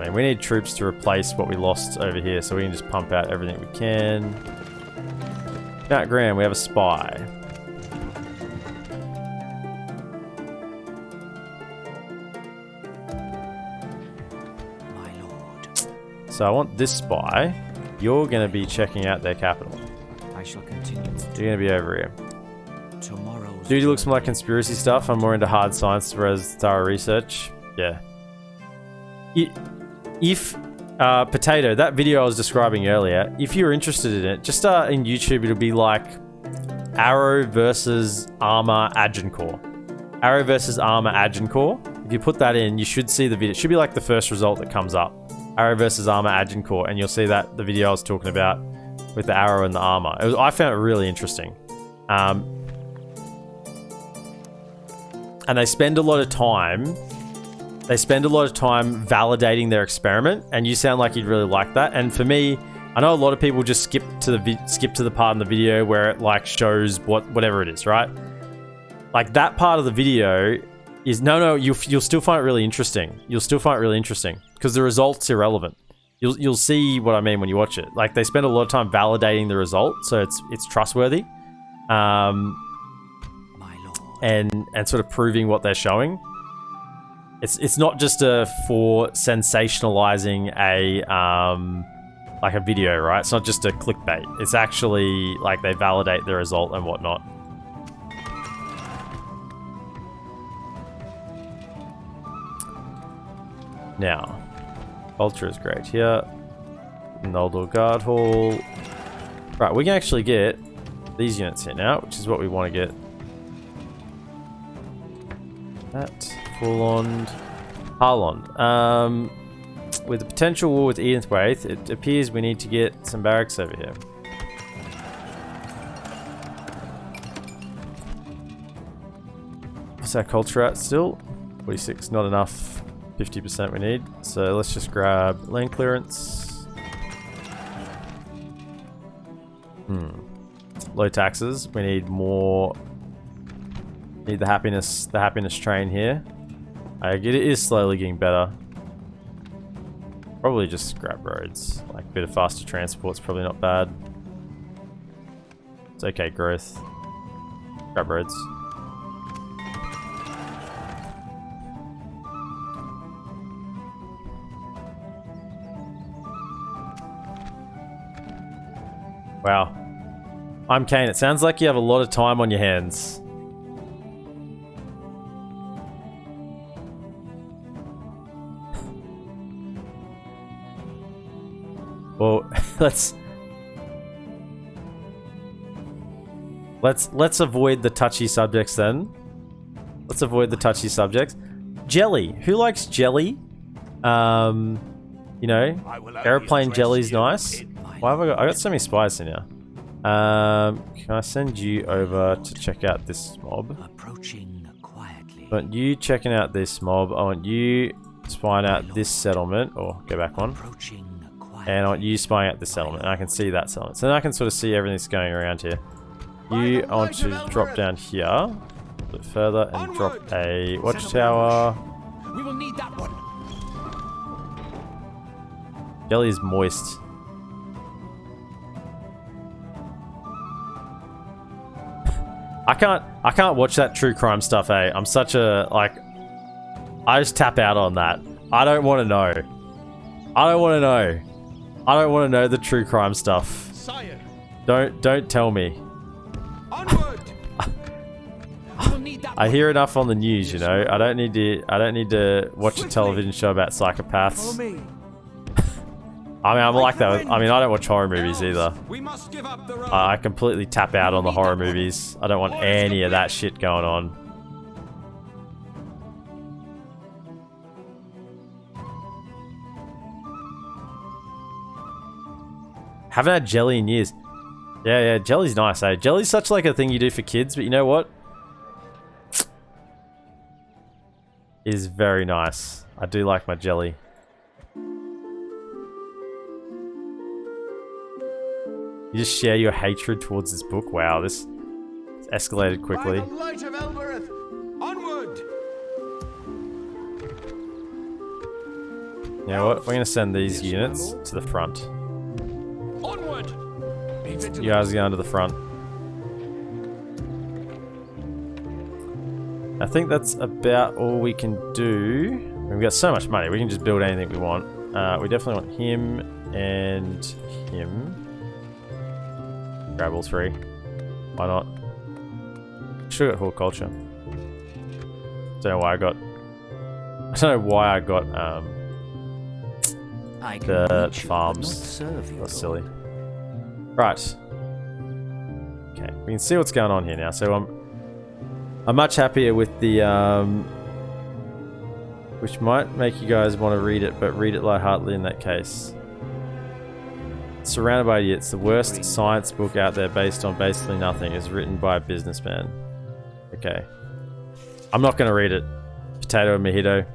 I mean, we need troops to replace what we lost over here, so we can just pump out everything we can. Mount Graham, we have a spy. My lord. So I want this spy. You're going to be checking out their capital. I shall continue. You're going to be over here. Tomorrow's Duty looks more like conspiracy stuff. I'm more into hard science, whereas thorough research. Yeah. If Potato, that video I was describing earlier, if you're interested in it, just in YouTube, it'll be like Arrow versus Armor Agincourt. Arrow versus Armor Agincourt. If you put that in, you should see the video. It should be like the first result that comes up. Arrow versus Armor Agincourt, and you'll see that the video I was talking about with the arrow and the armor. I found it really interesting. And they spend a lot of time validating their experiment, and you sound like you'd really like that. And for me, I know a lot of people just skip to the part in the video where it like shows whatever it is, right? Like that part of the video is no, you'll still find it really interesting. You'll still find it really interesting because the result's irrelevant. You'll see what I mean when you watch it. Like, they spend a lot of time validating the result, so it's trustworthy, My lord. and sort of proving what they're showing. It's not just for sensationalizing a like a video, right? It's not just a clickbait. It's actually like they validate the result and whatnot. Now, culture is great here. Noldor Guard Hall. Right, we can actually get these units here now, which is what we want to get. That full-on Harlond. With the potential war with Eanswaith, it appears we need to get some barracks over here. What's our culture at still? 46, not enough. 50% we need. So let's just grab land clearance. Low taxes. We need more. Need the happiness train here. It is slowly getting better. Probably just grab roads. Like, a bit of faster transport's probably not bad. It's okay growth. Grab roads. Wow. I'm Kane. It sounds like you have a lot of time on your hands. Well, let's avoid the touchy subjects then. Let's avoid the touchy subjects. Jelly. Who likes jelly? You know, airplane jelly's nice. Why have I got so many spies in here? Can I send you over to check out this mob? Approaching quietly. I want you checking out this mob. I want you spying out this settlement. Or go back one. Approaching quietly. And I want you spying out this settlement. And I can see that settlement. So then I can sort of see everything that's going around here. You, I want to drop down here a bit further and drop a watchtower. We will need that one. Jelly is moist. I can't watch that true crime stuff, eh? I'm such a, like, I just tap out on that. I don't want to know. I don't want to know. I don't want to know the true crime stuff. Sire. Don't tell me. Onward. We will need that I one. hear enough on the news, you know. I don't need to watch a television show about psychopaths. Follow me. I mean, I'm like that. I mean, I don't watch horror movies either. We must give up the road. I completely tap out on the horror movies. I don't want any of that shit going on. Haven't had jelly in years. Yeah, jelly's nice, eh? Jelly's such like a thing you do for kids, but you know what? It is very nice. I do like my jelly. You just share your hatred towards this book. Wow, this escalated quickly. By the light of Elbereth. Onward. You know what? We're going to send these units to the front. Onward. You guys are going to the front. I think that's about all we can do. We've got so much money. We can just build anything we want. We definitely want him and him. Grab all three. Why not? Should have got horticulture. Don't know why I got I can the reach you, but farms. not serve you, That's Lord. silly. Right. Okay, we can see what's going on here now. So I'm much happier with the which might make you guys want to read it, but read it lightheartedly in that case. Surrounded by Idiots, the worst science book out there based on basically nothing, is written by a businessman. Okay. I'm not going to read it. Potato and mojito.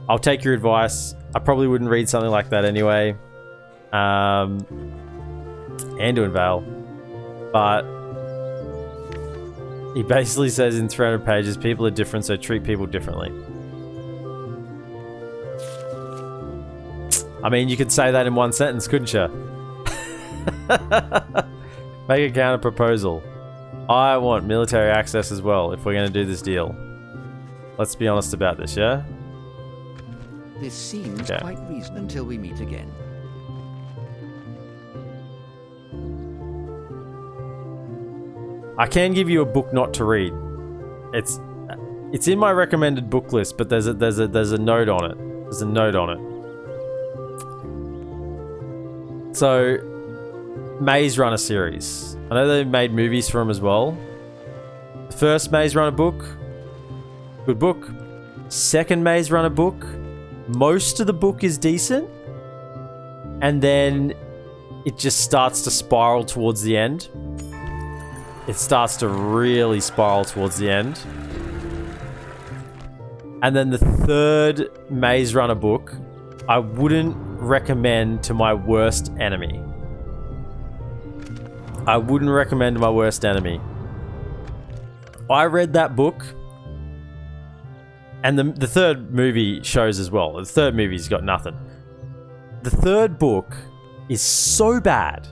I'll take your advice. I probably wouldn't read something like that anyway. Anduin Vale. But He basically says in 300 pages, people are different, so treat people differently. I mean, you could say that in one sentence, couldn't you? Make a counter proposal. I want military access as well if we're going to do this deal. Let's be honest about this, yeah? This seems quite reasonable until we meet again. I can give you a book not to read. It's in my recommended book list, but there's a note on it. There's a note on it. So, Maze Runner series. I know they made movies for them as well. The first Maze Runner book, good book. Second Maze Runner book, most of the book is decent, and then it just starts to spiral towards the end. It starts to really spiral towards the end. And then the third Maze Runner book, I wouldn't recommend to my worst enemy. I wouldn't recommend to my worst enemy. I read that book, and the third movie shows as well. The third movie's got nothing. The third book is so bad.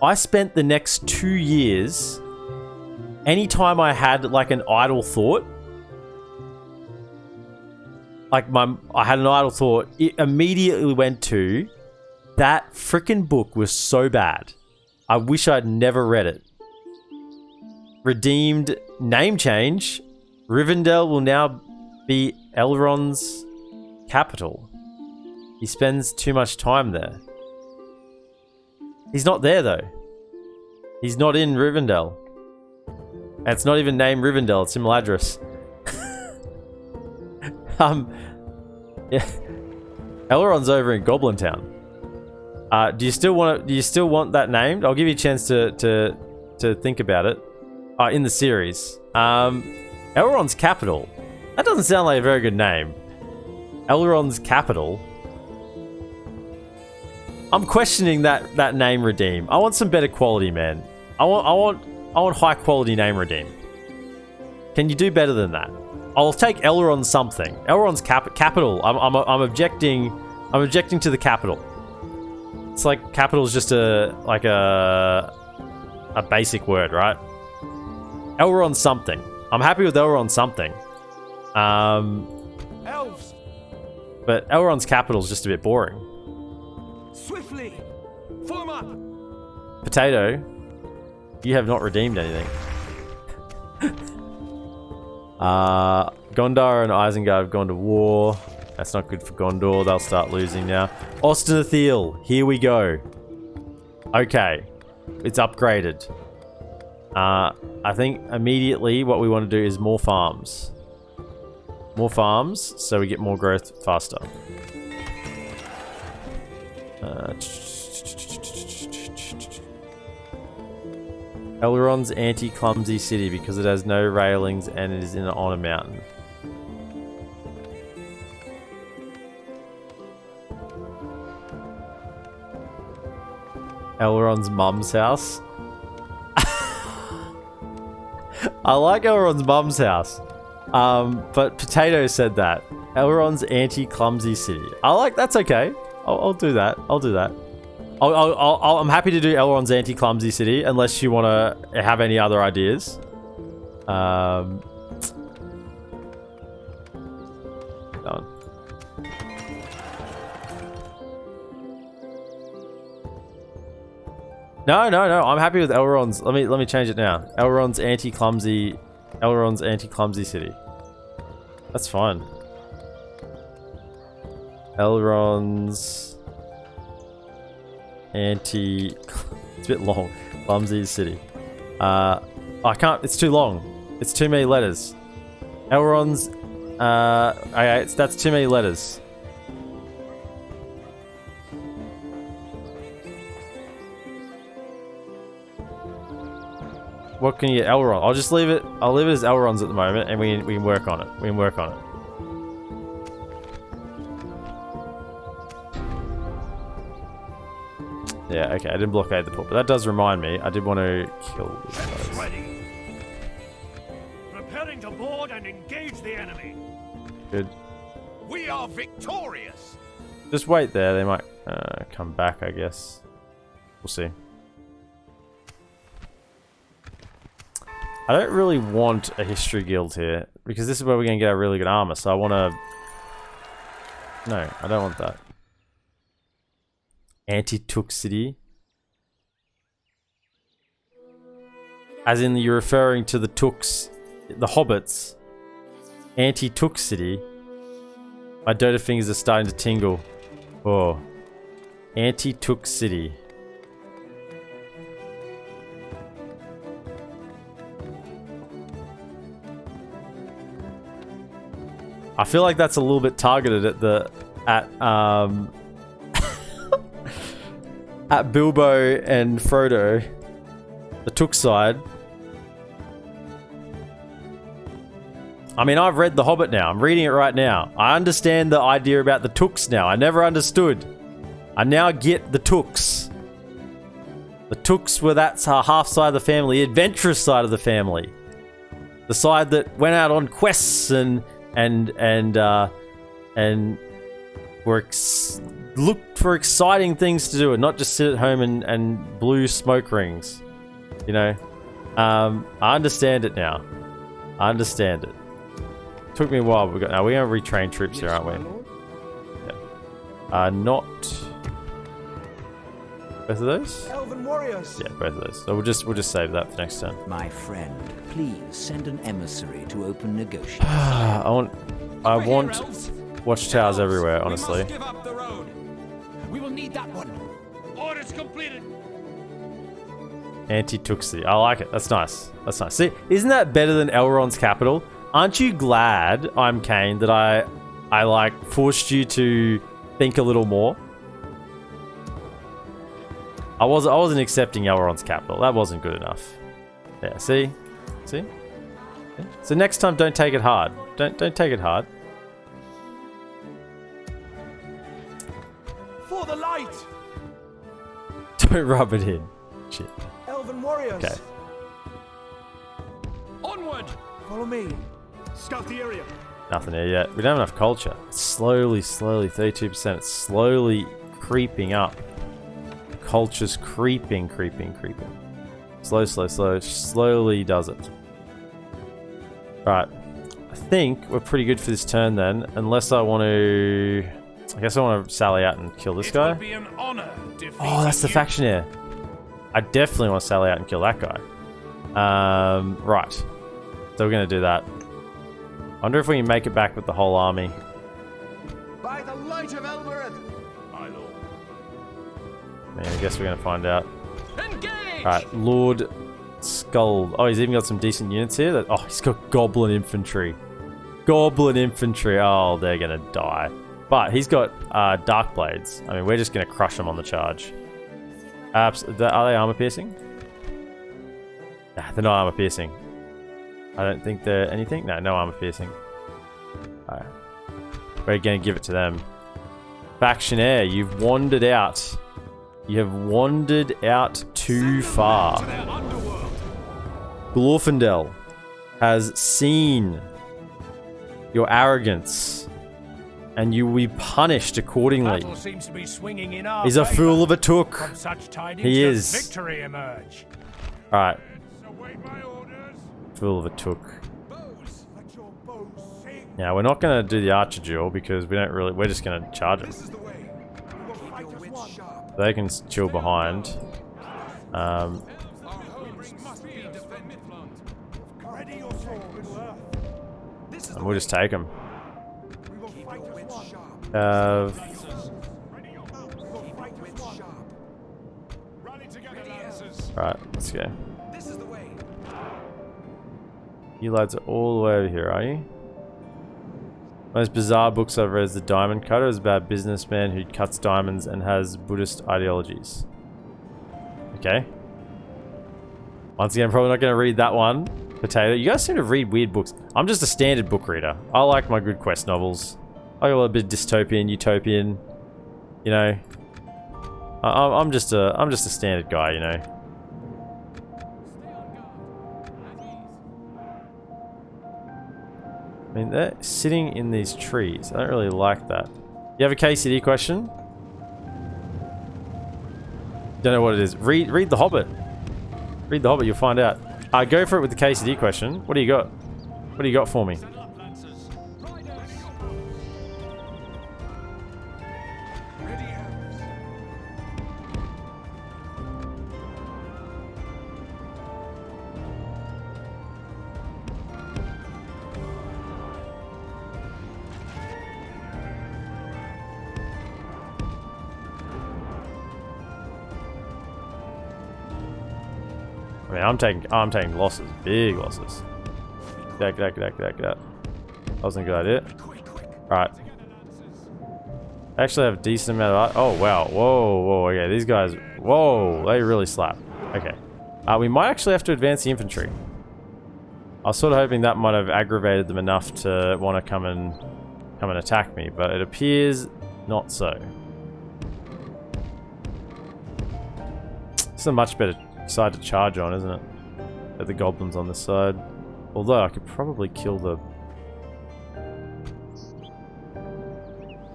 I spent the next 2 years, anytime I had like an idle thought, I had an idle thought, it immediately went to, that freaking book was so bad. I wish I'd never read it. Redeemed name change. Rivendell will now be Elrond's capital. He spends too much time there. He's not there though. He's not in Rivendell. And it's not even named Rivendell, it's Imladris. Yeah. Elrond's over in Goblin Town. Do you still want that named? I'll give you a chance to think about it. In the series. Elrond's capital. That doesn't sound like a very good name. Elrond's capital. I'm questioning that name redeem. I want some better quality, man. I want high quality name redeem. Can you do better than that? I'll take Elrond something. Elrond's capital. I'm objecting. I'm objecting to the capital. It's like capital is just a basic word, right? Elrond something. I'm happy with Elrond something. Elves, But Elrond's capital is just a bit boring. swiftly, form up. Potato, you have not redeemed anything. Gondar and Isengard have gone to war. That's not good for Gondor. They'll start losing now. Ostenathiel, here we go. Okay, it's upgraded. I think immediately what we want to do is more farms. More farms, so we get more growth faster. Elrond's anti-clumsy city because it has no railings and it is on a mountain. Elrond's mum's house. I like Elrond's mum's house. But Potato said that. Elrond's anti-clumsy city. I like, that's okay. I'll do that. I'll do that. I'm happy to do Elrond's anti-clumsy city, unless you want to have any other ideas. Done. No. I'm happy with Elrond's. Let me change it now. Elrond's anti-clumsy city. That's fine. Elrond's it's a bit long. Clumsy city. I can't. It's too long. It's too many letters. Elrond's. Okay, that's too many letters. What can you get? Elrond. I'll just leave it. I'll leave it as Elrond's at the moment, and we can work on it. We can work on it. Yeah, okay, I didn't blockade the port, but that does remind me, I did want to kill these guys. Ready. Preparing to board and engage the enemy. Good. We are victorious. Just wait there, they might come back, I guess. We'll see. I don't really want a history guild here, because this is where we're going to get our really good armor, so I want to... No, I don't want that. Anti-Took City. As in, you're referring to the Tooks, the Hobbits. Anti-Took City. My Dota fingers are starting to tingle. Oh. Anti-Took City. I feel like that's a little bit targeted at the at Bilbo and Frodo, the Took side. I mean, I've read The Hobbit now. I'm reading it right now. I understand the idea about the Tooks now. I never understood. I now get the Tooks. The Tooks were that's our half side of the family, the adventurous side of the family, the side that went out on quests and looked for exciting things to do and not just sit at home and blew smoke rings. You know, I understand it now. I understand it. Took me a while, but we're gonna retrain troops here, aren't we? Yeah. Not both of those. Elven warriors. Yeah, both of those. So we'll just save that for next turn. My friend, please send an emissary to open negotiations. I want watchtowers everywhere, honestly. We must give up the road. We will need that one. Orders completed. Anti-Took City. I like it. That's nice. That's nice. See, isn't that better than Elrond's capital? Aren't you glad, I'm Kane, that I like forced you to think a little more? I wasn't accepting Elrond's capital. That wasn't good enough. Yeah, see? See? Yeah. So next time, don't take it hard. Don't take it hard. For the light. Don't rub it in. Shit. Elven warriors. Okay. Onward. Follow me. Scout the area. Nothing here yet. We don't have enough culture. It's slowly, 32%. It's slowly creeping up. Culture's creeping. Slow. Slowly does it. Right. I think we're pretty good for this turn then. Unless I want to... I guess I want to sally out and kill this guy. Be an honor Oh, that's the factionaire. I definitely want to sally out and kill that guy. Right. So we're going to do that. I wonder if we can make it back with the whole army. By the light of Elbereth. My lord. I guess we're going to find out. Engage. Alright, Lord Skull. Oh, he's even got some decent units here. Oh, he's got Goblin Infantry. Goblin Infantry. Oh, they're going to die. But he's got Dark Blades. I mean, we're just going to crush them on the charge. Are they armor piercing? Nah, they're not armor piercing. I don't think they're anything. No armor piercing. Alright. We're going to give it to them. Factionaire, you've wandered out. You have wandered out too far. Glorfindel has seen your arrogance, and you will be punished accordingly. Battle seems to be swinging in our He's a favor. fool of a took. From such tidings He does is. victory emerge. Alright. Await my orders. Fool of a took. Now, we're not going to do the archer duel because we don't really... We're just going to charge them. They can chill behind. And we'll just take them. Right, let's go. You lads are all the way over here, are you? Most bizarre books I've read is The Diamond Cutter. It's about a businessman who cuts diamonds and has Buddhist ideologies. Okay. Once again, probably not going to read that one. Potato. You guys seem to read weird books. I'm just a standard book reader. I like my good quest novels. I got a little bit dystopian, utopian, you know. I'm just a standard guy, you know. I mean, they're sitting in these trees. I don't really like that. You have a KCD question? Don't know what it is. Read The Hobbit. Read The Hobbit, you'll find out. Go for it with the KCD question. What do you got? What do you got for me? I mean, I'm taking losses, big losses. Get out. That wasn't a good idea. Right. I actually have a decent amount of... Oh, wow. Whoa. Okay, these guys... Whoa, they really slap. Okay. We might actually have to advance the infantry. I was sort of hoping that might have aggravated them enough to want to come and attack me, but it appears not so. It's a much better side to charge on, isn't it? At the goblins on this side. Although I could probably kill the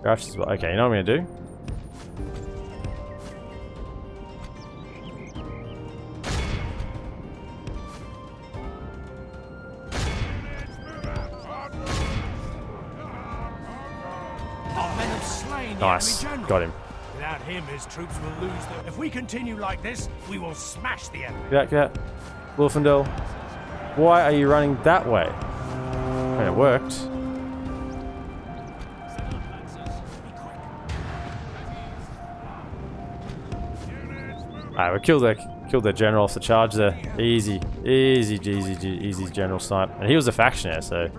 Crouch as well. Okay, you know what I'm gonna do? Our men have slain Nice, the enemy general. got him. Without him, his troops will lose them. If we continue like this, we will smash the enemy. Get out. Wolfendale. Why are you running that way? I mean, it worked. Alright, we killed their general off the charge there. Easy general snipe. And he was a factioner, so...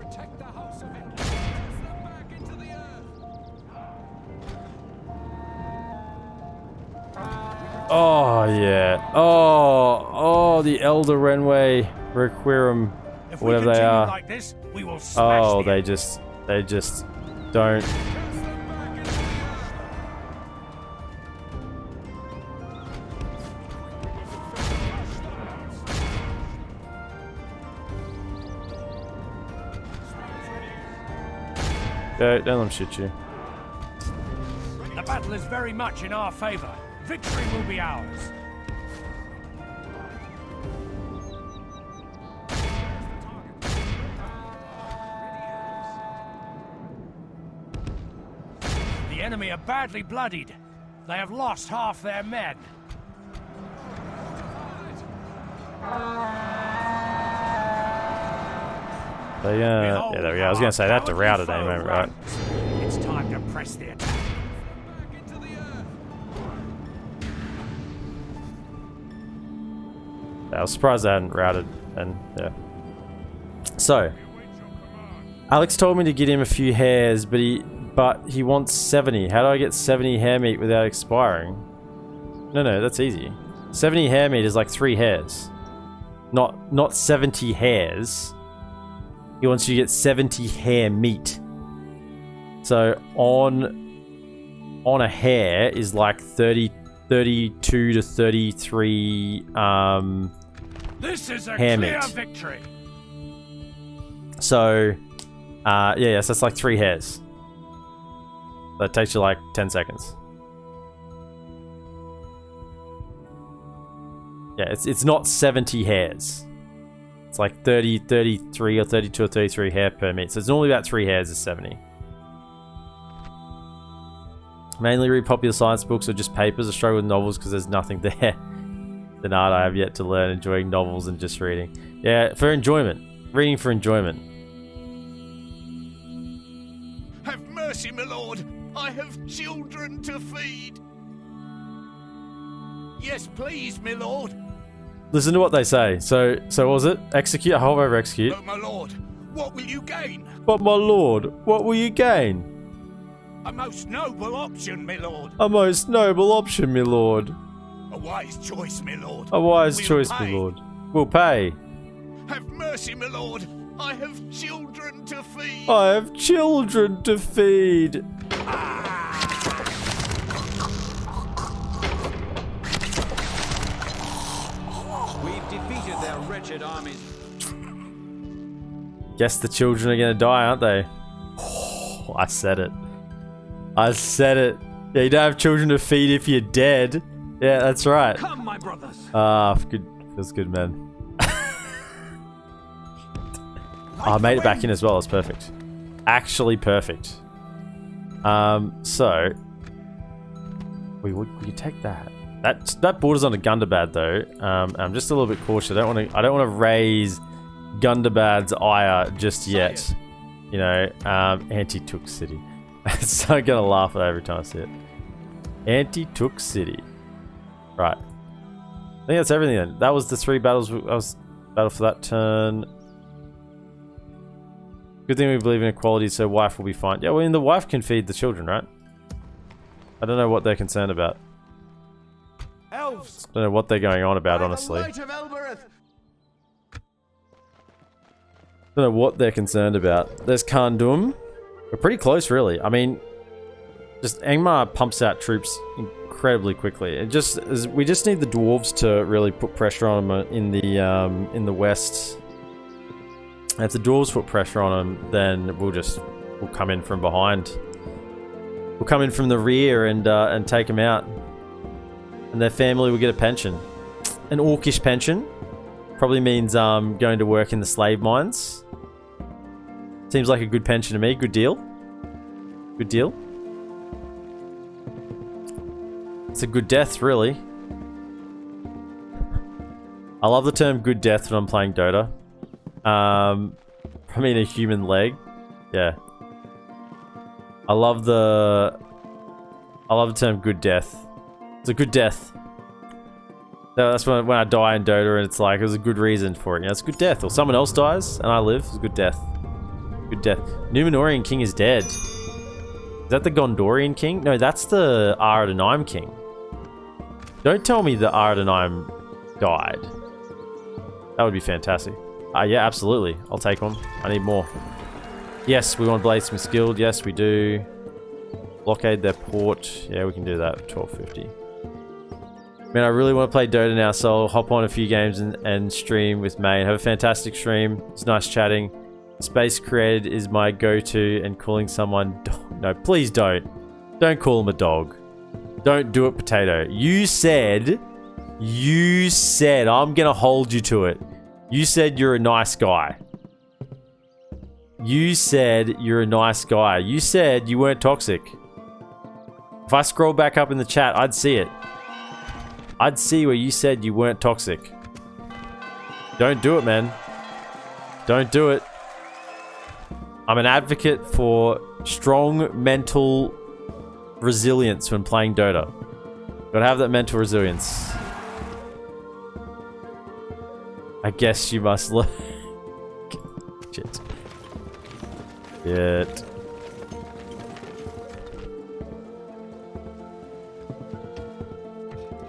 Oh, yeah. Oh, the Elder Renway, Requiem, whatever they are. Like this, we will smash they just don't... Don't let them shoot you. The battle is very much in our favor. Victory will be ours. The enemy are badly bloodied. They have lost half their men. Yeah, there we go. I was going to say that to rout at any moment, right? It's time to press the attack. I was surprised I hadn't routed, and yeah. So, Alex told me to get him a few hairs, but he wants 70. How do I get 70 hair meat without expiring? No, that's easy. 70 hair meat is like 3 hairs. Not 70 hairs. He wants you to get 70 hair meat. So on a hair is like 32 to 33 this is a hair clear meat. Victory. So yes, that's like 3 hairs. That takes you like 10 seconds. Yeah, it's not 70 hairs. It's like 30, 33 or 32 or 33 hair per meat. So it's normally about 3 hairs is 70. Mainly read popular science books or just papers. I struggle with novels because there's nothing there. An art I have yet to learn, enjoying novels and just reading. Yeah, for enjoyment. Reading for enjoyment. Have mercy, my lord. I have children to feed. Yes, please, my lord. Listen to what they say. So what was it? Execute, hover over execute. But my lord, what will you gain? But my lord, what will you gain? A most noble option, my lord. A most noble option, my lord. A wise choice, my lord. A wise We'll choice, pay. my lord. We'll pay. Have mercy, my lord. I have children to feed. I have children to feed. wretched armies. Guess the children are gonna die, aren't they? Oh, I said it. I said it. Yeah, you don't have children to feed if you're dead. Yeah, that's right. Come, my brothers. Good. Feels good, man. I made it back in as well. It's perfect. Actually perfect. So we take that. That borders on a Gundabad though. I'm just a little bit cautious. I don't want to raise Gundabad's ire just yet. You know, Anti-Took City. So I'm gonna laugh at that every time I see it. Anti-Took City. Right. I think that's everything then. That was the 3 battles. I was battle for that turn. Good thing we believe in equality, so wife will be fine. Yeah, well, the wife can feed the children, right? I don't know what they're concerned about. Elves! I don't know what they're going on about, honestly. I don't know what they're concerned about. There's Khandum. We're pretty close, really. I mean, just Angmar pumps out troops incredibly quickly. We just need the dwarves to really put pressure on them in the west. If the dwarves put pressure on them, then we'll come in from behind. We'll come in from the rear and take them out. And their family will get a pension. An orcish pension. Probably means going to work in the slave mines. Seems like a good pension to me. Good deal. Good deal. It's a good death, really. I love the term good death when I'm playing Dota. I mean a human leg. Yeah. I love the term good death. It's a good death. That's when I die in Dota and it's like, there's a good reason for it. You know, it's a good death. Or someone else dies and I live. It's a good death. Good death. Númenorian king is dead. Is that the Gondorian king? No, that's the Aradonaim king. Don't tell me the Aradonaim died. That would be fantastic. Yeah, absolutely. I'll take one. I need more. Yes, we want Bladesmith's Guild. Yes, we do. Blockade their port. Yeah, we can do that. 1250. Man, I really want to play Dota now, so I'll hop on a few games and stream with May. Have a fantastic stream. It's nice chatting. Space Created is my go-to, and calling someone... No, please don't. Don't call him a dog. Don't do it, Potato. You said, I'm gonna hold you to it. You said you're a nice guy. You said you're a nice guy. You said you weren't toxic. If I scroll back up in the chat, I'd see it. I'd see where you said you weren't toxic. Don't do it, man. Don't do it. I'm an advocate for strong mental resilience when playing Dota. Gotta have that mental resilience. I guess you must look. Shit. Shit.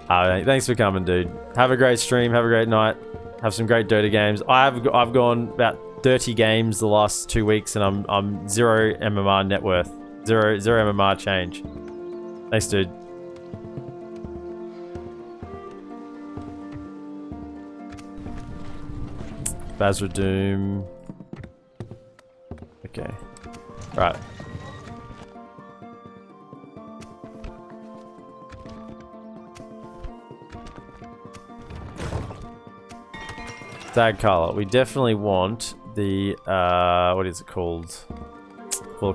Thanks for coming, dude. Have a great stream. Have a great night. Have some great Dota games. I've gone about 30 games the last 2 weeks, and I'm 0 MMR net worth. Zero MMR change. Thanks, dude. Basra Doom. Okay. Right. Dag color. We definitely want the what is it called?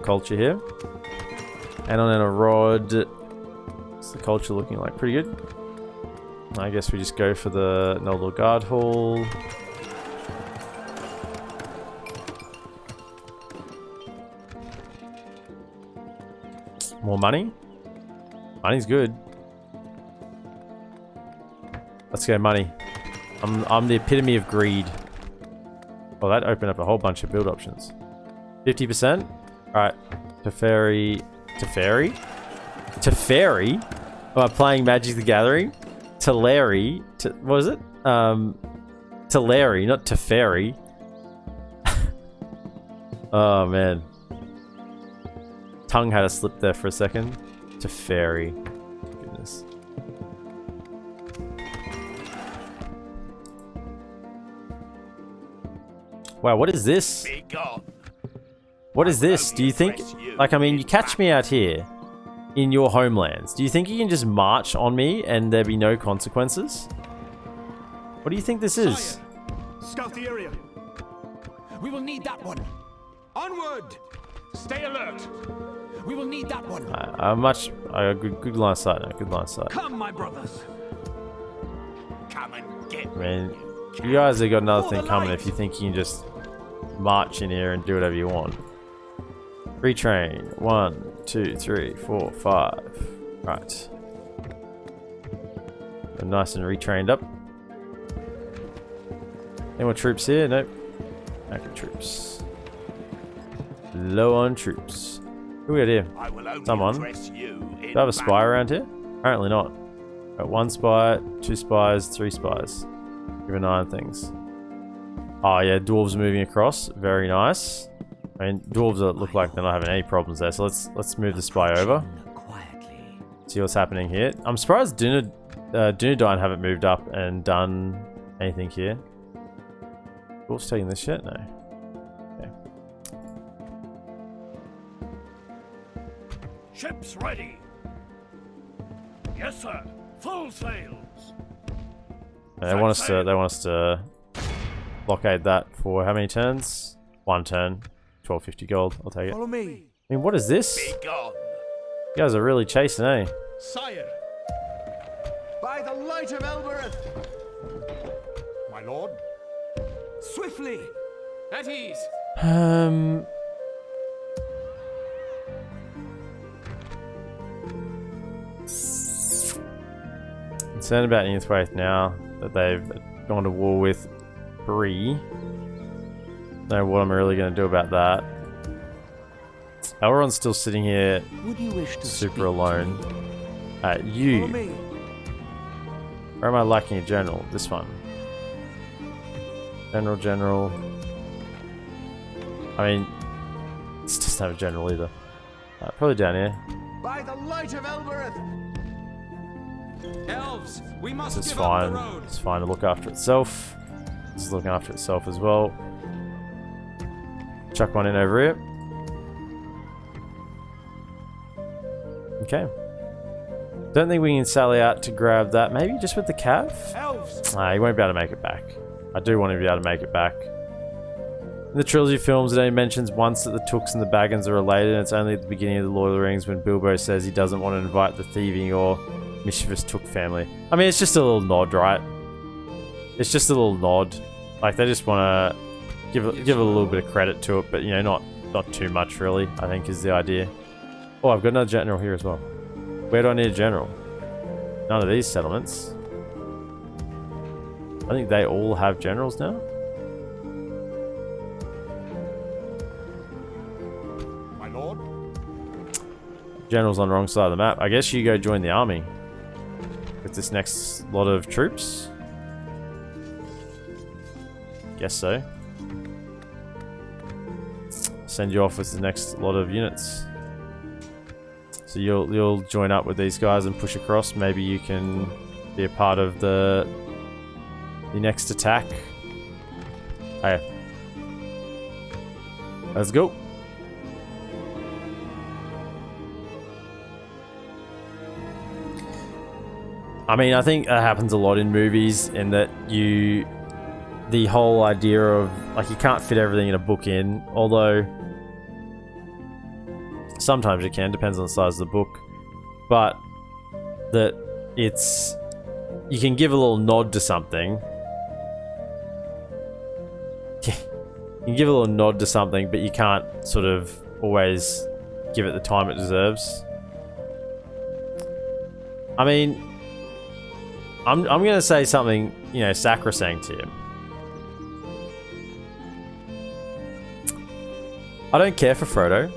Culture here. Anon and a rod. What's the culture looking like? Pretty good. I guess we just go for the Noldor Guard Hall. More money? Money's good. Let's go, money. I'm the epitome of greed. Well, that opened up a whole bunch of build options. 50%? Alright. Teferi. Teferi? Teferi? Am I playing Magic the Gathering? Teleri. What is it? Teleri, not Teferi. Oh, man. Tongue had a slip there for a second. Teferi. Goodness. . Wow, what is this? Be gone. What is this? Do you think... Like, I mean, you catch me out here in your homelands. Do you think you can just march on me and there be no consequences? What do you think this is? Scout the area. We will need that one. Onward! Stay alert. We will need that one. Good line of sight now. Good line of sight. Come, my brothers. Come and get I mean, you guys have got another thing coming if you think you can just march in here and do whatever you want. Retrain. 1, 2, 3, 4, 5. Right. I'm nice and retrained up. Any more troops here? Nope. Active troops. Low on troops. Who we got here? I will only Someone. address you in Do I have a spy battle. around here? Apparently not. Got 1 spy, 2 spies, 3 spies. Keep an eye on things. Oh yeah, dwarves moving across. Very nice. I mean, dwarves look like they're not having any problems there. So let's move the spy over. Quietly. See what's happening here. I'm surprised Dunedain haven't moved up and done anything here. Dwarves taking this shit? No. Okay. Ships ready. Yes, sir. Full sails. And they want us to blockade that for how many turns? 1 turn. 1250 gold. I'll take it. Follow me. I mean, what is this? Be gone. You guys are really chasing, eh? Sire. By the light of Elbereth. My lord. Swiftly! At ease! Concerned about Innswaith now that they've gone to war with Bree. Don't know what I'm really going to do about that. Elrond's still sitting here Would you wish to speak super to alone. me? You. Follow me. Where am I lacking a general? This one. General. I mean, this doesn't have a general either. Probably down here. By the light of Elbereth. Elves, we must This is give up fine. the road. It's fine to look after itself. This is looking after itself as well. Chuck one in over here. Okay. Don't think we can sally out to grab that. Maybe just with the cav? Elves. Nah, he won't be able to make it back. I do want him to be able to make it back. In the trilogy films, it only mentions once that the Tooks and the Baggins are related, and it's only at the beginning of The Lord of the Rings when Bilbo says he doesn't want to invite the thieving or mischievous Took family. I mean, it's just a little nod, right? It's just a little nod. Like, they just want to give a little bit of credit to it, but, you know, not too much, really, I think is the idea. Oh, I've got another general here as well. Where do I need a general? None of these settlements. I think they all have generals now. My lord. General's on the wrong side of the map. I guess you go join the army with this next lot of troops. Guess so. Send you off with the next lot of units. So you'll join up with these guys and push across. Maybe you can be a part of the next attack. Hey. Let's go. I mean, I think that happens a lot in movies in that the whole idea of, like, you can't fit everything in a book in, although sometimes you can, depends on the size of the book, but that you can give a little nod to something. You can give a little nod to something, but you can't sort of always give it the time it deserves. I mean, I'm gonna say something, you know, sacrosanct here. I don't care for Frodo.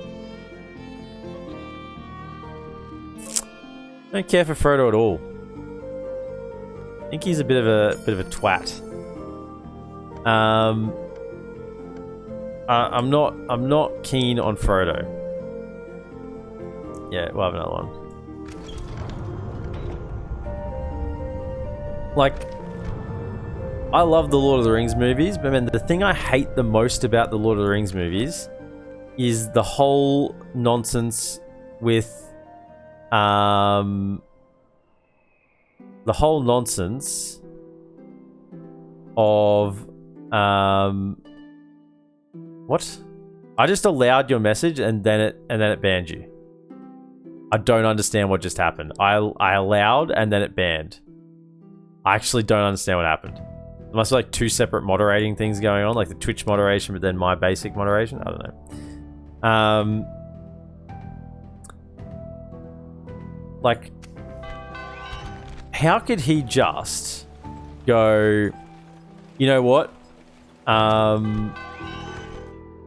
I don't care for Frodo at all. I think he's a bit of a twat. I'm not keen on Frodo. Yeah, we'll have another one. Like, I love the Lord of the Rings movies, but man, the thing I hate the most about the Lord of the Rings movies is the whole nonsense with the whole nonsense of what? I just allowed your message and then it banned you. I don't understand what just happened. I allowed and then it banned. I actually don't understand what happened. There must be like two separate moderating things going on, like the Twitch moderation, but then my basic moderation. I don't know. Like, how could he just go, you know what?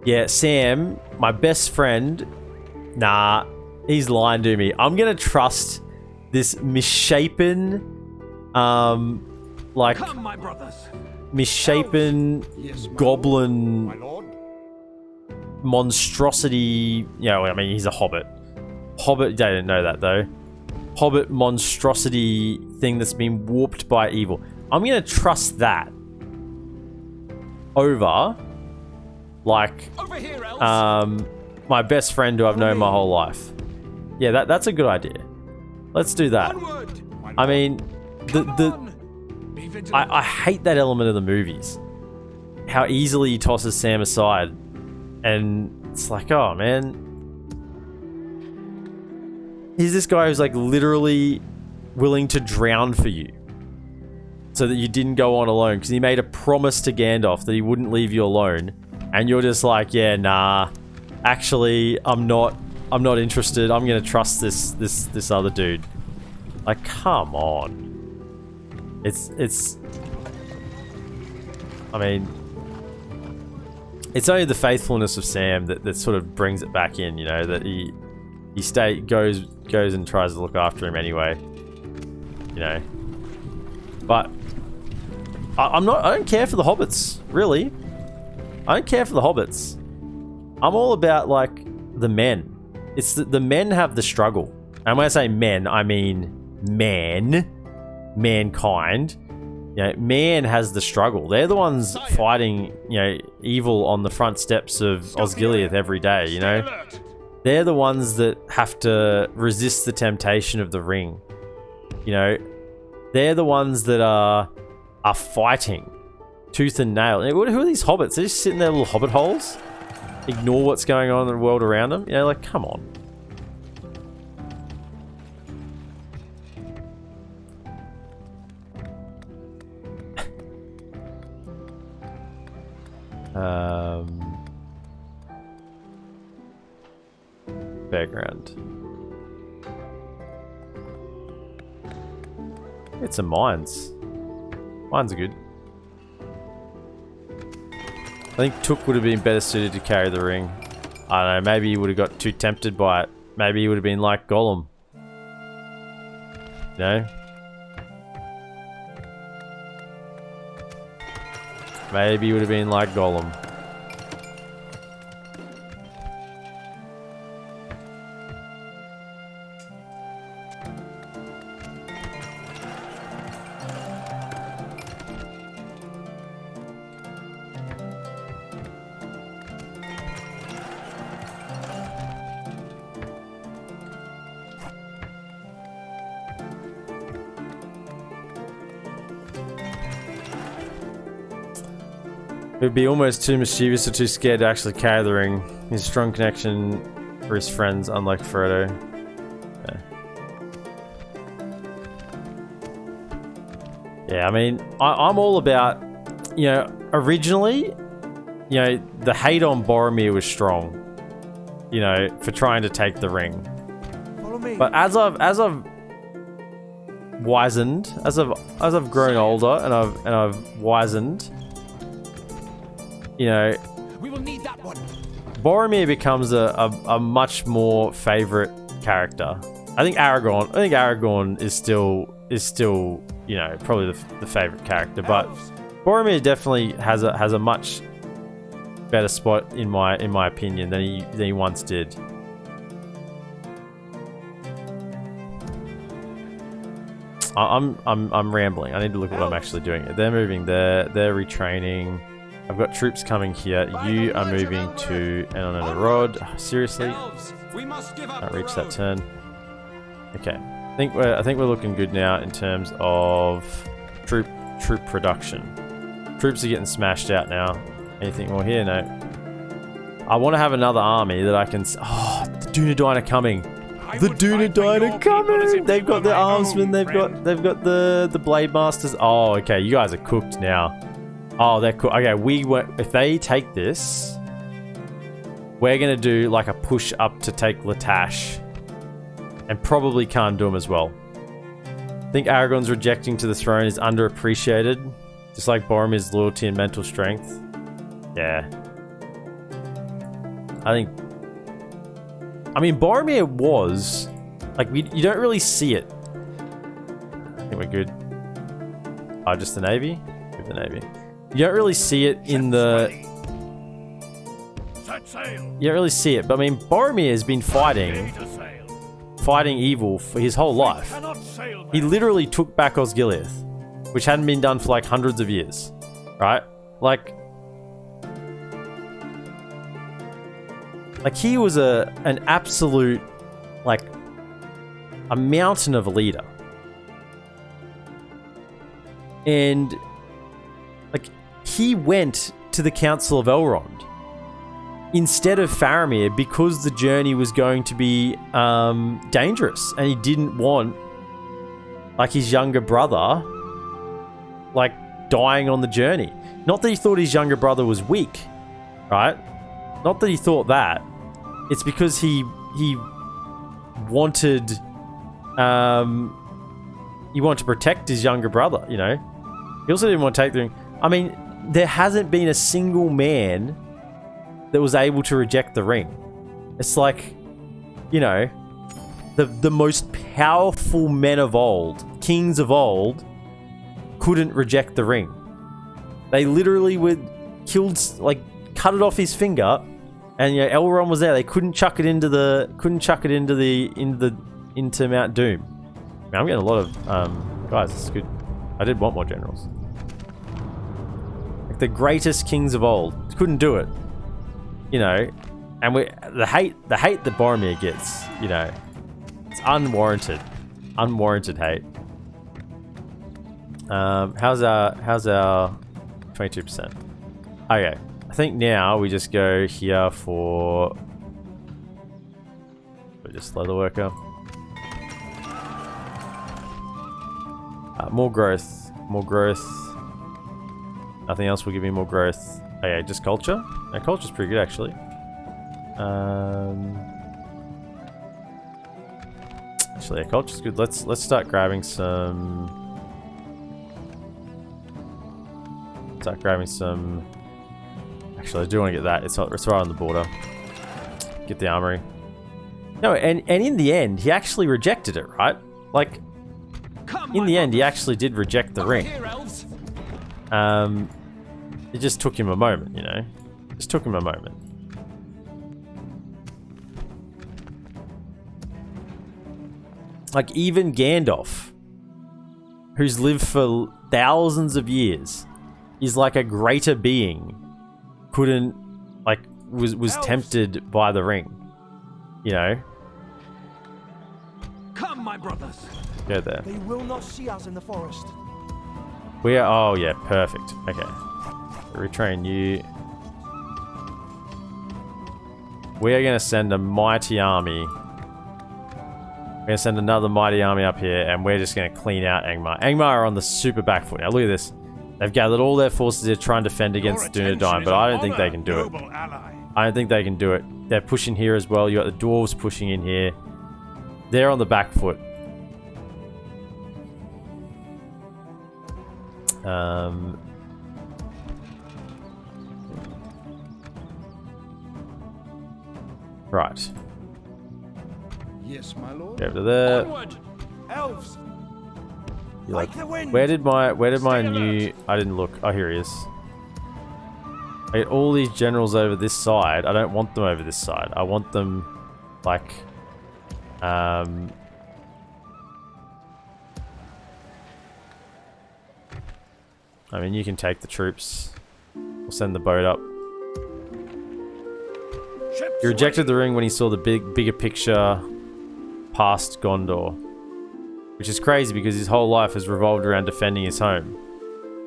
Yeah, Sam, my best friend, nah, he's lying to me. I'm gonna trust this misshapen, like, Come, my brothers. misshapen goblin My lord. monstrosity. You know, I mean, he's a hobbit. Hobbit, they didn't know that though. Hobbit monstrosity thing that's been warped by evil. I'm gonna trust that over, like, Over here, Elves. my best friend who I've known my whole life. Yeah, that's a good idea. Let's do that. Onward. I mean, Come on. Be vigilant. I hate that element of the movies. How easily he tosses Sam aside. And it's like, oh man. He's this guy who's like literally willing to drown for you. So that you didn't go on alone. Because he made a promise to Gandalf that he wouldn't leave you alone. And you're just like, yeah, nah. Actually, I'm not interested. I'm gonna trust this other dude. Like, come on. It's I mean, it's only the faithfulness of Sam that sort of brings it back in, you know, that he goes and tries to look after him anyway. You know. But I don't care for the hobbits, really. I don't care for the hobbits. I'm all about, like, the men. It's the men have the struggle. And when I say men, I mean mankind. You know, man has the struggle. They're the ones fighting, you know, evil on the front steps of Osgiliath every day, you know. They're the ones that have to resist the temptation of the ring. You know, they're the ones that are fighting tooth and nail. Who are these hobbits? They're just sitting in their little hobbit holes. Ignore what's going on in the world around them. You know, like, come on. Background. It's some mines. Mines are good. I think Took would have been better suited to carry the ring. I don't know, maybe he would have got too tempted by it. Maybe he would have been like Gollum. You know? Maybe he would have been like Gollum. It would be almost too mischievous or too scared to actually carry the ring. His strong connection for his friends, unlike Frodo. Yeah, I mean, I'm all about, you know, originally, you know, the hate on Boromir was strong, you know, for trying to take the ring. Follow me. But as I've wizened, as I've grown older and I've wizened, you know, We will need that one. Boromir becomes a much more favorite character. I think Aragorn is still you know, probably the favorite character, but Boromir definitely has a much better spot in my opinion than he once did. I'm rambling. I need to look at what I'm actually doing. They're moving there. They're retraining. I've got troops coming here. You are moving to Enon and a Rod. Seriously? Elves, we must give up Can't reach the that turn. Okay. I think we're looking good now in terms of troop production. Troops are getting smashed out now. Anything more here? No. I want to have another army that I can. Oh, the Dunedain are coming. The Dunedain are coming. They've got the armsmen. They've got the blade masters. Oh, okay. You guys are cooked now. Oh, they're cool. Okay, if they take this, we're gonna do like a push up to take Latash, and probably Khan Dum as well. I think Aragorn's rejecting to the throne is underappreciated, just like Boromir's loyalty and mental strength. Yeah, I mean Boromir was like you don't really see it. I think we're good. Oh, just the navy. With the navy. You don't really see it in the... You don't really see it, but I mean, Boromir has been fighting evil for his whole life. He literally took back Osgiliath, which hadn't been done for like hundreds of years, right? Like he was an absolute, like, a mountain of a leader. And like, he went to the Council of Elrond instead of Faramir because the journey was going to be dangerous, and he didn't want like his younger brother like dying on the journey. Not that he thought his younger brother was weak, right? Not that he thought that. It's because he wanted to protect his younger brother, you know. He also didn't want to take the ring. I mean, there hasn't been a single man that was able to reject the ring. It's like, you know, the most powerful men of old, kings of old, couldn't reject the ring. They literally were killed, like, cut it off his finger, and you know, Elrond was there. They couldn't chuck it into Mount Doom. Man, I'm getting a lot of guys. It's good. I did want more generals. Like the greatest kings of old couldn't do it, you know. And the hate that Boromir gets, you know, it's unwarranted hate. How's our 22%? Okay, I think now we just go here for just leather worker. More growth. Nothing else will give me more growth. Okay, just culture. Now, culture's pretty good actually. Actually, yeah, culture's good. Let's start grabbing some. Actually, I do want to get that. It's right on the border. Get the armory. No, and in the end, he actually rejected it, right? Like, in the end, he actually did reject the ring. It just took him a moment, you know? Just took him a moment. Like, even Gandalf, who's lived for thousands of years, is like a greater being, couldn't, like, was tempted by the ring, you know? Come, my brothers. Go there. They will not see us in the forest. We are, oh yeah, perfect. Okay. Retrain you. We are going to send a mighty army. We're going to send another mighty army up here, and we're just going to clean out Angmar. Angmar are on the super back foot. Now look at this. They've gathered all their forces here trying to defend against Dunedain, but I don't think they can do it. I don't think they can do it. They're pushing here as well. You got the dwarves pushing in here. They're on the back foot. Right. Yes, my lord. Go over to there. Onward, elves. You like the wind. where did my new? I didn't look. Oh, here he is. I get all these generals over this side. I don't want them over this side. I want them like I mean, you can take the troops. We'll send the boat up. He rejected the ring when he saw the bigger picture past Gondor. Which is crazy because his whole life has revolved around defending his home.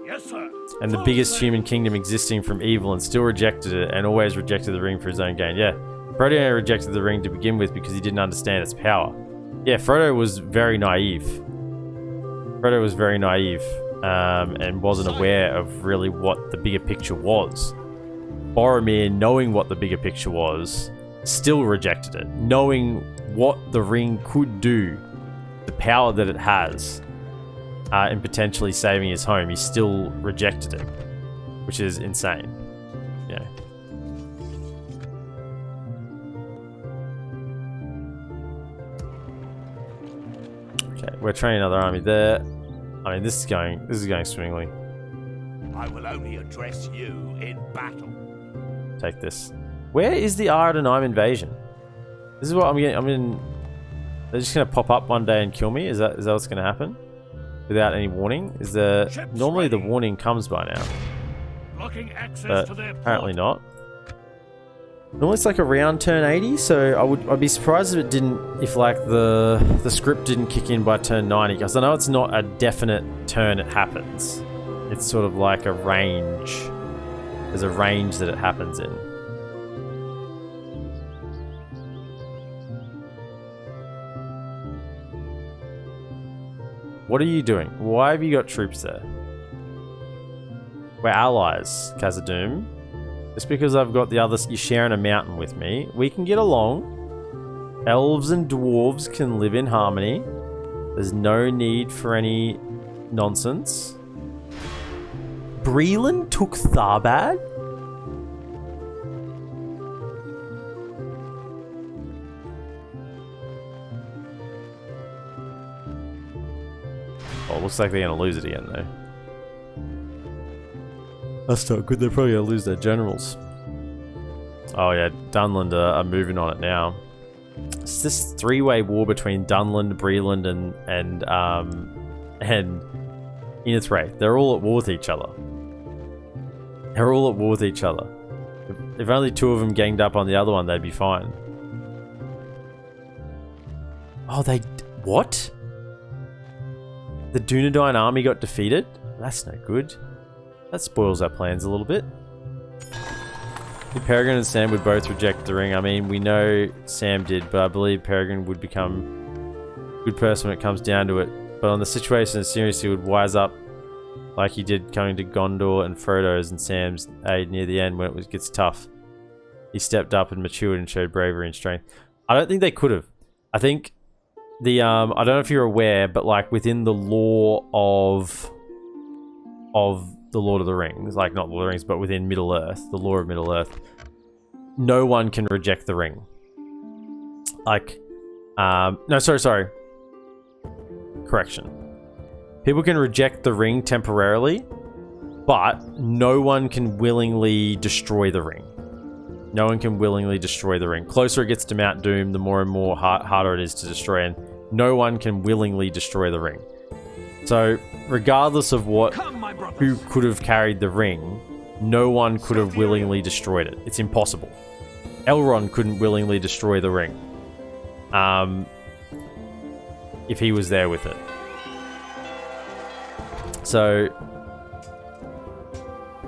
Yes, sir. And the biggest human kingdom existing from evil, and still rejected it, and always rejected the ring for his own gain. Yeah, Frodo rejected the ring to begin with because he didn't understand its power. Yeah, Frodo was very naive. Frodo was very naive, and wasn't aware of really what the bigger picture was. Boromir, knowing what the bigger picture was, still rejected it. Knowing what the ring could do, the power that it has, in potentially saving his home, he still rejected it, which is insane. Yeah. Okay, we're training another army there. I mean, this is going swimmingly. I will only address you in battle. Take this. Where is the Ardenheim invasion? This is what I'm getting. They're just gonna pop up one day and kill me. Is that what's gonna happen? Without any warning? Is there normally the warning comes by now? Blocking access But to their apparently port. not. Normally it's like around turn 80, so I'd be surprised if it didn't, if like the script didn't kick in by turn 90, because I know it's not a definite turn it happens. It's sort of like a range. There's a range that it happens in. What are you doing? Why have you got troops there? We're allies, Khazad-dûm. Just because I've got the others, you're sharing a mountain with me. We can get along. Elves and dwarves can live in harmony. There's no need for any nonsense. Breland took Tharbad? Oh, looks like they're gonna lose it again though. That's not good, they're probably gonna lose their generals. Oh yeah, Dunland are moving on it now. It's this three-way war between Dunland, Breland, and Innisraith. They're all at war with each other. They're all at war with each other. If only two of them ganged up on the other one, they'd be fine. Oh, what? The Dunedain army got defeated? That's no good. That spoils our plans a little bit. Peregrine and Sam would both reject the ring. I mean, we know Sam did, but I believe Peregrine would become a good person when it comes down to it. But on the situation as serious, he would wise up like he did coming to Gondor and Frodo's and Sam's aid near the end when it gets tough. He stepped up and matured and showed bravery and strength. I don't think they could have. I think the I don't know if you're aware, but like within the lore of the Lord of the Rings, like not Lord of the Rings, but within Middle Earth, the lore of Middle Earth, no one can reject the ring. Like, no, sorry. Correction. People can reject the ring temporarily, but no one can willingly destroy the ring. No one can willingly destroy the ring. Closer it gets to Mount Doom, the more and more harder it is to destroy, and no one can willingly destroy the ring. So, regardless of who could have carried the ring, no one could have willingly destroyed it. It's impossible. Elrond couldn't willingly destroy the ring. If he was there with it. So,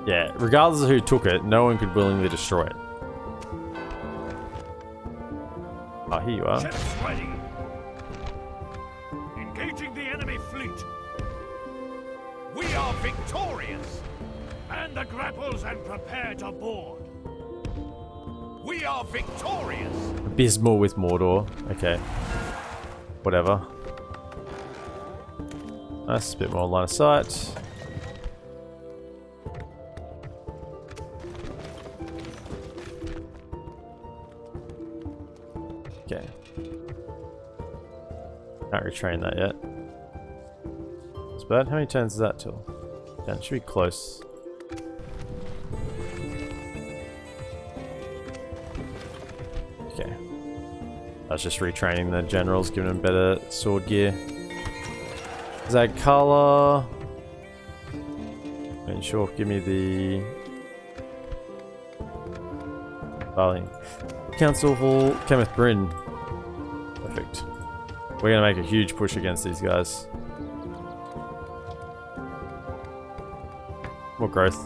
yeah, regardless of who took it, no one could willingly destroy it. Oh, here you are. Ships ready. Engaging the enemy fleet. We are victorious. Man the grapples and prepare to board. We are victorious. Abysmal with Mordor. Okay. Whatever. That's a bit more line of sight. Okay. Can't retrain that yet. That's bad. How many turns is that till? Yeah, it should be close. Okay. I was just retraining the generals, giving them better sword gear. Zagkala. And sure, give me the Barley. Council Hall, Kenneth Bryn. Perfect. We're gonna make a huge push against these guys. More growth.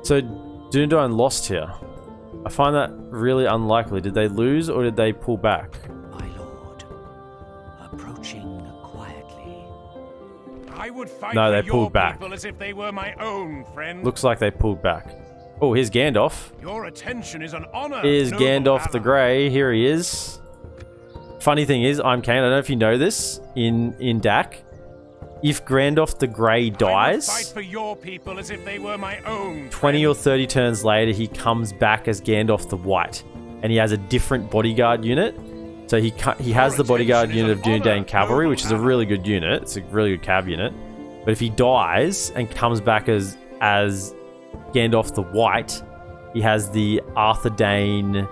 So Dunedain lost here. I find that really unlikely. Did they lose or did they pull back? My lord, approaching quietly. I would fight No, for they your pulled back. people as if they were my own, friend. Looks like they pulled back. Oh, here's Gandalf. Your attention is an honor. Here's noble Gandalf the Avalon. Grey. Here he is. Funny thing is, I'm Kane. I don't know if you know this in DaC. If Gandalf the Grey I would dies, fight for your people as if they were my own. 20 or 30 turns later, he comes back as Gandalf the White, and he has a different bodyguard unit. So he has the bodyguard unit of Dunedain Cavalry, which is a really good unit. It's a really good cav unit. But if he dies and comes back as Gandalf the White, he has the Arthedain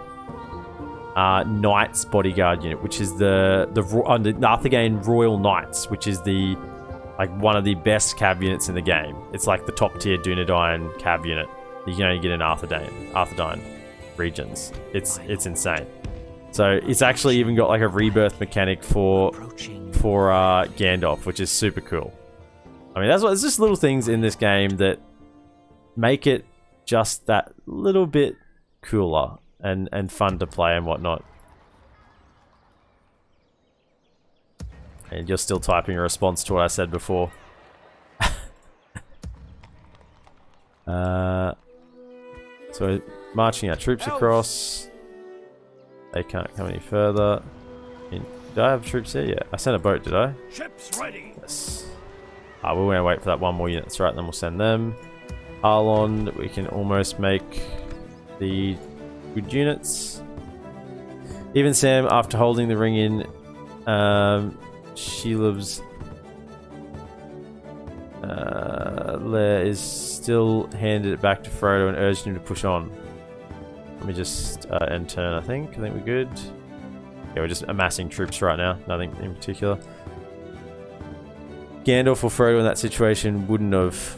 Knights bodyguard unit, which is the Arthedain Royal Knights, which is the one of the best cav units in the game. It's like the top tier Dunedain cav unit. You can only get in Arthedain regions. It's insane. So it's actually even got like a rebirth mechanic for Gandalf, which is super cool. I mean, it's just little things in this game that make it just that little bit cooler and fun to play and whatnot. And you're still typing a response to what I said before. So we're marching our troops across. They can't come any further. Did I have troops here? Yeah, I sent a boat, did I? Ships ready. Yes. We're going to wait for that one more unit. That's right, then we'll send them. Avalon, we can almost make the good units. Even Sam, after holding the ring in, Shelob's lair is still handed it back to Frodo and urged him to push on. Let me just end turn, I think. I think we're good. Yeah, we're just amassing troops right now. Nothing in particular. Gandalf or Frodo in that situation wouldn't have.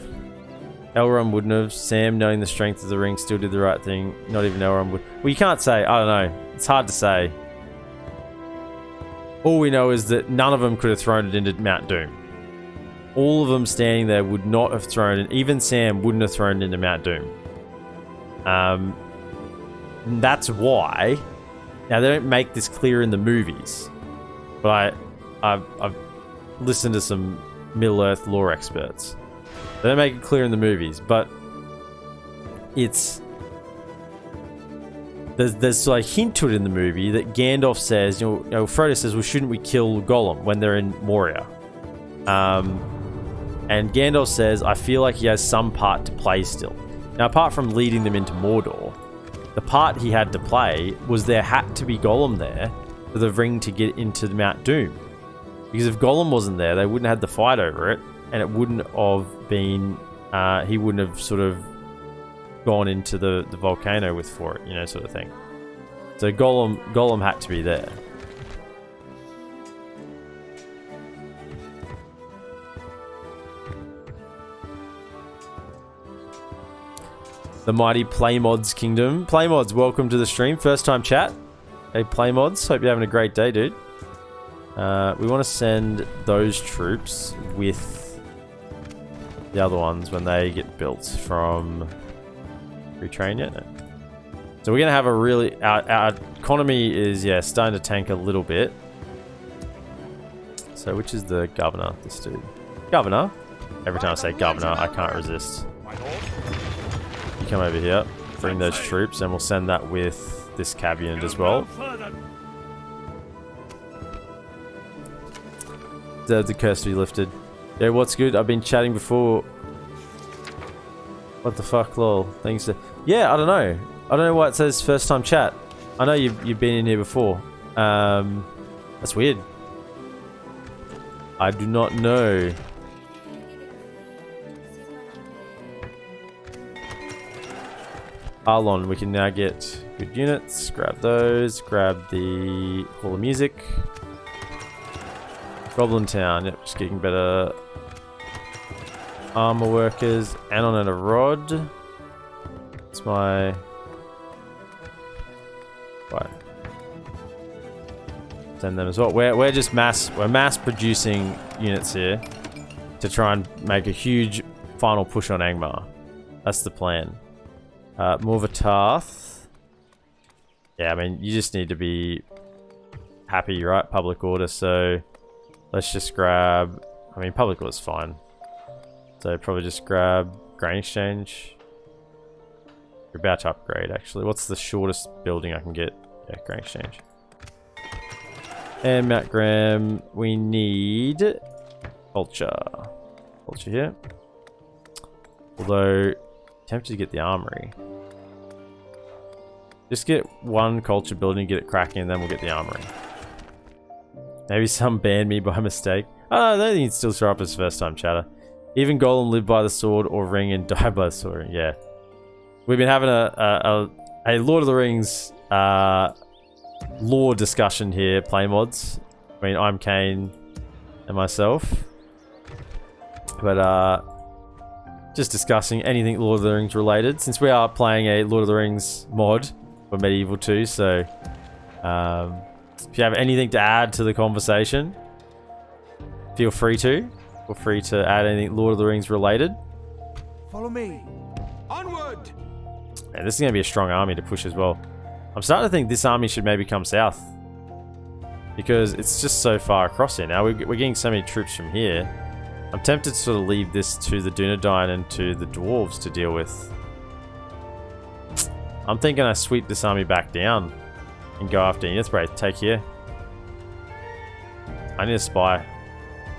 Elrond wouldn't have. Sam, knowing the strength of the ring, still did the right thing. Not even Elrond would. Well, you can't say. I don't know. It's hard to say. All we know is that none of them could have thrown it into Mount Doom. All of them standing there would not have thrown it. Even Sam wouldn't have thrown it into Mount Doom. That's why. Now, they don't make this clear in the movies. But I've listened to some Middle-earth lore experts. They don't make it clear in the movies, but it's... There's like a hint to it in the movie that Gandalf says, Frodo says, well, shouldn't we kill Gollum when they're in Moria? And Gandalf says, I feel like he has some part to play still. Now, apart from leading them into Mordor, the part he had to play was there had to be Gollum there for the ring to get into the Mount Doom. Because if Gollum wasn't there, they wouldn't have had the fight over it, and it wouldn't have been, he wouldn't have sort of gone into the volcano for it, sort of thing. So Gollum had to be there. The mighty Playmods Kingdom. Playmods, welcome to the stream. First time chat. Hey Playmods, hope you're having a great day, dude. We want to send those troops with the other ones when they get built from retrain yet. No. So we're gonna have a really our economy is starting to tank a little bit. So which is the governor? This dude, governor. Every time I say governor, I can't resist. You come over here, bring those troops, and we'll send that with this cav unit as well. The curse to be lifted. Yeah, what's good? I've been chatting before. What the fuck, lol? Thanks. Yeah, I don't know. I don't know why it says first time chat. I know you've been in here before. That's weird. I do not know. Avalon, we can now get Good units. Grab those. Grab the Hall of Music. Goblin Town. Yep, just getting better armor workers. Anon and a rod. It's my... Right. Send them as well. We're just mass producing units here to try and make a huge final push on Angmar. That's the plan. Morvatarth. Yeah, I mean, you just need to be happy, right? Public order, so let's just grab... I mean, public order's fine. So probably just grab Grain Exchange. You're about to upgrade, actually. What's the shortest building I can get? Yeah, Grain Exchange. And Mount Graham, we need culture. Culture here. Although, tempted to get the armory. Just get one culture building, get it cracking, and then we'll get the armory. Maybe some banned me by mistake. Oh, no, I don't think it's still show up as first time chatter. Even Golem live by the sword or ring and die by the sword. Yeah. We've been having a Lord of the Rings lore discussion here, play mods. I mean, I'm Kane and myself. But just discussing anything Lord of the Rings related, since we are playing a Lord of the Rings mod for Medieval 2, so if you have anything to add to the conversation, feel free to. Feel free to add anything Lord of the Rings related. Follow me. Onward! And this is going to be a strong army to push as well. I'm starting to think this army should maybe come south, because it's just so far across here now. We're getting so many troops from here. I'm tempted to sort of leave this to the Dunedain and to the dwarves to deal with. I'm thinking I sweep this army back down and go after Innisbray. Take here. I need a spy.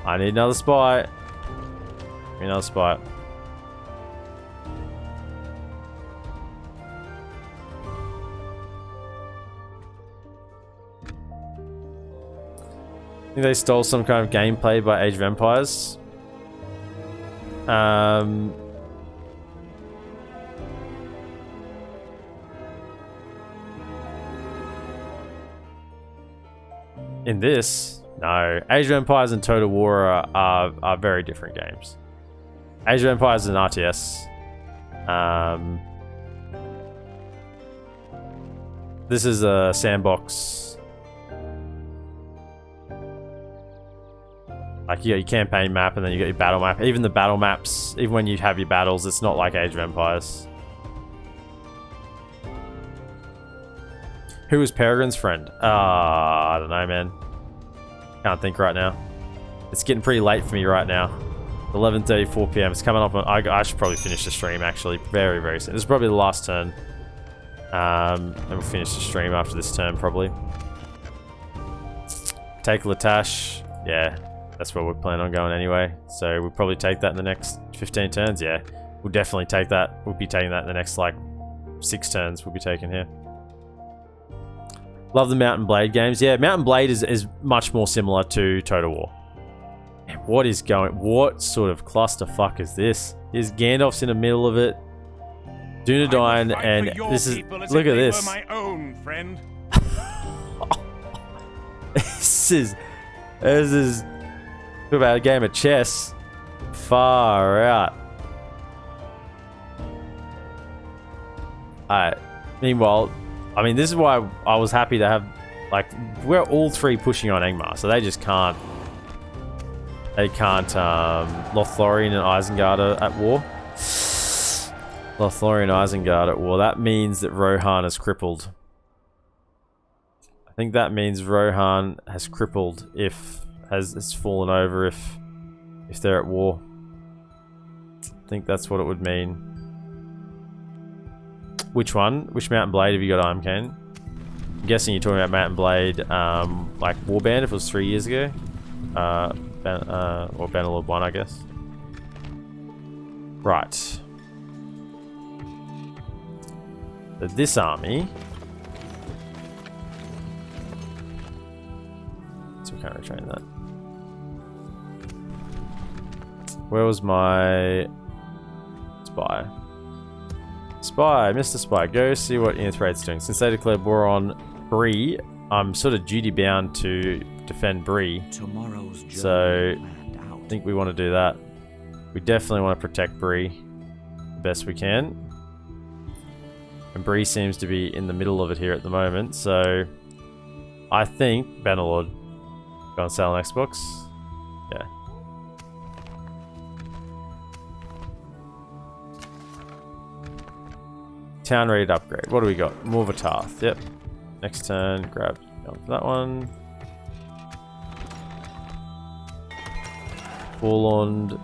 I need another spy. Give me another spy. I think they stole some kind of gameplay by Age of Empires. In this, no. Age of Empires and Total War are very different games. Age of Empires is an RTS. This is a sandbox. Like, you got your campaign map and then you got your battle map. Even the battle maps, even when you have your battles, it's not like Age of Empires. Who was Peregrine's friend? I don't know, man. Can't think right now. It's getting pretty late for me right now. 11:34 PM. It's coming up on... I should probably finish the stream, actually. Very, very soon. This is probably the last turn. And we'll finish the stream after this turn, probably. Take Latash. Yeah. That's where we're planning on going anyway. So we'll probably take that in the next 15 turns. Yeah, we'll definitely take that. We'll be taking that in the next, like, 6 turns we'll be taking here. Love the Mount and Blade games. Yeah, Mount and Blade is much more similar to Total War. Man, what sort of clusterfuck is this? Is Gandalf's in the middle of it? Dunedain, and this is... Look at this. My own friend. This is talk about a game of chess. Far out. Alright. Meanwhile, I mean, this is why I was happy to have, like, we're all three pushing on Angmar, so they just can't. They can't. Lothlorien and Isengard are at war. Lothlorien and Isengard at war. That means that Rohan is crippled. I think that means Rohan has crippled has fallen over if they're at war. I think that's what it would mean. Which one? Which Mount and Blade have you got, Kane? I'm guessing you're talking about Mount and Blade, like Warband, if it was 3 years ago. Or Bannerlord 1, I guess. Right. So this army... So we can't retrain that. Where was my spy? Spy, Mr. Spy, go see what Inithraid's doing. Since they declared war on Bree, I'm sort of duty bound to defend Bree. So I think we want to do that. We definitely want to protect Bree the best we can. And Bree seems to be in the middle of it here at the moment, so I think Bannerlord go on sale on Xbox. Yeah. Town ready to upgrade. What do we got? Morvatarth. Yep. Next turn, grab for that one. Forlorn.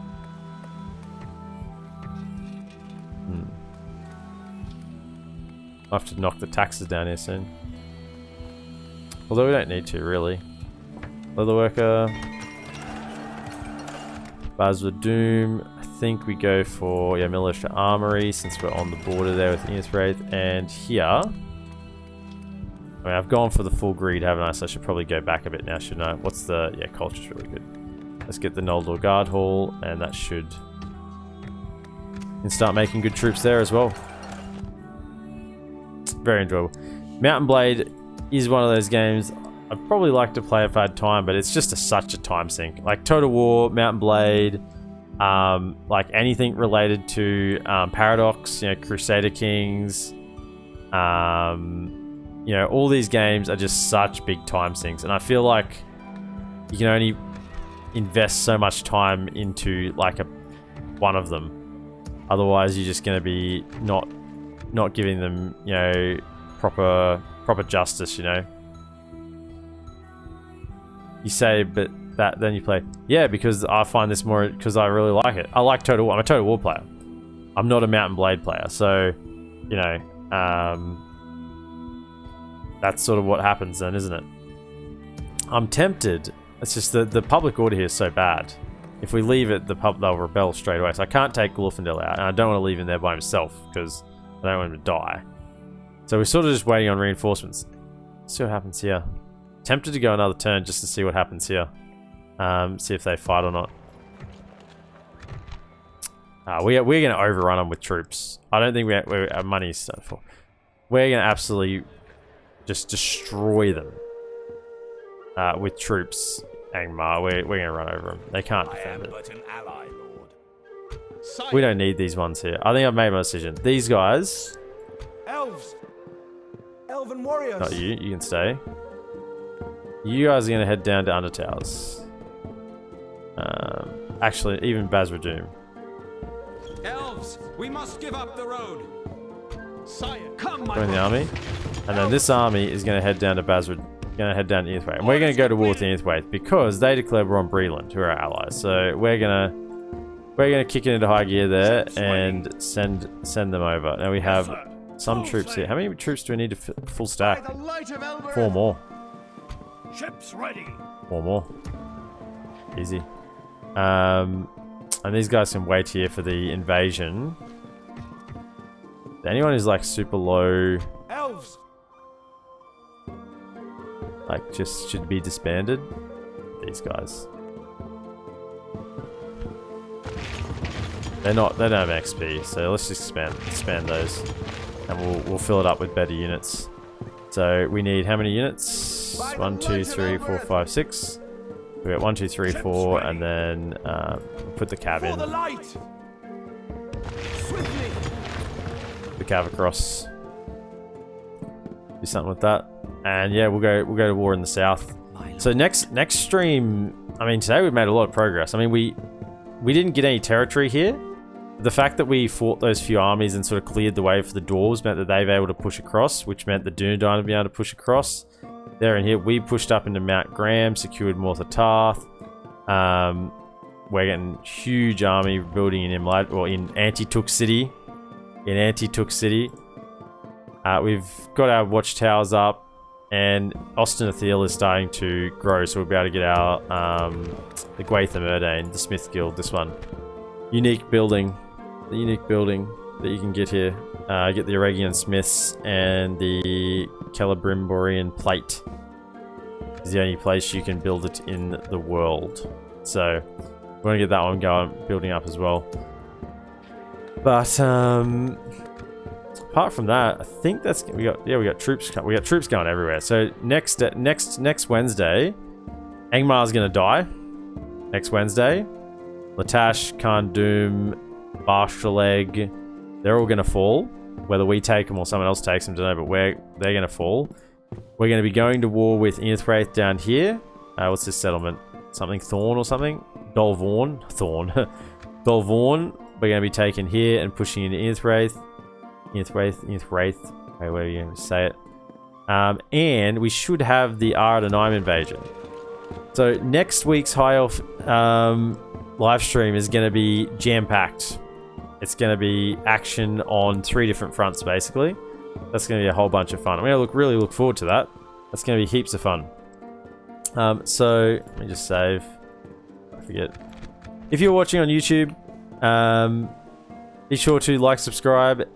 I'll have to knock the taxes down here soon. Although we don't need to, really. Leatherworker. Basra Doom. I think we go for, yeah, Militia Armory, since we're on the border there with Inithraid. And here... I mean, I've gone for the full greed, haven't I? So I should probably go back a bit now, shouldn't I? What's the... Yeah, culture's really good. Let's get the Noldor Guard Hall, and that should... And start making good troops there as well. Very enjoyable. Mountain Blade is one of those games I'd probably like to play if I had time, but it's just such a time sink. Like Total War, Mountain Blade, like anything related to Paradox, you know, Crusader Kings, you know, all these games are just such big time sinks, and I feel like you can only invest so much time into like one of them. Otherwise, you're just going to be not giving them, you know, proper justice, you know. You say, but then you play, yeah, because I find this more, because I really like it. I like Total War. I'm a Total War player. I'm not a Mountain Blade player, so, you know, that's sort of what happens then, isn't it? I'm tempted. It's just the public order here is so bad. If we leave it, they'll rebel straight away. So I can't take Glorfindel out, and I don't want to leave him there by himself because I don't want him to die. So we're sort of just waiting on reinforcements. Let's see what happens here. Tempted to go another turn just to see what happens here. See if they fight or not. We're going to overrun them with troops. I don't think our money's set for. We're going to absolutely just destroy them with troops. Angmar, we're going to run over them. They can't defend it. But an ally, Lord. We don't need these ones here. I think I've made my decision. These guys... Elves! Elven warriors! Not you. You can stay. You guys are going to head down to Undertowers. Actually, even Basra Doom. Elves, we must give up the road. Sire, come, my Join the army. And then this army is going to head down to Basra... Going to head down to Inithwaite. And we're going to go to war with Inithwaite because they declared war on Breland, who are our allies. So we're gonna kick it into high gear there and send them over. Now we have some troops here. How many troops do we need to full stack? 4 more. Ships ready. 4 more. Easy. And these guys can wait here for the invasion. Anyone who's like super low, Elves. like just should be disbanded. These guys. They don't have XP, so let's just expand those, and we'll fill it up with better units. So we need how many units? 1, 2, 3, 4, 5, 6. We got 1, 2, 3, 4, and then we'll put the cav in. The cav across. Do something with that, and yeah, we'll go to war in the south. So next stream, I mean, today we've made a lot of progress. I mean, we didn't get any territory here. The fact that we fought those few armies and sort of cleared the way for the dwarves meant that they were able to push across, which meant the Dunedain would be able to push across. There and here, we pushed up into Mount Graham, secured Morthatarth. We're getting huge army building in Imlad, or in Anti-Took City. We've got our watchtowers up, and Ostenathiel is starting to grow, so we'll be able to get our the Gwaitham Erdane, the Smith Guild, this one. Unique building that you can get here. Get the Eregian Smiths and the Celebrimborian Plate. It's the only place you can build it in the world. So we want to get that one going, building up as well. But apart from that, I think that's we got troops going everywhere. So next Wednesday, Angmar's gonna die. Next Wednesday, Latash, Khan Doom, Barshaleg, they're all gonna fall. Whether we take them or someone else takes them, don't know, but they're gonna fall. We're gonna be going to war with Inithwraith down here. What's this settlement? Something Thorn or something? Thorn. Dolvorn. We're gonna be taking here and pushing into Inithwraith. Okay, whatever you say it. And we should have the Aradanime invasion. So next week's High Elf live stream is going to be jam-packed. It's going to be action on 3 different fronts, basically. That's going to be a whole bunch of fun. I'm going to really look forward to that. That's going to be heaps of fun. So let me just save. I forget. If you're watching on YouTube, be sure to like, subscribe,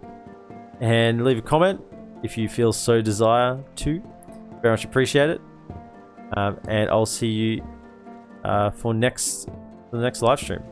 and leave a comment if you feel so desire to. Very much appreciate it. And I'll see you for the next live stream.